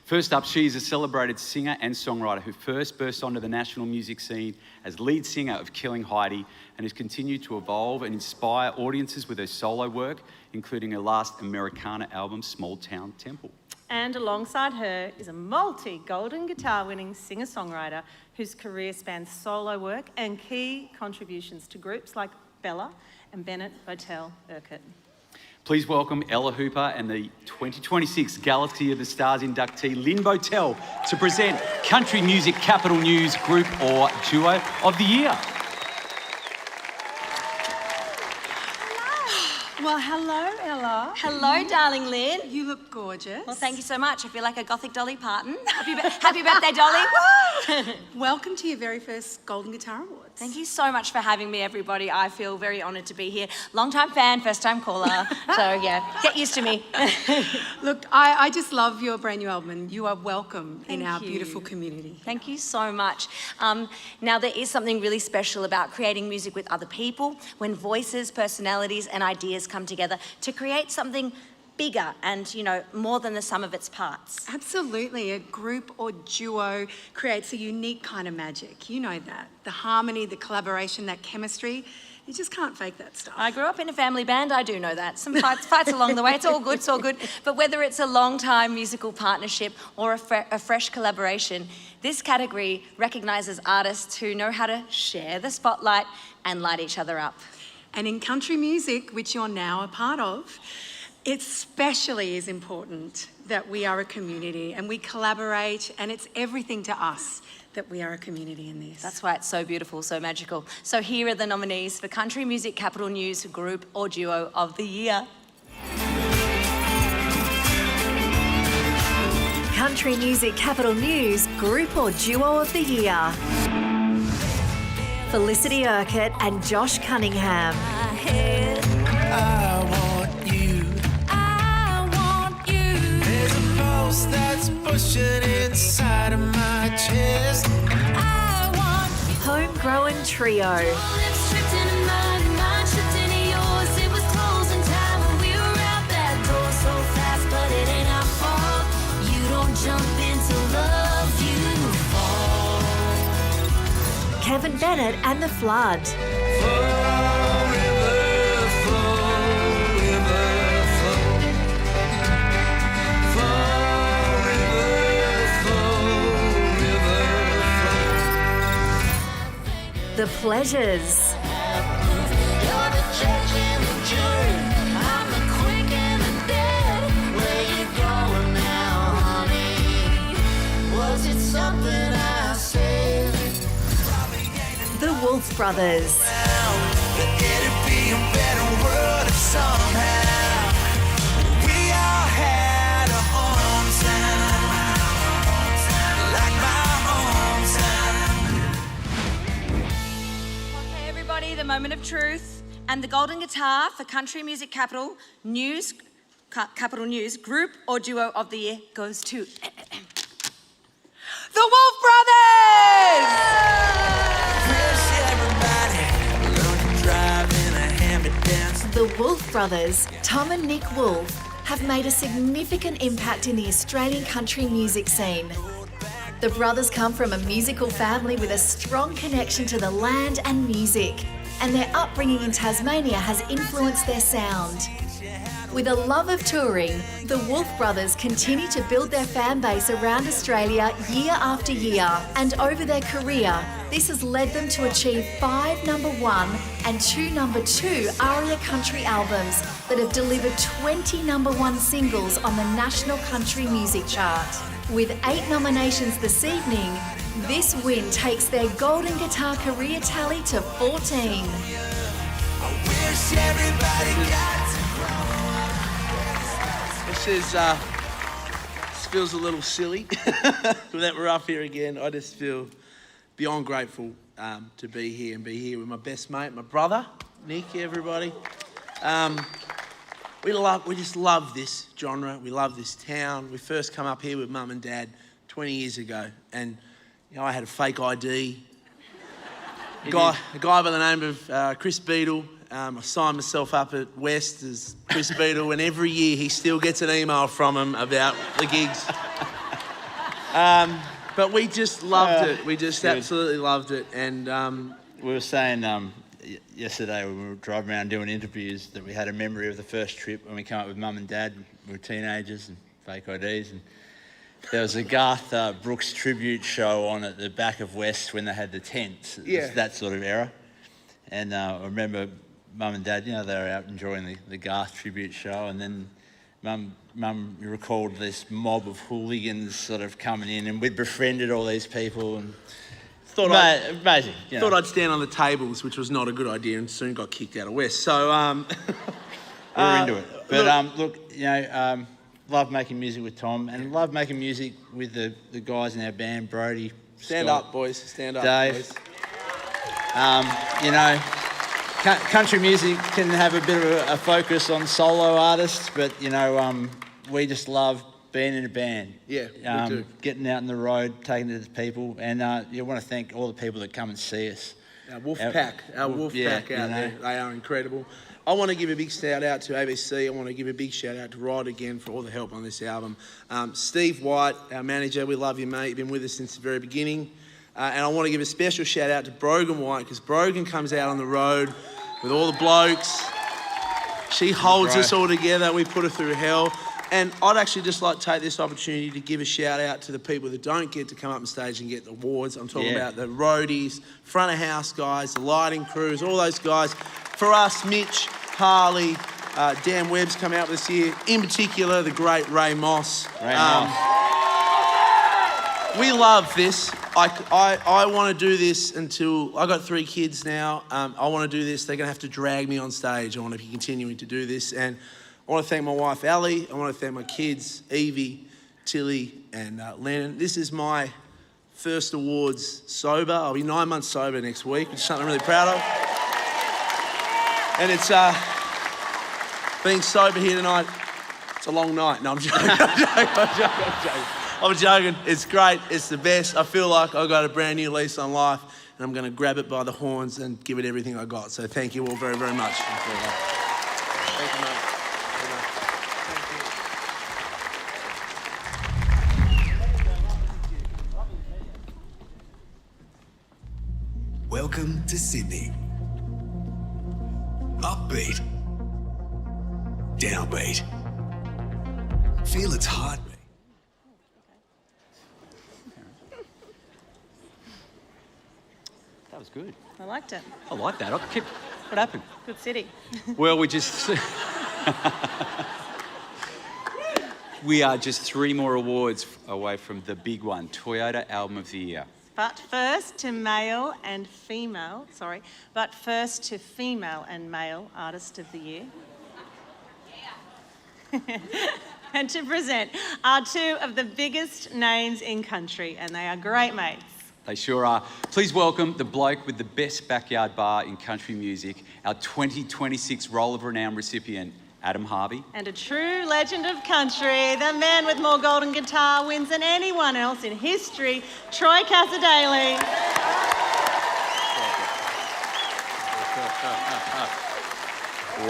First up, she is a celebrated singer and songwriter who first burst onto the national music scene as lead singer of Killing Heidi and has continued to evolve and inspire audiences with her solo work, including her last Americana album, Small Town Temple. And alongside her is a multi-golden guitar-winning singer-songwriter whose career spans solo work and key contributions to groups like Bella and Bennett Botel Urquhart. Please welcome Ella Hooper and the 2026 Galaxy of the Stars inductee Lynn Botel to present Country Music Capital News Group or Duo of the Year. Well, hello, Ella. Hello, darling Lynn. You look gorgeous. Well, thank you so much. I feel like a gothic Dolly Parton. Happy birthday, Dolly. Woo! Welcome to your very first Golden Guitar Awards. Thank you so much for having me, everybody. I feel very honoured to be here. Long-time fan, first-time caller. So, yeah, get used to me. Look, I just love your brand new album, and you are welcome in our you. beautiful community. Thank you so much. Now, there is something really special about creating music with other people when voices, personalities, and ideas come together to create something bigger and, you know, more than the sum of its parts. Absolutely. A group or duo creates a unique kind of magic. You know that. The harmony, the collaboration, that chemistry. You just can't fake that stuff. I grew up in a family band, I do know that. Some fights along the way, it's all good. But whether it's a long-time musical partnership or a fresh collaboration, this category recognises artists who know how to share the spotlight and light each other up. And in country music, which you're now a part of, it especially is important that we are a community and we collaborate, and it's everything to us that we are a community in this. That's why it's so beautiful, so magical. So here are the nominees for Country Music Capital News Group or Duo of the Year. Country Music Capital News Group or Duo of the Year. Felicity Urquhart and Josh Cunningham. I want you. There's a pulse that's pushing inside of my chest. Homegrown Trio. Kevin Bennett and the Flood. The Pleasures. The Wolf Brothers. Okay, everybody, the moment of truth. And the golden guitar for Country Music Capital News Group or Duo of the Year goes to The Wolf Brothers! The Wolf Brothers, Tom and Nick Wolf, have made a significant impact in the Australian country music scene. The brothers come from a musical family with a strong connection to the land and music, and their upbringing in Tasmania has influenced their sound. With a love of touring, the Wolf Brothers continue to build their fan base around Australia year after year, and over their career, this has led them to achieve 5 number 1 and 2 number 2 ARIA country albums that have delivered 20 number 1 singles on the National Country Music Chart. With 8 nominations this evening, This win takes their golden guitar career tally to 14. This feels a little silly that we're up here again. I just feel beyond grateful to be here and be here with my best mate, my brother, Nick, everybody. We just love this genre. We love this town. We first come up here with Mum and Dad 20 years ago, and I had a fake ID. A guy by the name of Chris Beadle. I signed myself up at West as Chris Beadle, and every year he still gets an email from him about the gigs. But we just loved it. We just absolutely loved it. And we were saying yesterday when we were driving around doing interviews that we had a memory of the first trip when we came up with Mum and Dad. We were teenagers and fake IDs, and there was a Garth Brooks tribute show on at the back of West when they had the tents. It was that sort of era. And I remember Mum and Dad, they were out enjoying the Garth tribute show, and then Mum recalled this mob of hooligans sort of coming in, and we'd befriended all these people, and amazing. Thought I'd stand on the tables, which was not a good idea, and soon got kicked out of West. So we were into it. But love making music with Tom, and love making music with the guys in our band, Brody, Stand Scott, up, boys. Stand up, Dave. boys. Country music can have a bit of a focus on solo artists, but we just love being in a band. Yeah, we do. Getting out on the road, taking it to people, and you want to thank all the people that come and see us. Our wolf pack out there, they are incredible. I want to give a big shout out to ABC. I want to give a big shout out to Rod again for all the help on this album. Steve White, our manager, we love you, mate. You've been with us since the very beginning. And I want to give a special shout out to Brogan White, because Brogan comes out on the road with all the blokes. She holds us all together. We put her through hell. And I'd actually just like to take this opportunity to give a shout out to the people that don't get to come up on stage and get the awards. I'm talking about the roadies, front of house guys, the lighting crews, all those guys. For us, Mitch, Harley, Dan Webb's come out this year. In particular, the great Ray Moss. We love this. I want to do this until... I got 3 kids now. I want to do this. They're going to have to drag me on stage. I want to be continuing to do this. And I want to thank my wife, Ali. I want to thank my kids, Evie, Tilly, and Lennon. This is my first awards sober. I'll be 9 months sober next week, which is something I'm really proud of. And it's... being sober here tonight, it's a long night. No, I'm joking. I'm joking. It's great. It's the best. I feel like I've got a brand new lease on life, and I'm going to grab it by the horns and give it everything I got. So thank you all very, very much. Thank you, mate. Welcome to Sydney. Upbeat. Downbeat. Feel its heartbeat. That was good. I liked it. I like that. What happened? Good city. Well, we are just 3 more awards away from the big one, Toyota Album of the Year. But first to female and male Artist of the Year. And to present are 2 of the biggest names in country, and they are great mates. They sure are. Please welcome the bloke with the best backyard bar in country music, our 2026 Roll of Renown recipient, Adam Harvey. And a true legend of country, the man with more golden guitar wins than anyone else in history, Troy Casadale.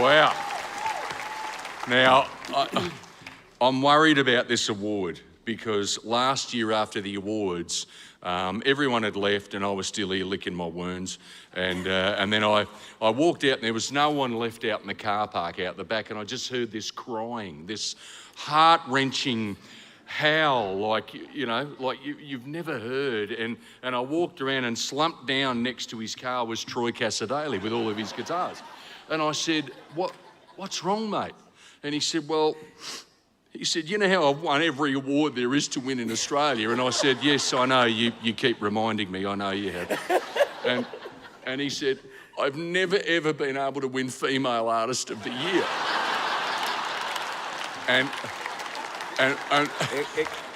Wow. Now, I'm worried about this award because last year after the awards, everyone had left and I was still here licking my wounds. And then I walked out and there was no one left out in the car park out the back, and I just heard this crying, this heart-wrenching howl like you've never heard. And I walked around, and slumped down next to his car was Troy Casadale with all of his guitars. And I said, what's wrong, mate? And he said, well, He said, you know how I've won every award there is to win in Australia? And I said, yes, I know, you keep reminding me, I know you have. And he said, I've never, ever been able to win Female Artist of the Year. and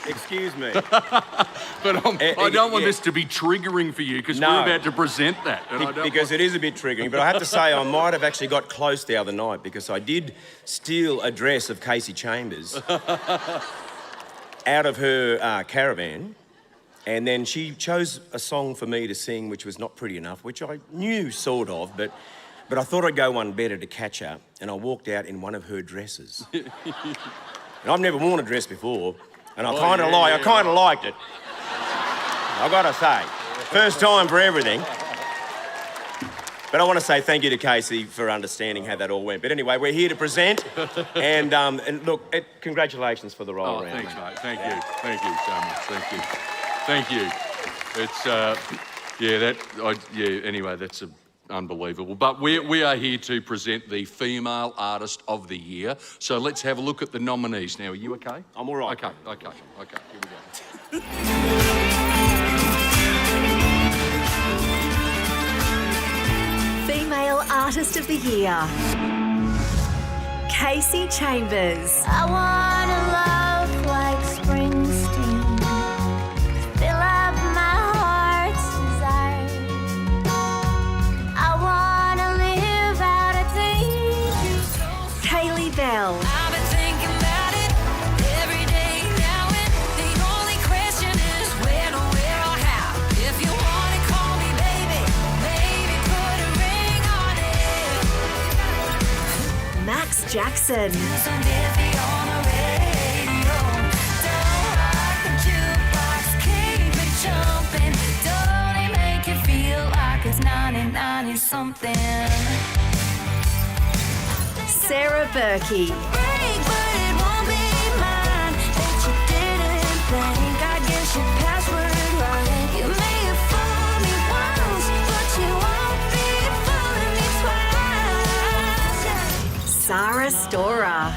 Excuse me. But I don't want this to be triggering for you because we're about to present that. Because it is a bit triggering. But I have to say I might have actually got close the other night because I did steal a dress of Casey Chambers out of her caravan. And then she chose a song for me to sing which was not pretty enough, which I knew sort of, but I thought I'd go one better to catch her. And I walked out in one of her dresses. And I've never worn a dress before. And I kind of liked it. I gotta say, first time for everything. But I want to say thank you to Casey for understanding how that all went. But anyway, we're here to present, and look, congratulations for the role. Oh, thanks, mate. Thank you so much. Thank you. It's anyway, that's unbelievable. But we are here to present the Female Artist of the Year. So let's have a look at the nominees. Now, are you okay? I'm all right. Okay. Here we go. Female Artist of the Year, Casey Chambers. I wanna love like Springsteen, fill up my heart's desire. I wanna live out a day. Kaylee Bell. I've been thinking about it every day now, and the only question is when or where or how. If you wanna call me baby, baby, put a ring on it. Max Jackson. Something. Sarah Berkey. Break, but it won't be mine. Bet you didn't think I'd guess your password right. You may have fooled me once, but you won't be fooling me twice. Sarah Storer.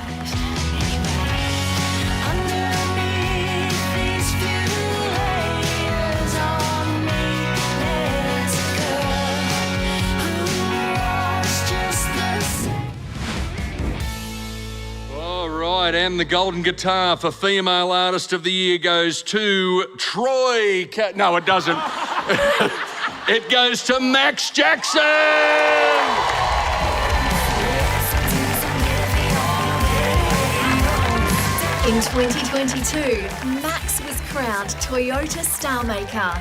And the golden guitar for Female Artist of the Year goes to Troy. No, it doesn't. It goes to Max Jackson. In 2022, Max was crowned Toyota Star Maker.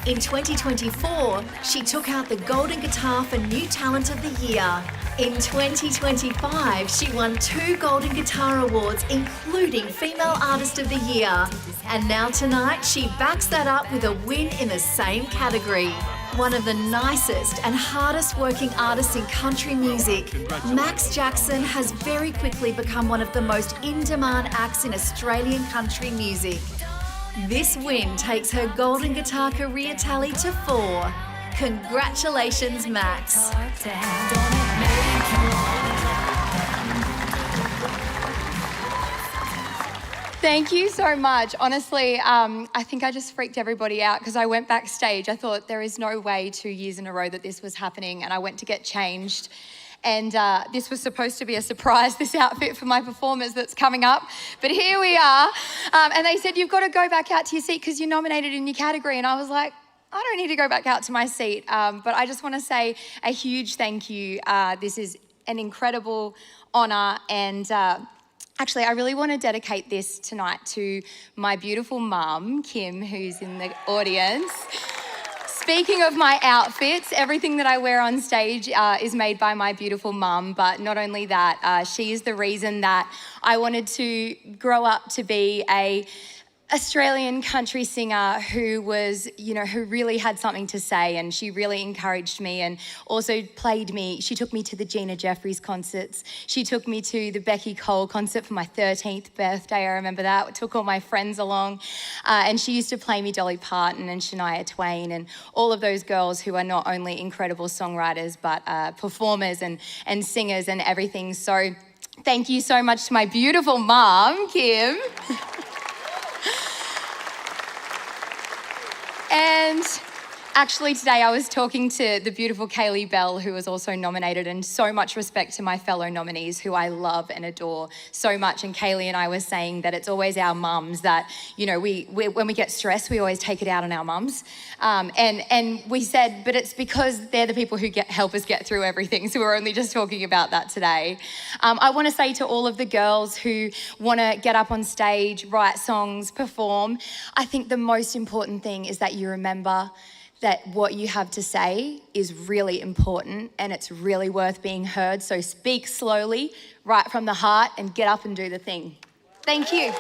In 2024, she took out the golden guitar for New Talent of the Year. In 2025, she won 2 Golden Guitar Awards, including Female Artist of the Year. And now tonight, she backs that up with a win in the same category. One of the nicest and hardest working artists in country music, Max Jackson has very quickly become one of the most in-demand acts in Australian country music. This win takes her golden guitar career tally to 4. Congratulations, Max. Thank you so much. Honestly, I think I just freaked everybody out because I went backstage. I thought there is no way 2 years in a row that this was happening, and I went to get changed. And this was supposed to be a surprise, this outfit for my performers that's coming up. But here we are. And they said, you've got to go back out to your seat because you're nominated in your category. And I was like, I don't need to go back out to my seat. But I just want to say a huge thank you. This is an incredible honour. And actually, I really want to dedicate this tonight to my beautiful mum, Kim, who's in the audience. Speaking of my outfits, everything that I wear on stage is made by my beautiful mum, but not only that, she is the reason that I wanted to grow up to be a Australian country singer who was, who really had something to say, and she really encouraged me and also played me. She took me to the Gina Jeffries concerts. She took me to the Becky Cole concert for my 13th birthday. I remember that. Took all my friends along. And she used to play me Dolly Parton and Shania Twain and all of those girls who are not only incredible songwriters, but performers and singers and everything. So Thank you so much to my beautiful mum, Kim. And actually today I was talking to the beautiful Kaylee Bell, who was also nominated, and so much respect to my fellow nominees who I love and adore so much. And Kaylee and I were saying that it's always our mums that, you know, we when we get stressed, we always take it out on our mums. And we said, but it's because they're the people who help us get through everything. So we're only just talking about that today. I want to say to all of the girls who want to get up on stage, write songs, perform, I think the most important thing is that you remember that what you have to say is really important and it's really worth being heard. So speak slowly, right from the heart, and get up and do the thing. Thank you.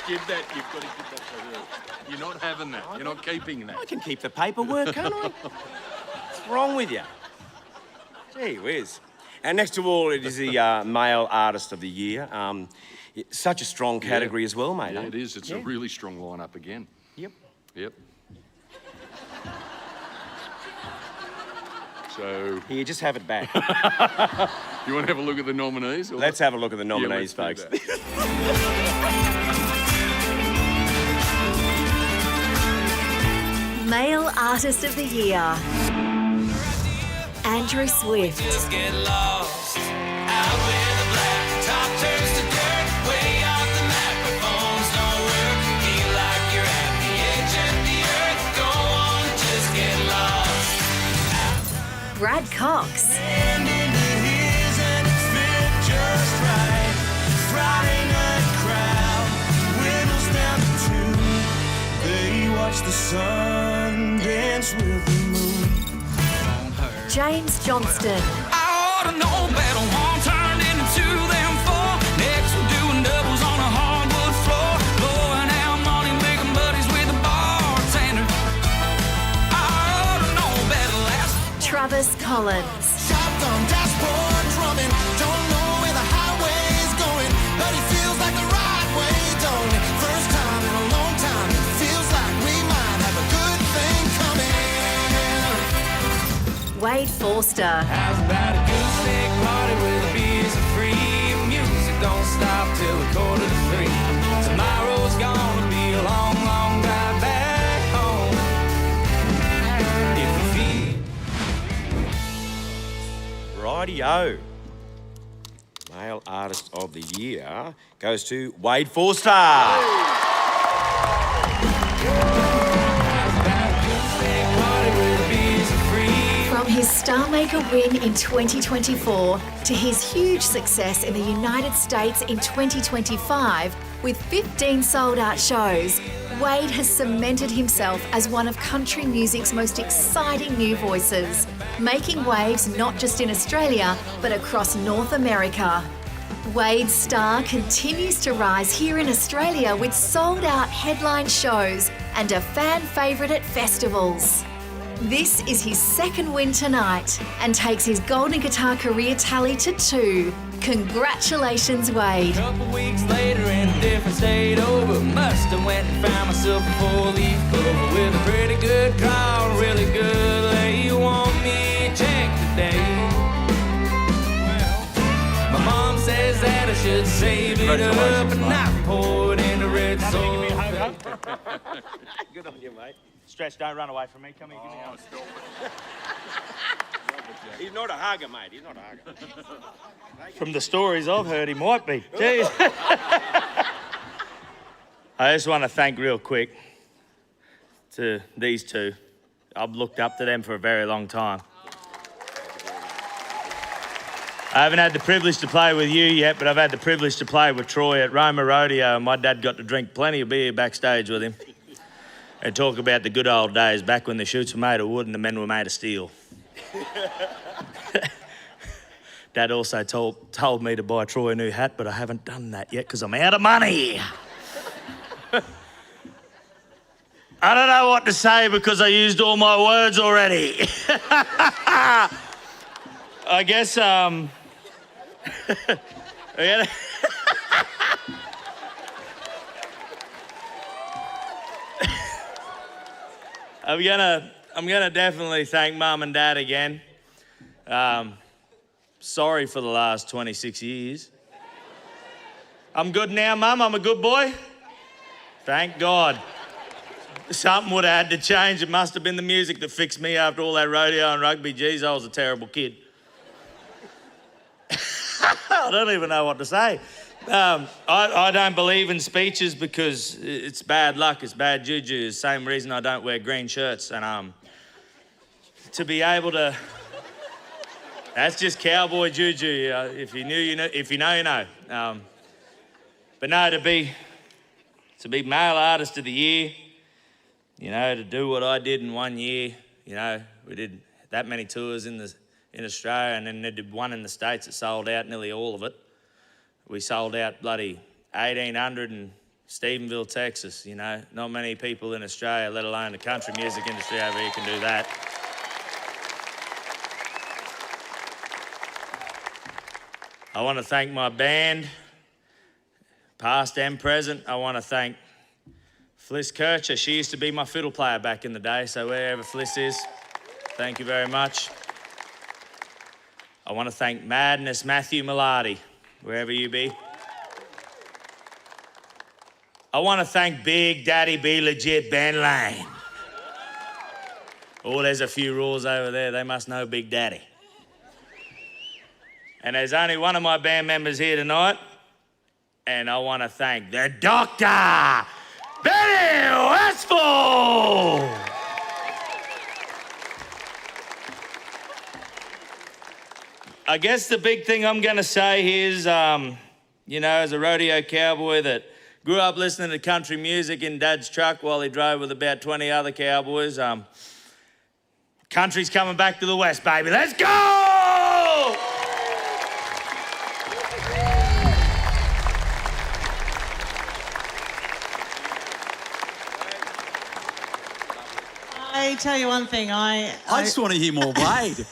You've got to give that to her. You're not having that. You're not keeping that. I can keep the paperwork, can't I? What's wrong with you? Gee whiz. And next of all, it is the Male Artist of the Year. Such a strong category as well, mate. Yeah, it is. It's a really strong lineup again. Yep. Yep. So... Here, just have it back. You want to have a look at the nominees? Or... Let's have a look at the nominees, folks. Male Artist of the Year, Andrew Swift. Just get lost out where the black top turns to dirt. Way off the microphones don't work. Feel like you're at the edge of the earth. Go on, just get lost. Brad Cox. And into his and it fit just right. Friday night crowd whittles down to two. They watch the sun dance with the moon. James Johnston. I ought to know better. One turned into two, then four. Next we're doing doubles on a hardwood floor. Blowing out money, making buddies with the bartender. I ought to know better. Last Travis Collins. shotgun dashboard drumming. Don't know where the highway's going, but he feels like the right way, don't he? First time in a long time, feels like we might have a good thing coming. Wade Forster. How's about a goose egg party with beers and free music? Don't stop till 2:45. Tomorrow's gonna be a long, long drive back home. If you feel. Rightio. Male Artist of the Year goes to Wade Forster. From his Starmaker win in 2024 to his huge success in the United States in 2025, with 15 sold-out shows, Wade has cemented himself as one of country music's most exciting new voices, making waves not just in Australia, but across North America. Wade's star continues to rise here in Australia with sold-out headline shows and a fan favourite at festivals. This is his second win tonight and takes his golden guitar career tally to 2. Congratulations, Wade. Couple weeks later in a different state over, must have went and found myself a 4-leaf clover with a pretty good call, really good lay. You want me to check today? Well, my mom says that I should save it up and not pour it into red soul. Good on you, mate. Stretch, don't run away from me. Come here, give me a hug. He's not a hugger, mate. He's not a hugger. From the stories I've heard, he might be. Jeez. I just want to thank real quick to these two. I've looked up to them for a very long time. I haven't had the privilege to play with you yet, but I've had the privilege to play with Troy at Roma Rodeo, and my dad got to drink plenty of beer backstage with him and talk about the good old days back when the chutes were made of wood and the men were made of steel. Dad also told me to buy Troy a new hat, but I haven't done that yet because I'm out of money. I don't know what to say because I used all my words already. I guess, I'm gonna definitely thank Mum and Dad again. Sorry for the last 26 years. I'm good now, Mum. I'm a good boy. Thank God. Something would have had to change. It must have been the music that fixed me after all that rodeo and rugby. Geez, I was a terrible kid. I don't even know what to say. I don't believe in speeches because it's bad luck, it's bad juju. It's the same reason I don't wear green shirts. And to be able to... That's just cowboy juju. If you knew, you know. If you know, you know. But no, to be male artist of the year, you know, to do what I did in 1 year, you know, we did that many tours in Australia, and then they did one in the States that sold out nearly all of it. We sold out bloody 1,800 in Stephenville, Texas, you know. Not many people in Australia, let alone the country music industry over here, can do that. I want to thank my band, past and present. I want to thank Fliss Kircher. She used to be my fiddle player back in the day, so wherever Fliss is, thank you very much. I want to thank Madness Matthew Millardi, wherever you be. I want to thank Big Daddy Be Legit Ben Lane. Oh, there's a few rules over there. They must know Big Daddy. And there's only one of my band members here tonight, and I want to thank the Doctor, Benny Westfall. I guess the big thing I'm going to say is, you know, as a rodeo cowboy that grew up listening to country music in Dad's truck while he drove with about 20 other cowboys, country's coming back to the West, baby. Let's go! I tell you one thing, I just want to hear more Blade.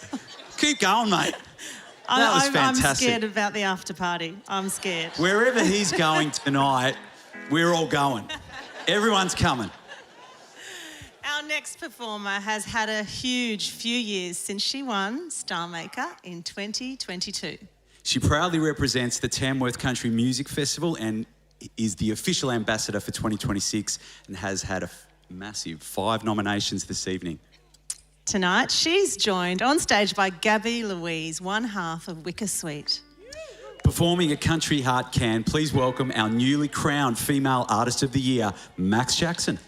Keep going, mate. That was fantastic. I'm scared about the after party. I'm scared. Wherever he's going tonight, we're all going. Everyone's coming. Our next performer has had a huge few years since she won Star Maker in 2022. She proudly represents the Tamworth Country Music Festival and is the official ambassador for 2026 and has had a massive 5 nominations this evening. Tonight, she's joined on stage by Gabby Louise, one half of Wicker Sweet. Performing a Country Heart Can, please welcome our newly crowned Female Artist of the Year, Max Jackson.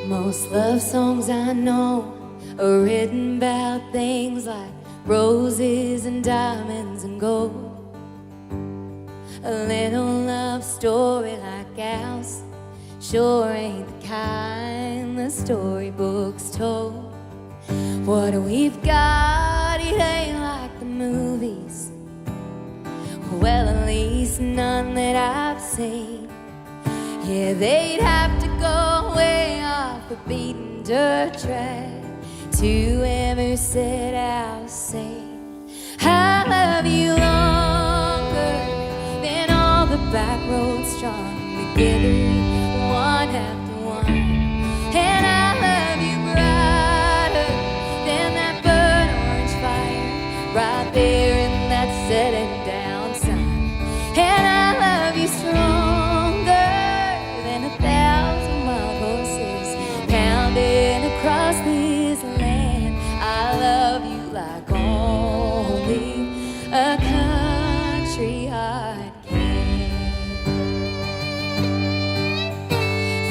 Most love songs I know are written about things like roses and diamonds and gold. A little love story like ours sure ain't the kind the storybooks told. What we've got, it ain't like the movies. Well, at least none that I've seen. Yeah, they'd have to go way off a beaten dirt track to ever set out sane. I love you longer than all the back roads strung together, one after one. And I love you brighter than that burnt orange fire right there in that setting down sun. And I love you stronger than 1,000-mile horses pounding across this land. I love you like only a country heart can.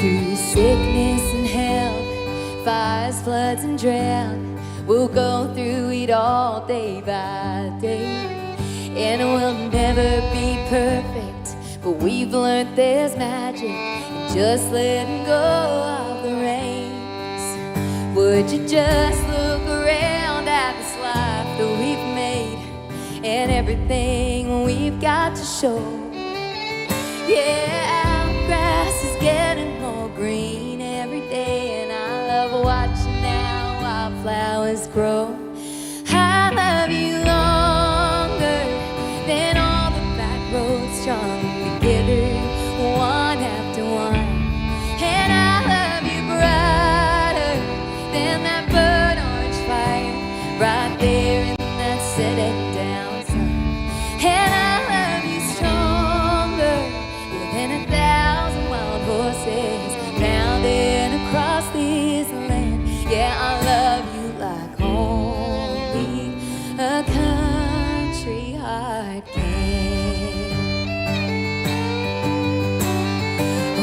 Through sickness and health, fires, floods and drought, we'll go through it all day by day. And we'll never be perfect, but we've learned there's magic in just letting go of the reins. Would you just look around at this life that we've made and everything we've got to show? Yeah, our grass is getting more green every day, and I love watching our wildflowers grow. I love you longer than all the back roads strung together, one after one. And I love you brighter than that burnt orange fire right there in that setting down sun. And I love you stronger than 1,000 wild horses pounding across this land. Yeah, I love you like only a country heart can.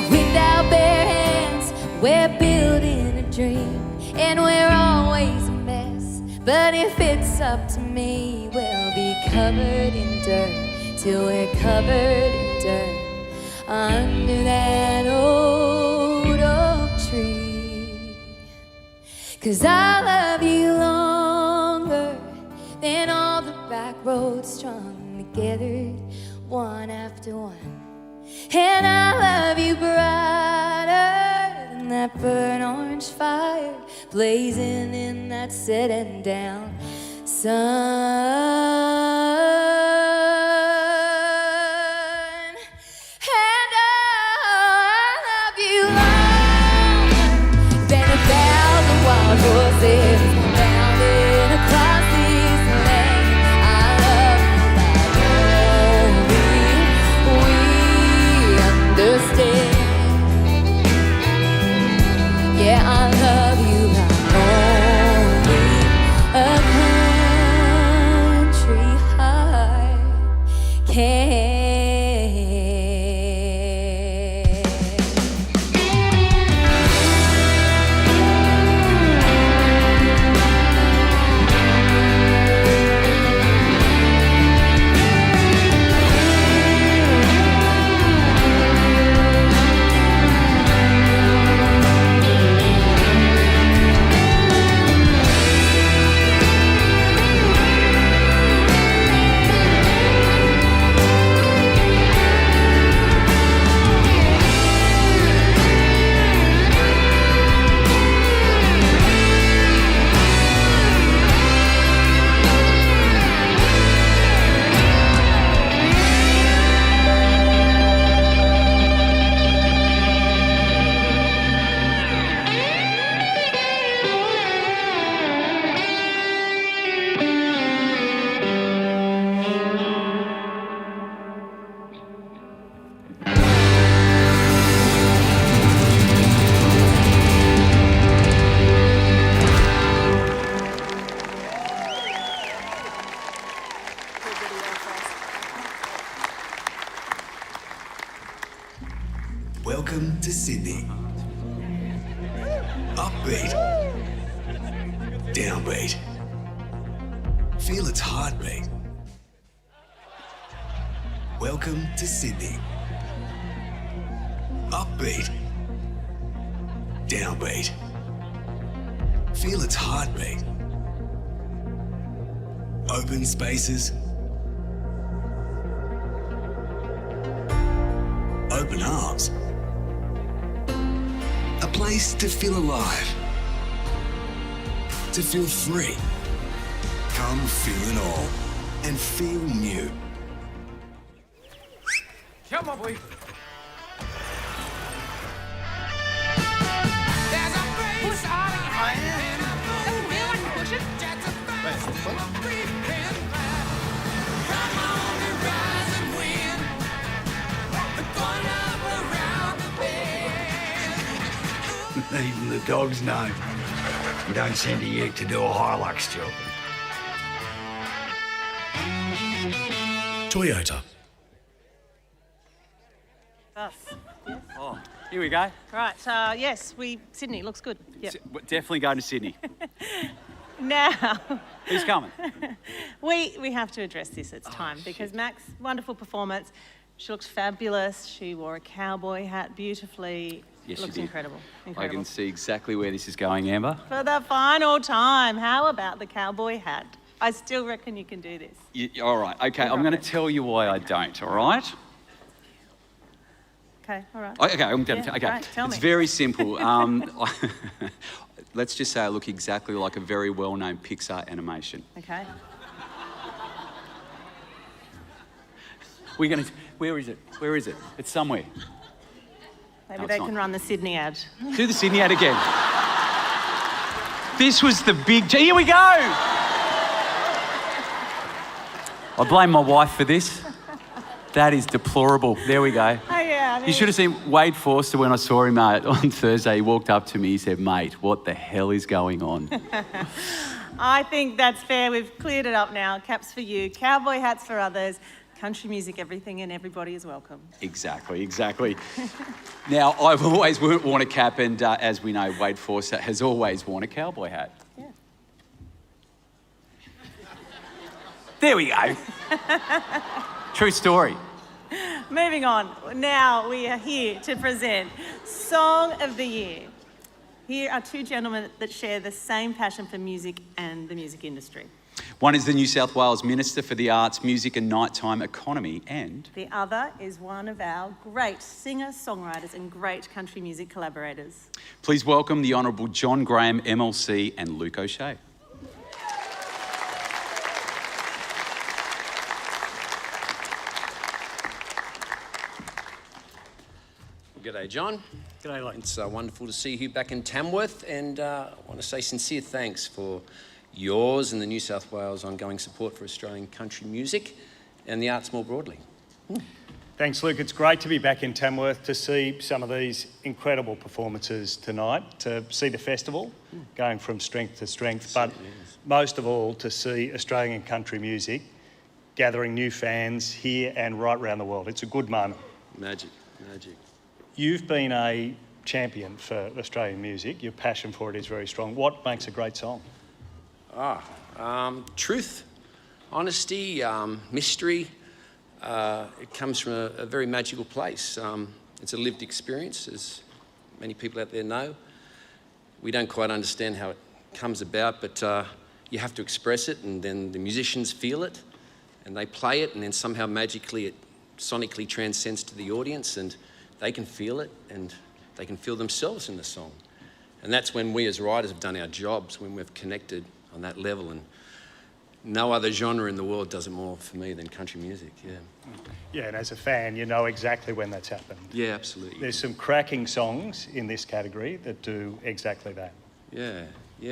With our bare hands, we're building a dream, and we're always a mess. But if it's up to me, we'll be covered in dirt till we're covered in dirt under that old oak tree. 'Cause I love you longer than all the back roads strung together, one after one. And I love you brighter than that burnt orange fire blazing in that setting down sun. And I love you longer than 1,000 wild horses bounding across this land. I love you like only we understand. Yeah, I love you like only a country heart can. Welcome to Sydney. Upbeat. Downbeat. Feel its heartbeat. Welcome to Sydney. Upbeat. Downbeat. Feel its heartbeat. Open spaces. Open arms. A place to feel alive. To feel free. Come feel it all and feel new. Come on, boy. Push out of your hand. Doesn't feel like you push it. Come on and rise and win. We're going up around the bend. Even the dogs know. You don't send a ute to do a Hilux job. Toyota. Us. Yes. Oh, here we go. Right. Yes, Sydney looks good. Yep. We're definitely going to Sydney. Now, Who's coming? we have to address this. It's time because Max, wonderful performance. She looks fabulous. She wore a cowboy hat beautifully. Yes, looks she did. incredible. I Incredible. can see exactly where this is going, Amber. For the final time, how about the cowboy hat? I still reckon you can do this. All right, okay, I'm going to tell you why I don't, all right? Okay, all right. Okay, I'm going to. Yeah, Okay, great, tell it's me. very simple. Let's just say I look exactly like a very well-known Pixar animation. Okay. We're going to. Where is it? Where is it? It's somewhere. Maybe No, they it's can not. run the Sydney ad. Do the Sydney ad again. This was the big. Here we go. I blame my wife for this. That is deplorable. There we go. Oh, yeah. You should have seen Wade Forster when I saw him on Thursday. He walked up to me, he said, "Mate, what the hell is going on?" I think that's fair. We've cleared it up now. Caps for you, cowboy hats for others, country music, everything, and everybody is welcome. Exactly. Now, I've always worn a cap, and as we know, Wade Forster has always worn a cowboy hat. Yeah. There we go. True story. Moving on. Now we are here to present Song of the Year. Here are two gentlemen that share the same passion for music and the music industry. One is the New South Wales Minister for the Arts, Music and Nighttime Economy, and The other is one of our great singer-songwriters and great country music collaborators. please welcome the Honourable John Graham, MLC, and Luke O'Shea. G'day, John. G'day, Luke. It's wonderful to see you back in Tamworth, and I want to say sincere thanks for yours and the New South Wales ongoing support for Australian country music and the arts more broadly. Thanks, Luke. It's great to be back in Tamworth to see some of these incredible performances tonight, to see the festival going from strength to strength, but most of all to see Australian country music gathering new fans here and right around the world. It's a good moment. Magic. You've been a champion for Australian music. Your passion for it is very strong. What makes a great song? Truth, honesty, mystery. It comes from a very magical place. It's a lived experience, as many people out there know. We don't quite understand how it comes about, but you have to express it, and then the musicians feel it, and they play it, and then somehow magically it sonically transcends to the audience, and they can feel it, and they can feel themselves in the song. And that's when we as writers have done our jobs, when we've connected on that level. And no other genre in the world does it more for me than country music, Yeah, and as a fan, you know exactly when that's happened. Yeah, absolutely. There's some cracking songs in this category that do exactly that. Yeah,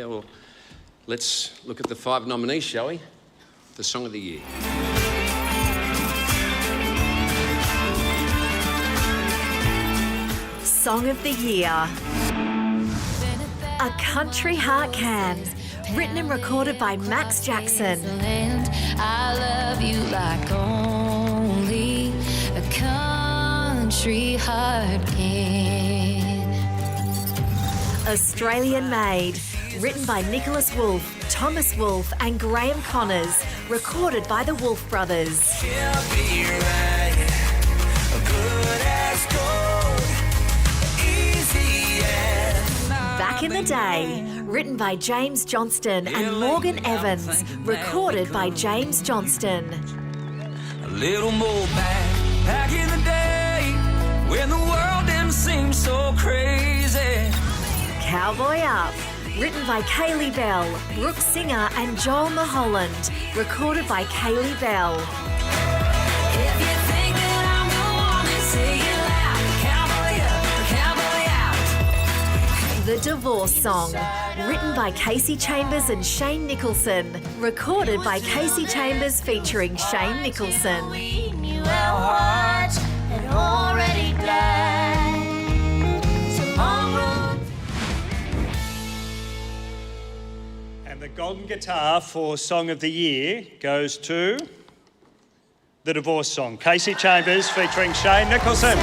well, let's look at the 5 nominees, shall we? The Song of the Year. Song of the Year. A Country Heart Can. Written and recorded by Max Jackson. I love you like only a country heart can. Australian made. Written by Nicholas Wolfe, Thomas Wolfe and Graham Connors. Recorded by the Wolfe Brothers. Back in the day, written by James Johnston and Morgan Evans, recorded by James Johnston. A little more back in the day when the world didn't seem so crazy. Cowboy Up, written by Kaylee Bell, Brooke Singer and Joel Mulholland, recorded by Kaylee Bell. If you think that I'm the one, then say it loud. Cowboy up, cowboy out. The Divorce Song, written by Casey Chambers and Shane Nicholson, recorded by Casey Chambers featuring Shane Nicholson. We knew our hearts had already died. It's a long road. And the golden guitar for Song of the Year goes to The Divorce Song. Casey Chambers featuring Shane Nicholson.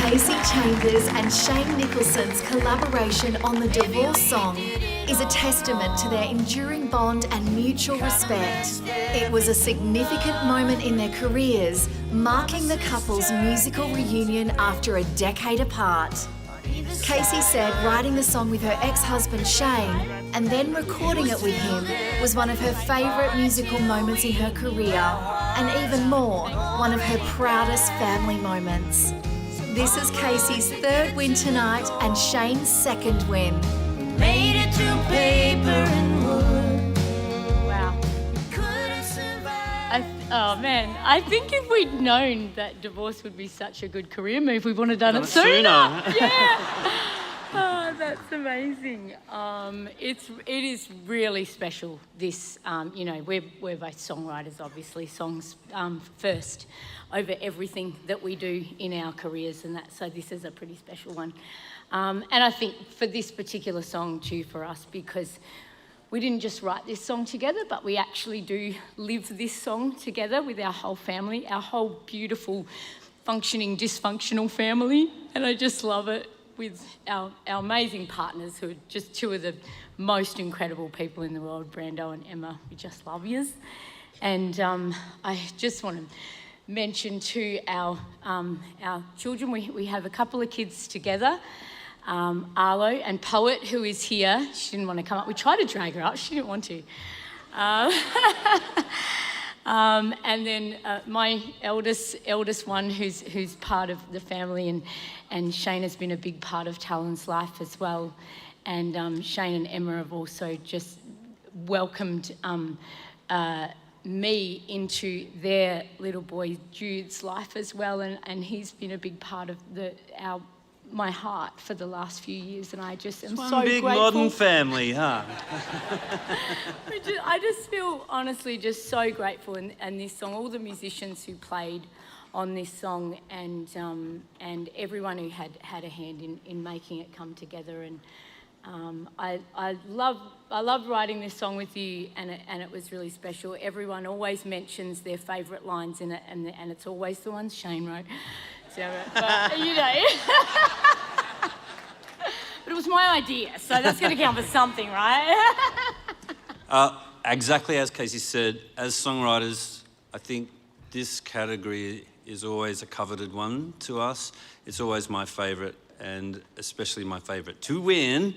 Casey Chambers and Shane Nicholson's collaboration on The Divorce Song is a testament to their enduring bond and mutual respect. It was a significant moment in their careers, marking the couple's musical reunion after a decade apart. Casey said writing the song with her ex-husband Shane and then recording it with him was one of her favourite musical moments in her career, and even more, one of her proudest family moments. This is Casey's third win tonight and Shane's second win. Made it through paper and wood. Wow. Oh man, I think if we'd known that divorce would be such a good career move, we would have done it sooner. Yeah. Oh, that's amazing. It is really special. This, we're both songwriters, obviously. Songs first over everything that we do in our careers, and so this is a pretty special one. And I think for this particular song too, for us, because we didn't just write this song together, but we actually do live this song together with our whole family, our whole beautiful, functioning, dysfunctional family. And I just love it with our amazing partners who are just two of the most incredible people in the world, Brando and Emma. We just love yous. And I just want to mention to our children, we have a couple of kids together. Arlo and Poet, who is here. She didn't want to come up. We tried to drag her up. She didn't want to. And then my eldest one, who's part of the family, and Shane has been a big part of Talon's life as well. And Shane and Emma have also just welcomed me into their little boy Jude's life as well, and he's been a big part of my heart for the last few years, and I just am so big grateful. modern family, huh? I just feel honestly just so grateful, and this song, all the musicians who played on this song, and everyone who had a hand in making it come together. And I love writing this song with you, and it was really special. Everyone always mentions their favourite lines in it, and it's always the ones Shane wrote. But, but it was my idea, so that's going to count for something, right? Exactly as Casey said, as songwriters, I think this category is always a coveted one to us. It's always my favourite, and especially my favourite to win.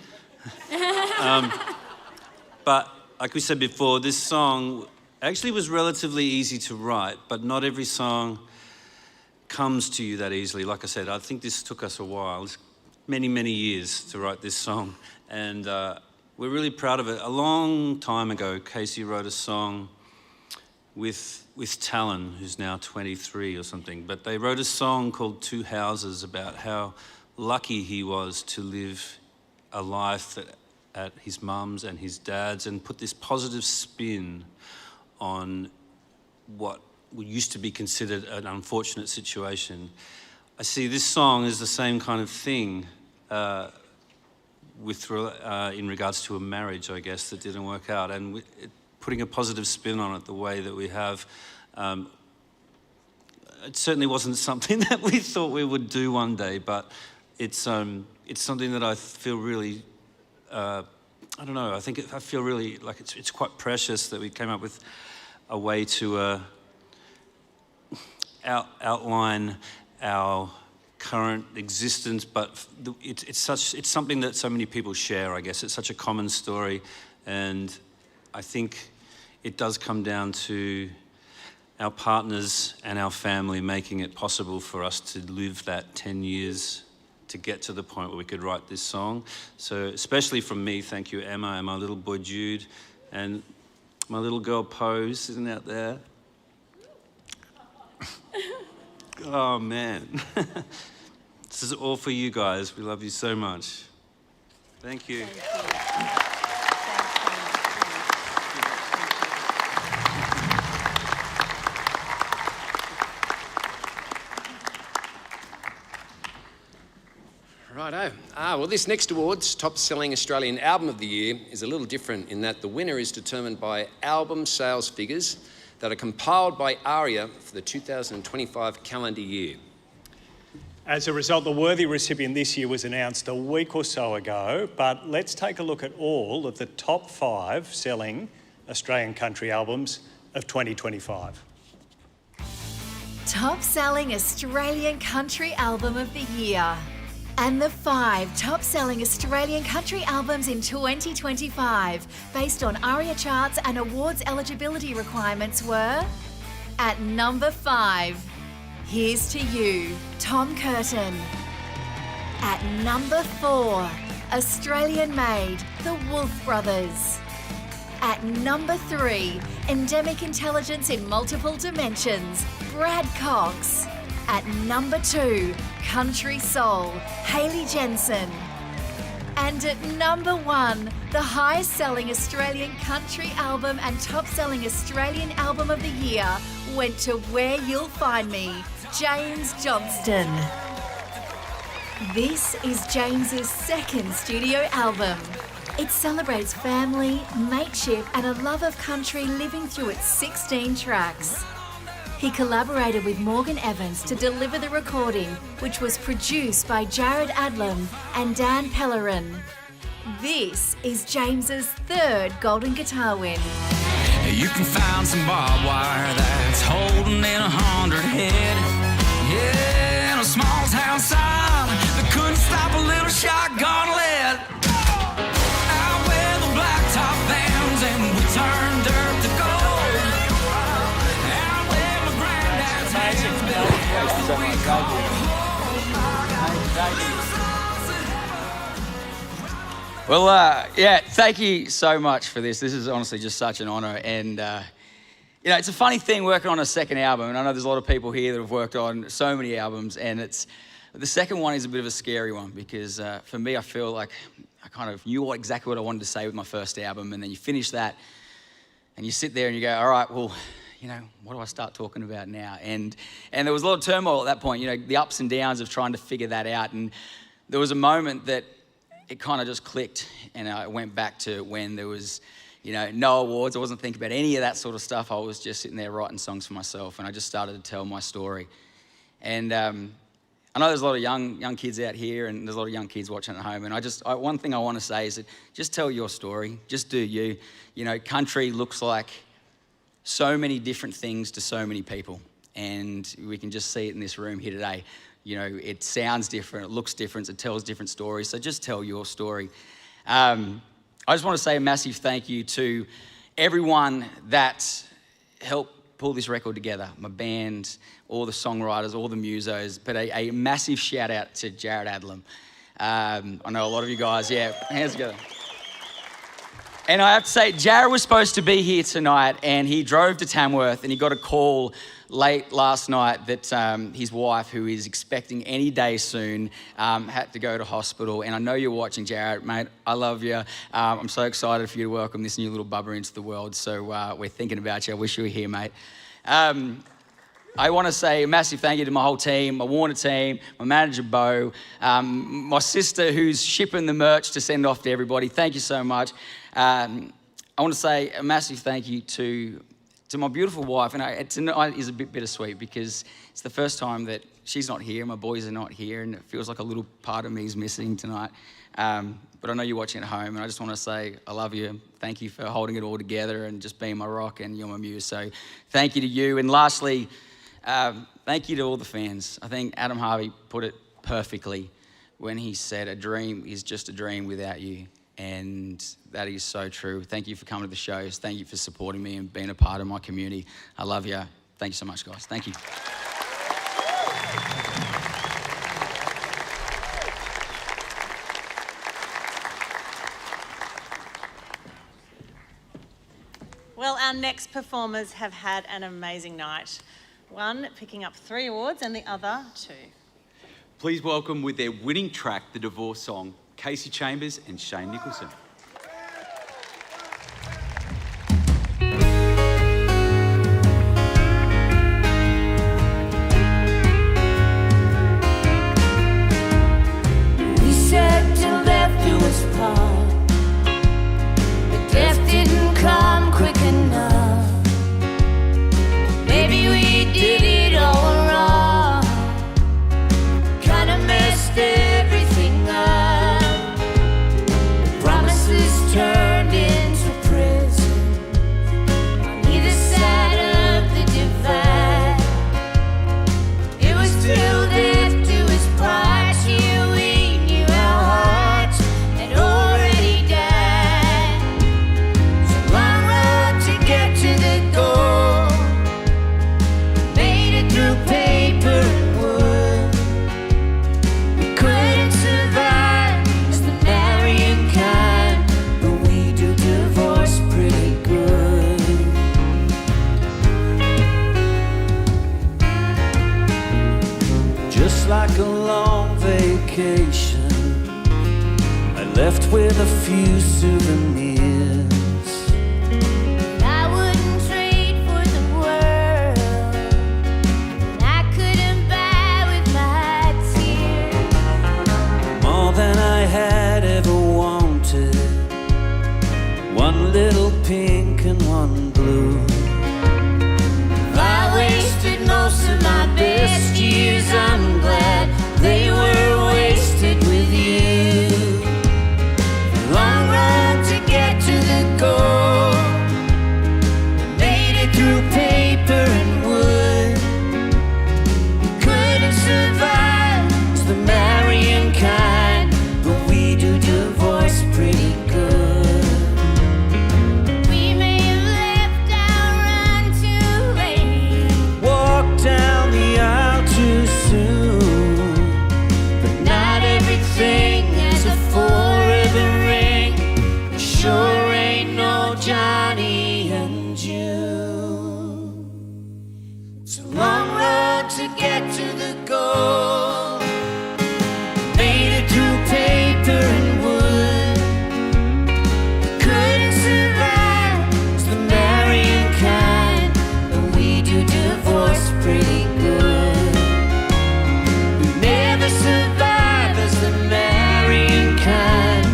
But like we said before, this song actually was relatively easy to write, but not every song comes to you that easily. Like I said, I think this took us a while, many, many years to write this song, and we're really proud of it. A long time ago, Casey wrote a song with Talon, who's now 23 or something, but they wrote a song called Two Houses about how lucky he was to live a life at his mum's and his dad's, and put this positive spin on what used to be considered an unfortunate situation. I see this song as the same kind of thing in regards to a marriage, I guess, that didn't work out, and putting a positive spin on it the way that we have. It certainly wasn't something that we thought we would do one day, but it's something that I feel really, I don't know, I feel really like it's quite precious that we came up with a way to outline our current existence, but it's something that so many people share, I guess. It's such a common story, and I think it does come down to our partners and our family making it possible for us to live that 10 years to get to the point where we could write this song. So especially from me, thank you, Emma, and my little boy Jude, and my little girl Pose sitting out there. Oh man, this is all for you guys. We love you so much. Thank you. Righto. Well, this next award's Top Selling Australian Album of the Year is a little different in that the winner is determined by album sales figures that are compiled by ARIA for the 2025 calendar year. As a result, the worthy recipient this year was announced a week or so ago, but let's take a look at all of the top 5 selling Australian country albums of 2025. Top selling Australian country album of the year. And the 5 top-selling Australian country albums in 2025, based on ARIA charts and awards eligibility requirements were... At number 5, Here's to You, Tom Curtin. At number 4, Australian-made, The Wolf Brothers. At number 3, Endemic Intelligence in Multiple Dimensions, Brad Cox. At number 2, Country Soul, Hayley Jensen. And at number 1, the highest-selling Australian country album and top-selling Australian album of the year went to Where You'll Find Me, James Johnston. This is James's second studio album. It celebrates family, mateship, and a love of country living through its 16 tracks. He collaborated with Morgan Evans to deliver the recording, which was produced by Jared Adlam and Dan Pellerin. This is James's third Golden Guitar win. You can find some barbed wire that's holding in 100 head. Yeah, in a small town sign that couldn't stop a little shotgun lead. Out where the blacktop vans and we turn dirt to gold. Out where my granddad's hands built Well, yeah, thank you so much for this. This is honestly just such an honour. And, you know, it's a funny thing working on a second album. And I know there's a lot of people here that have worked on so many albums. And the second one is a bit of a scary one because for me, I feel like I kind of knew exactly what I wanted to say with my first album. And then you finish that and you sit there and you go, all right, well, you know, what do I start talking about now? And there was a lot of turmoil at that point, you know, the ups and downs of trying to figure that out. And there was a moment that it kind of just clicked, and I went back to when there was, you know, no awards. I wasn't thinking about any of that sort of stuff. I was just sitting there writing songs for myself, and I just started to tell my story. And I know there's a lot of young kids out here, and there's a lot of young kids watching at home. And one thing I want to say is that just tell your story. Just do you. You know, country looks like so many different things to so many people, and we can just see it in this room here today. You know, it sounds different, it looks different, it tells different stories. So just tell your story. I just want to say a massive thank you to everyone that helped pull this record together. My band, all the songwriters, all the musos, but a massive shout out to Jared Adlam. I know a lot of you guys, yeah, hands together. And I have to say, Jared was supposed to be here tonight, and he drove to Tamworth, and he got a call late last night that his wife, who is expecting any day soon, had to go to hospital. And I know you're watching, Jared, mate. I love you. I'm so excited for you to welcome this new little bubba into the world. So we're thinking about you. I wish you were here, mate. I want to say a massive thank you to my whole team, my Warner team, my manager, Bo, my sister, who's shipping the merch to send off to everybody. Thank you so much. I want to say a massive thank you to my beautiful wife. And tonight is a bit bittersweet because it's the first time that she's not here, my boys are not here, and it feels like a little part of me is missing tonight. But I know you're watching at home, and I just want to say I love you. Thank you for holding it all together and just being my rock, and you're my muse. So thank you to you. And lastly, thank you to all the fans. I think Adam Harvey put it perfectly when he said a dream is just a dream without you. And that is so true. Thank you for coming to the shows. Thank you for supporting me and being a part of my community. I love you. Thank you so much, guys. Thank you. Well, our next performers have had an amazing night. One picking up 3 awards and the other 2. Please welcome with their winning track, the divorce song, Casey Chambers and Shane Nicholson. We said till death do us part, but death didn't come quick enough. Maybe we did it all wrong, kinda messed everything up. Promise few souvenirs. I wouldn't trade for the world, and I couldn't buy with my tears. More than I had ever wanted. One little pink and one blue. I wasted most of my best years. I'm glad they were wasted with you. Long road to get to the goal. Made it through paper and wood. Couldn't survive as the marrying kind, but we do divorce pretty good. We may have left our run too late. Walked down the aisle too soon, but not everything has a forever ring. Sure ain't no Johnny and June. It's a long road to get to the goal. Made it through paper and wood. Couldn't survive as the marrying kind, but we do divorce pretty good. We never survive as the marrying kind,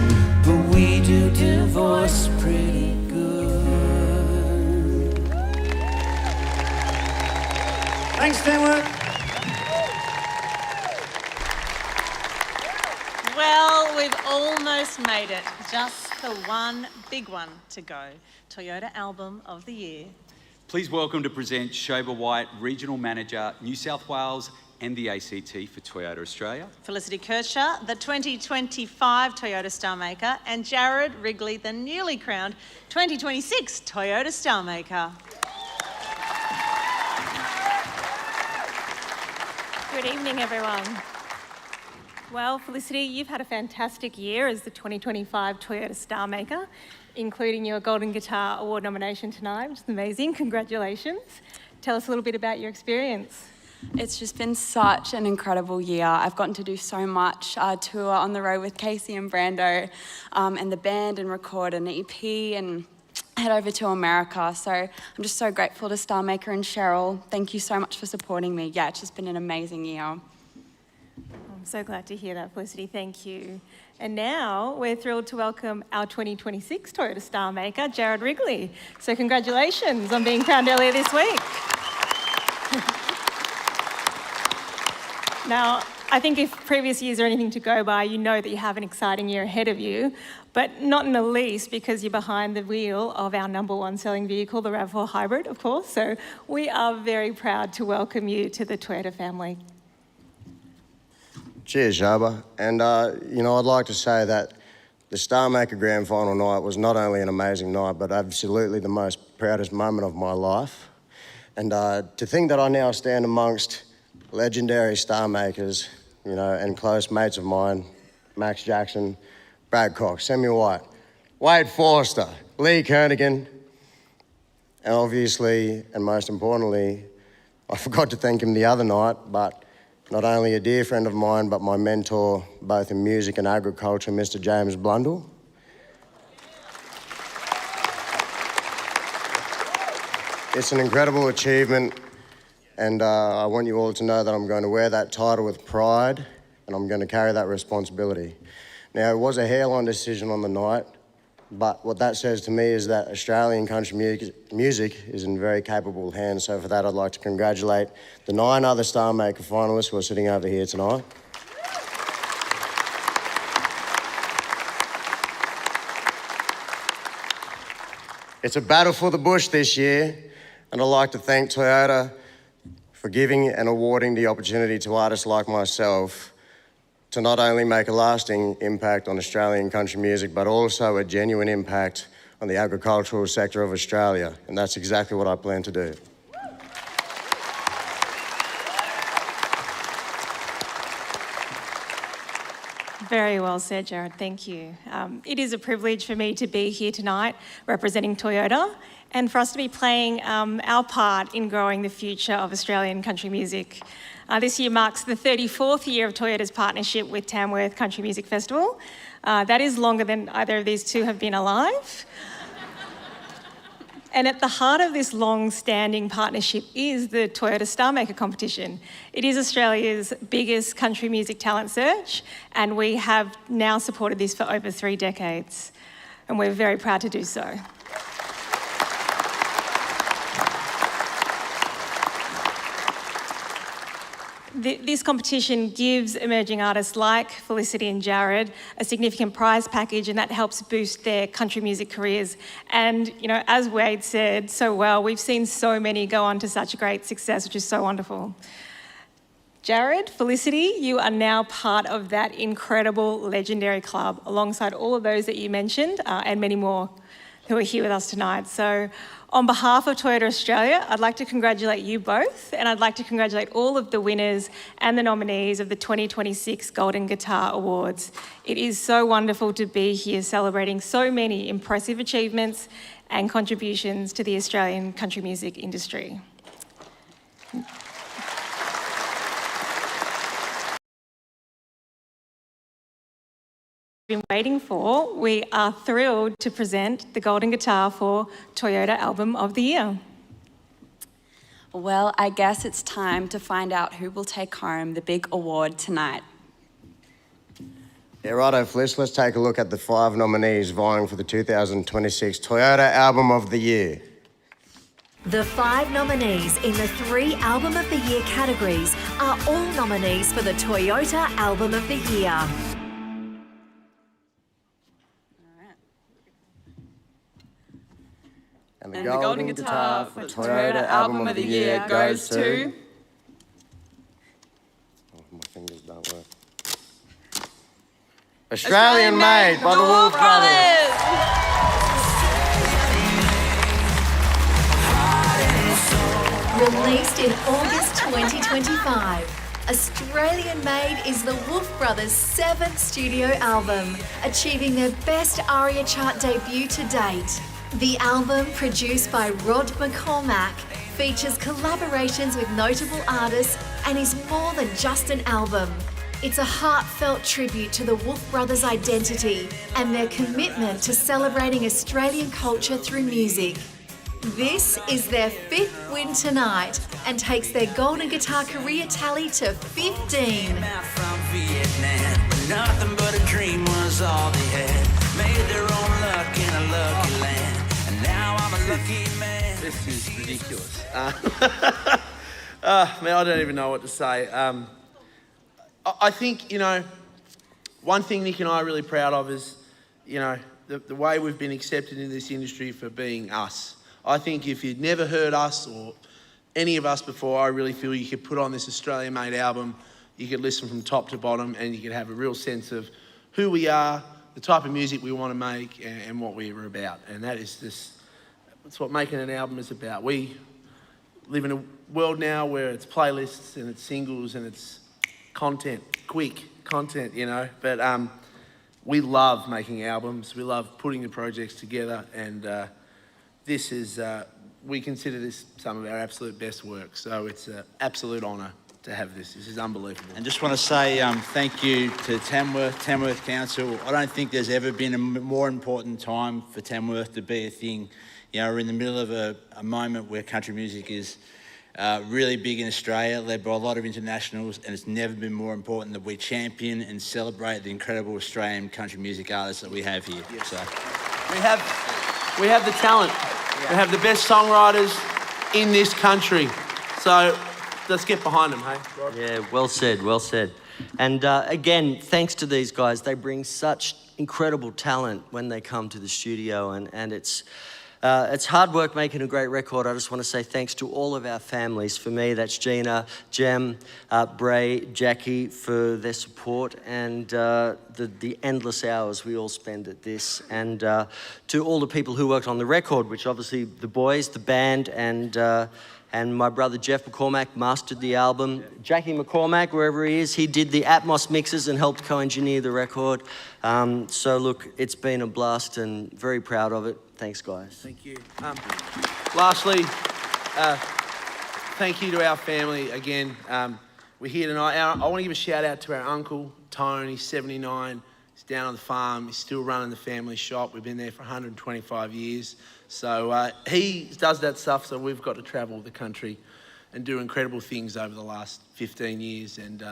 but we do divorce pretty good. Thanks, Tamworth. Well, we've almost made it. Just the one big one to go. Toyota Album of the Year. Please welcome to present Shoba White, Regional Manager, New South Wales and the ACT for Toyota Australia. Felicity Kircher, the 2025 Toyota Star Maker, and Jared Wrigley, the newly crowned 2026 Toyota Star Maker. Good evening, everyone. Well, Felicity, you've had a fantastic year as the 2025 Toyota Star Maker, including your Golden Guitar Award nomination tonight, which is amazing. Congratulations. Tell us a little bit about your experience. It's just been such an incredible year. I've gotten to do so much, tour on the road with Casey and Brando and the band, and record an EP and head over to America. So I'm just so grateful to Star Maker and Cheryl. Thank you so much for supporting me. Yeah, it's just been an amazing year. I'm so glad to hear that, Felicity. Thank you. And now we're thrilled to welcome our 2026 Toyota Star Maker, Jared Wrigley. So congratulations on being crowned earlier this week. Now, I think if previous years are anything to go by, you know that you have an exciting year ahead of you, but not in the least because you're behind the wheel of our #1 selling vehicle, the RAV4 Hybrid, of course. So we are very proud to welcome you to the Toyota family. Cheers, Shoba. And, I'd like to say that the Star Maker Grand Final night was not only an amazing night, but absolutely the most proudest moment of my life. And to think that I now stand amongst legendary Star Makers, and close mates of mine, Max Jackson, Brad Cox, Sammy White, Wade Forster, Lee Kernaghan, and obviously, and most importantly, I forgot to thank him the other night, but not only a dear friend of mine, but my mentor, both in music and agriculture, Mr. James Blundell. It's an incredible achievement, and I want you all to know that I'm going to wear that title with pride, and I'm going to carry that responsibility. Now, it was a hairline decision on the night, but what that says to me is that Australian country music is in very capable hands. So for that, I'd like to congratulate the 9 other Star Maker finalists who are sitting over here tonight. It's a battle for the bush this year, and I'd like to thank Toyota for giving and awarding the opportunity to artists like myself to not only make a lasting impact on Australian country music, but also a genuine impact on the agricultural sector of Australia. And that's exactly what I plan to do. Very well said, Jared. Thank you. It is a privilege for me to be here tonight representing Toyota and for us to be playing our part in growing the future of Australian country music. This year marks the 34th year of Toyota's partnership with Tamworth Country Music Festival. That is longer than either of these two have been alive. And at the heart of this long-standing partnership is the Toyota Star Maker competition. It is Australia's biggest country music talent search, and we have now supported this for over 3 decades. And we're very proud to do so. This competition gives emerging artists like Felicity and Jared a significant prize package, and that helps boost their country music careers. And, you know, as Wade said so well, we've seen so many go on to such great success, which is so wonderful. Jared, Felicity, you are now part of that incredible, legendary club, alongside all of those that you mentioned, and many more who are here with us tonight. So on behalf of Toyota Australia, I'd like to congratulate you both, and I'd like to congratulate all of the winners and the nominees of the 2026 Golden Guitar Awards. It is so wonderful to be here celebrating so many impressive achievements and contributions to the Australian country music industry. Been waiting for, we are thrilled to present the Golden Guitar for Toyota Album of the Year. Well, I guess it's time to find out who will take home the big award tonight. Yeah, righto, Fliss. Let's take a look at the 5 nominees vying for the 2026 Toyota Album of the Year. The 5 nominees in the 3 Album of the Year categories are all nominees for the Toyota Album of the Year. And the Golden Guitar for Toyota Album of the Year goes to... Oh, my fingers don't work. Australian made by the Wolf Brothers. Released in August 2025, Australian Made is the Wolf Brothers' 7th studio album, achieving their best ARIA chart debut to date. The album, produced by Rod McCormack, features collaborations with notable artists and is more than just an album. It's a heartfelt tribute to the Wolf Brothers' identity and their commitment to celebrating Australian culture through music. This is their 5th win tonight and takes their Golden Guitar career tally to 15. From Vietnam, but nothing but a dream was all they had. Made their own luck in a lucky land, and now I'm a lucky man. This is ridiculous. Man, I don't even know what to say. I think, you know, one thing Nick and I are really proud of is, you know, the way we've been accepted in this industry for being us. I think if you'd never heard us or any of us before, I really feel you could put on this Australian-made album, you could listen from top to bottom, and you could have a real sense of who we are, the type of music we want to make, and what we're about. And that's what making an album is about. We live in a world now where it's playlists and it's singles and it's content, quick content, you know. But we love making albums. We love putting the projects together, and this is, we consider this some of our absolute best work. So it's an absolute honour to have this. This is unbelievable. And just want to say thank you to Tamworth Council. I don't think there's ever been a more important time for Tamworth to be a thing. You know, we're in the middle of a moment where country music is really big in Australia, led by a lot of internationals, and it's never been more important that we champion and celebrate the incredible Australian country music artists that we have here. Yes. So We have the talent. Yeah. We have the best songwriters in this country. So let's get behind them, hey? Yeah, well said, well said. And again, thanks to these guys. They bring such incredible talent when they come to the studio, and it's hard work making a great record. I just want to say thanks to all of our families. For me, that's Gina, Jem, Bray, Jackie, for their support and the endless hours we all spend at this. And to all the people who worked on the record, which obviously the boys, the band, and my brother Jeff McCormack mastered the album. Jackie McCormack, wherever he is, he did the Atmos mixes and helped co-engineer the record. So look, it's been a blast and very proud of it. Thanks, guys. Thank you. Lastly, thank you to our family again. We're here tonight. I want to give a shout out to our uncle, Tone. He's 79. He's down on the farm. He's still running the family shop. We've been there for 125 years. So he does that stuff, so we've got to travel the country and do incredible things over the last 15 years. And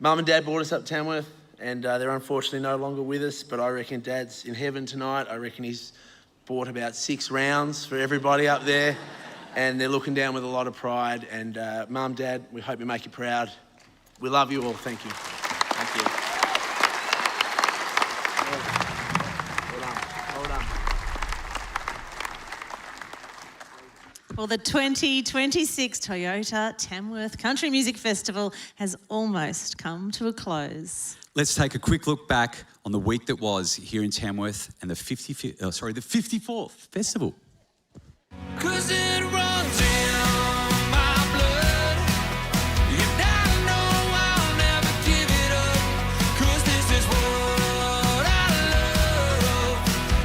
Mum and Dad brought us up Tamworth, and they're unfortunately no longer with us, but I reckon Dad's in heaven tonight. I reckon he's bought about 6 rounds for everybody up there, and they're looking down with a lot of pride. And Mum, Dad, we hope we make you proud. We love you all. Thank you. Thank you. Well done. Well, the 2026 Toyota Tamworth Country Music Festival has almost come to a close. Let's take a quick look back on the week that was here in Tamworth and the 54th festival. 'Cause it runs in my blood. And I know I'll never give it up. 'Cause this is what I love.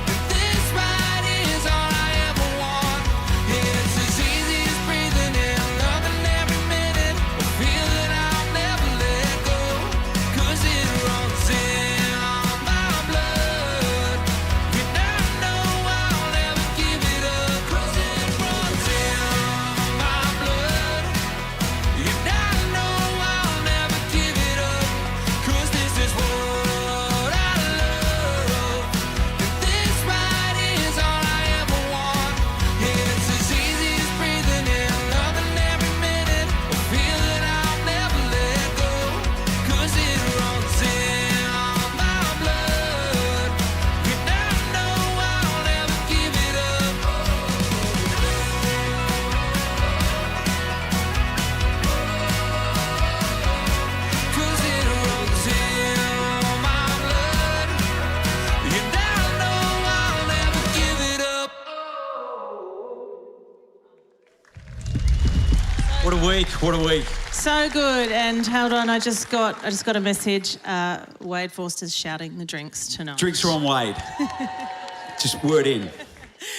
And this ride is all I ever want. It's as easy as breathing in, loving every minute. I feel that I'll never let go. 'Cause it runs in my blood. And I know I'll never give it up. 'Cause it runs in my blood. And I know I'll never give it up. 'Cause this is what I love. And this ride is all I ever want. It's as easy as breathing in, loving every minute. I feel that I'll never let go. 'Cause it runs in my blood. And I know I'll never give it up. 'Cause it runs in my blood. And I know I'll never give it up. What a week, what a week. So good. And hold on, I just got a message. Wade Forster's shouting the drinks tonight. Drinks are on Wade. Just word in.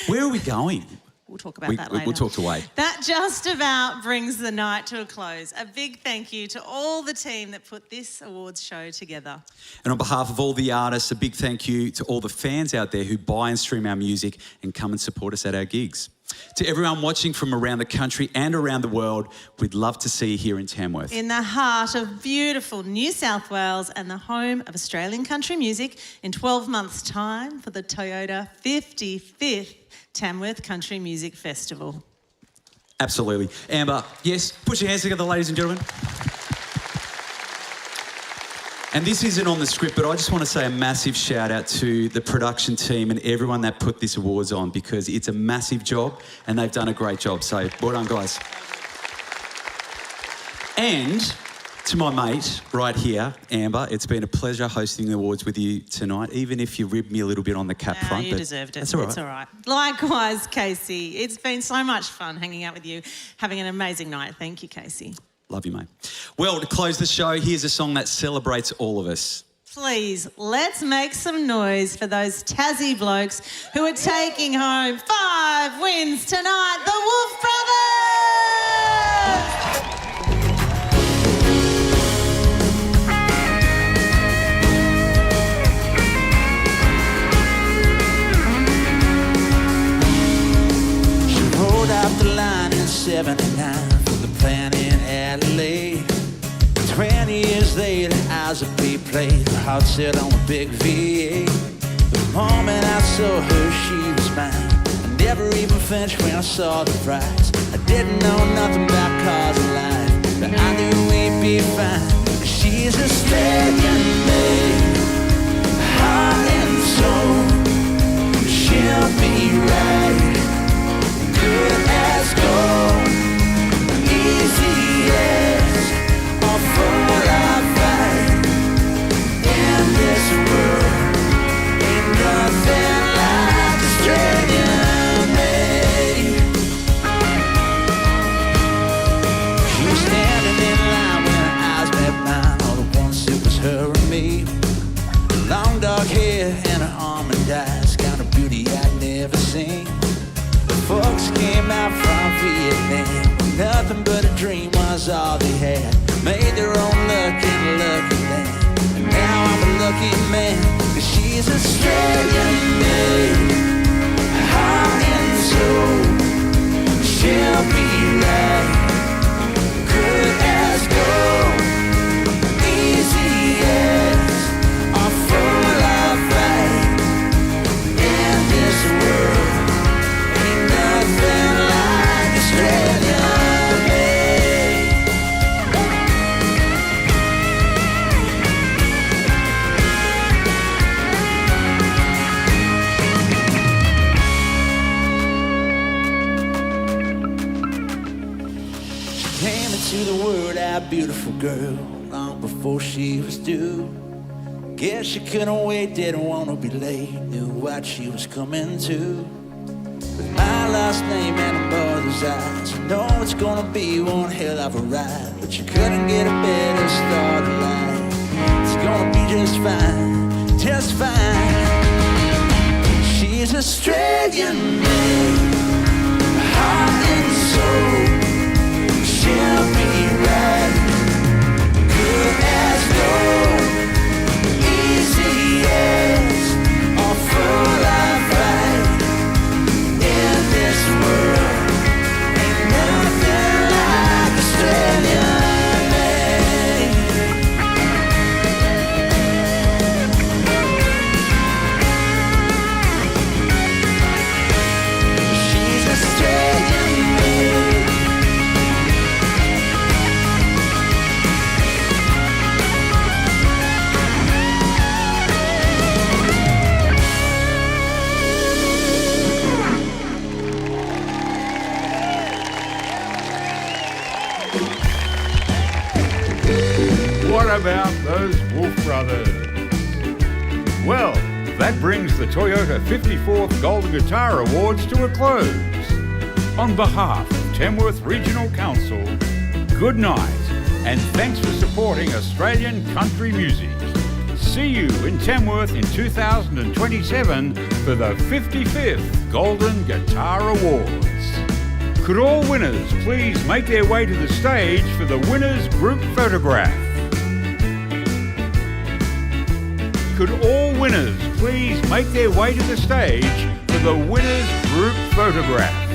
Where are we going? We'll talk about that later. We'll talk to Wade. That just about brings the night to a close. A big thank you to all the team that put this awards show together. And on behalf of all the artists, a big thank you to all the fans out there who buy and stream our music and come and support us at our gigs. To everyone watching from around the country and around the world, we'd love to see you here in Tamworth. In the heart of beautiful New South Wales and the home of Australian country music, in 12 months' time for the Toyota 55th Tamworth Country Music Festival. Absolutely. Amber, yes, put your hands together, ladies and gentlemen. And this isn't on the script, but I just want to say a massive shout out to the production team and everyone that put this awards on, because it's a massive job and they've done a great job. So well done, guys. And to my mate right here, Amber, it's been a pleasure hosting the awards with you tonight, even if you ribbed me a little bit on the cap front. You deserved it. That's all right. It's all right. Likewise, Casey. It's been so much fun hanging out with you, having an amazing night. Thank you, Casey. Love you, mate. Well, to close the show, here's a song that celebrates all of us. Please, let's make some noise for those Tassie blokes who are taking home 5 wins tonight, the Wolf Brothers! She rolled out the line in 79 for the plan in Adelaide. 20 years later, as a B played, her heart set on a big V8. The moment I saw her, she was mine. I never even flinched when I saw the price. I didn't know nothing about cars or life, but I knew we'd be fine. She's a stallion made, heart and soul. She'll be right, good as gold, easy as all for our fight. In this world, ain't nothing like Australian made. She was standing in line when her eyes met mine. All at once it was her and me. Long dark hair and her almond eyes, kind of beauty I'd never seen. The folks came out from Vietnam, nothing but a dream was all they had. Made their own luck in a lucky land, and now I'm a lucky man. Australian maid, heart and soul, she'll be right, good as gold, easy as a full of fight. In this world, ain't nothing like Australian maid. She came into the world a beautiful girl long before she was due. Guess she couldn't wait, didn't want to be late, knew what she was coming to. With my last name and her mother's eyes, you know it's gonna be one hell of a ride. But you couldn't get a better start of life. It's gonna be just fine, just fine. She's Australian made, heart and soul, she'll be right, good as gold, easy as a full of fight. In this world, ain't nothing like Australian made. She's Australian made. What about those Wolf Brothers? Well, that brings the Toyota 54th Golden Guitar Awards to a close. On behalf of Tamworth Regional Council, good night, and thanks for supporting Australian country music. See you in Tamworth in 2027 for the 55th Golden Guitar Awards. Could all winners please make their way to the stage for the winners' group photograph? Could all winners please make their way to the stage for the winners' group photograph?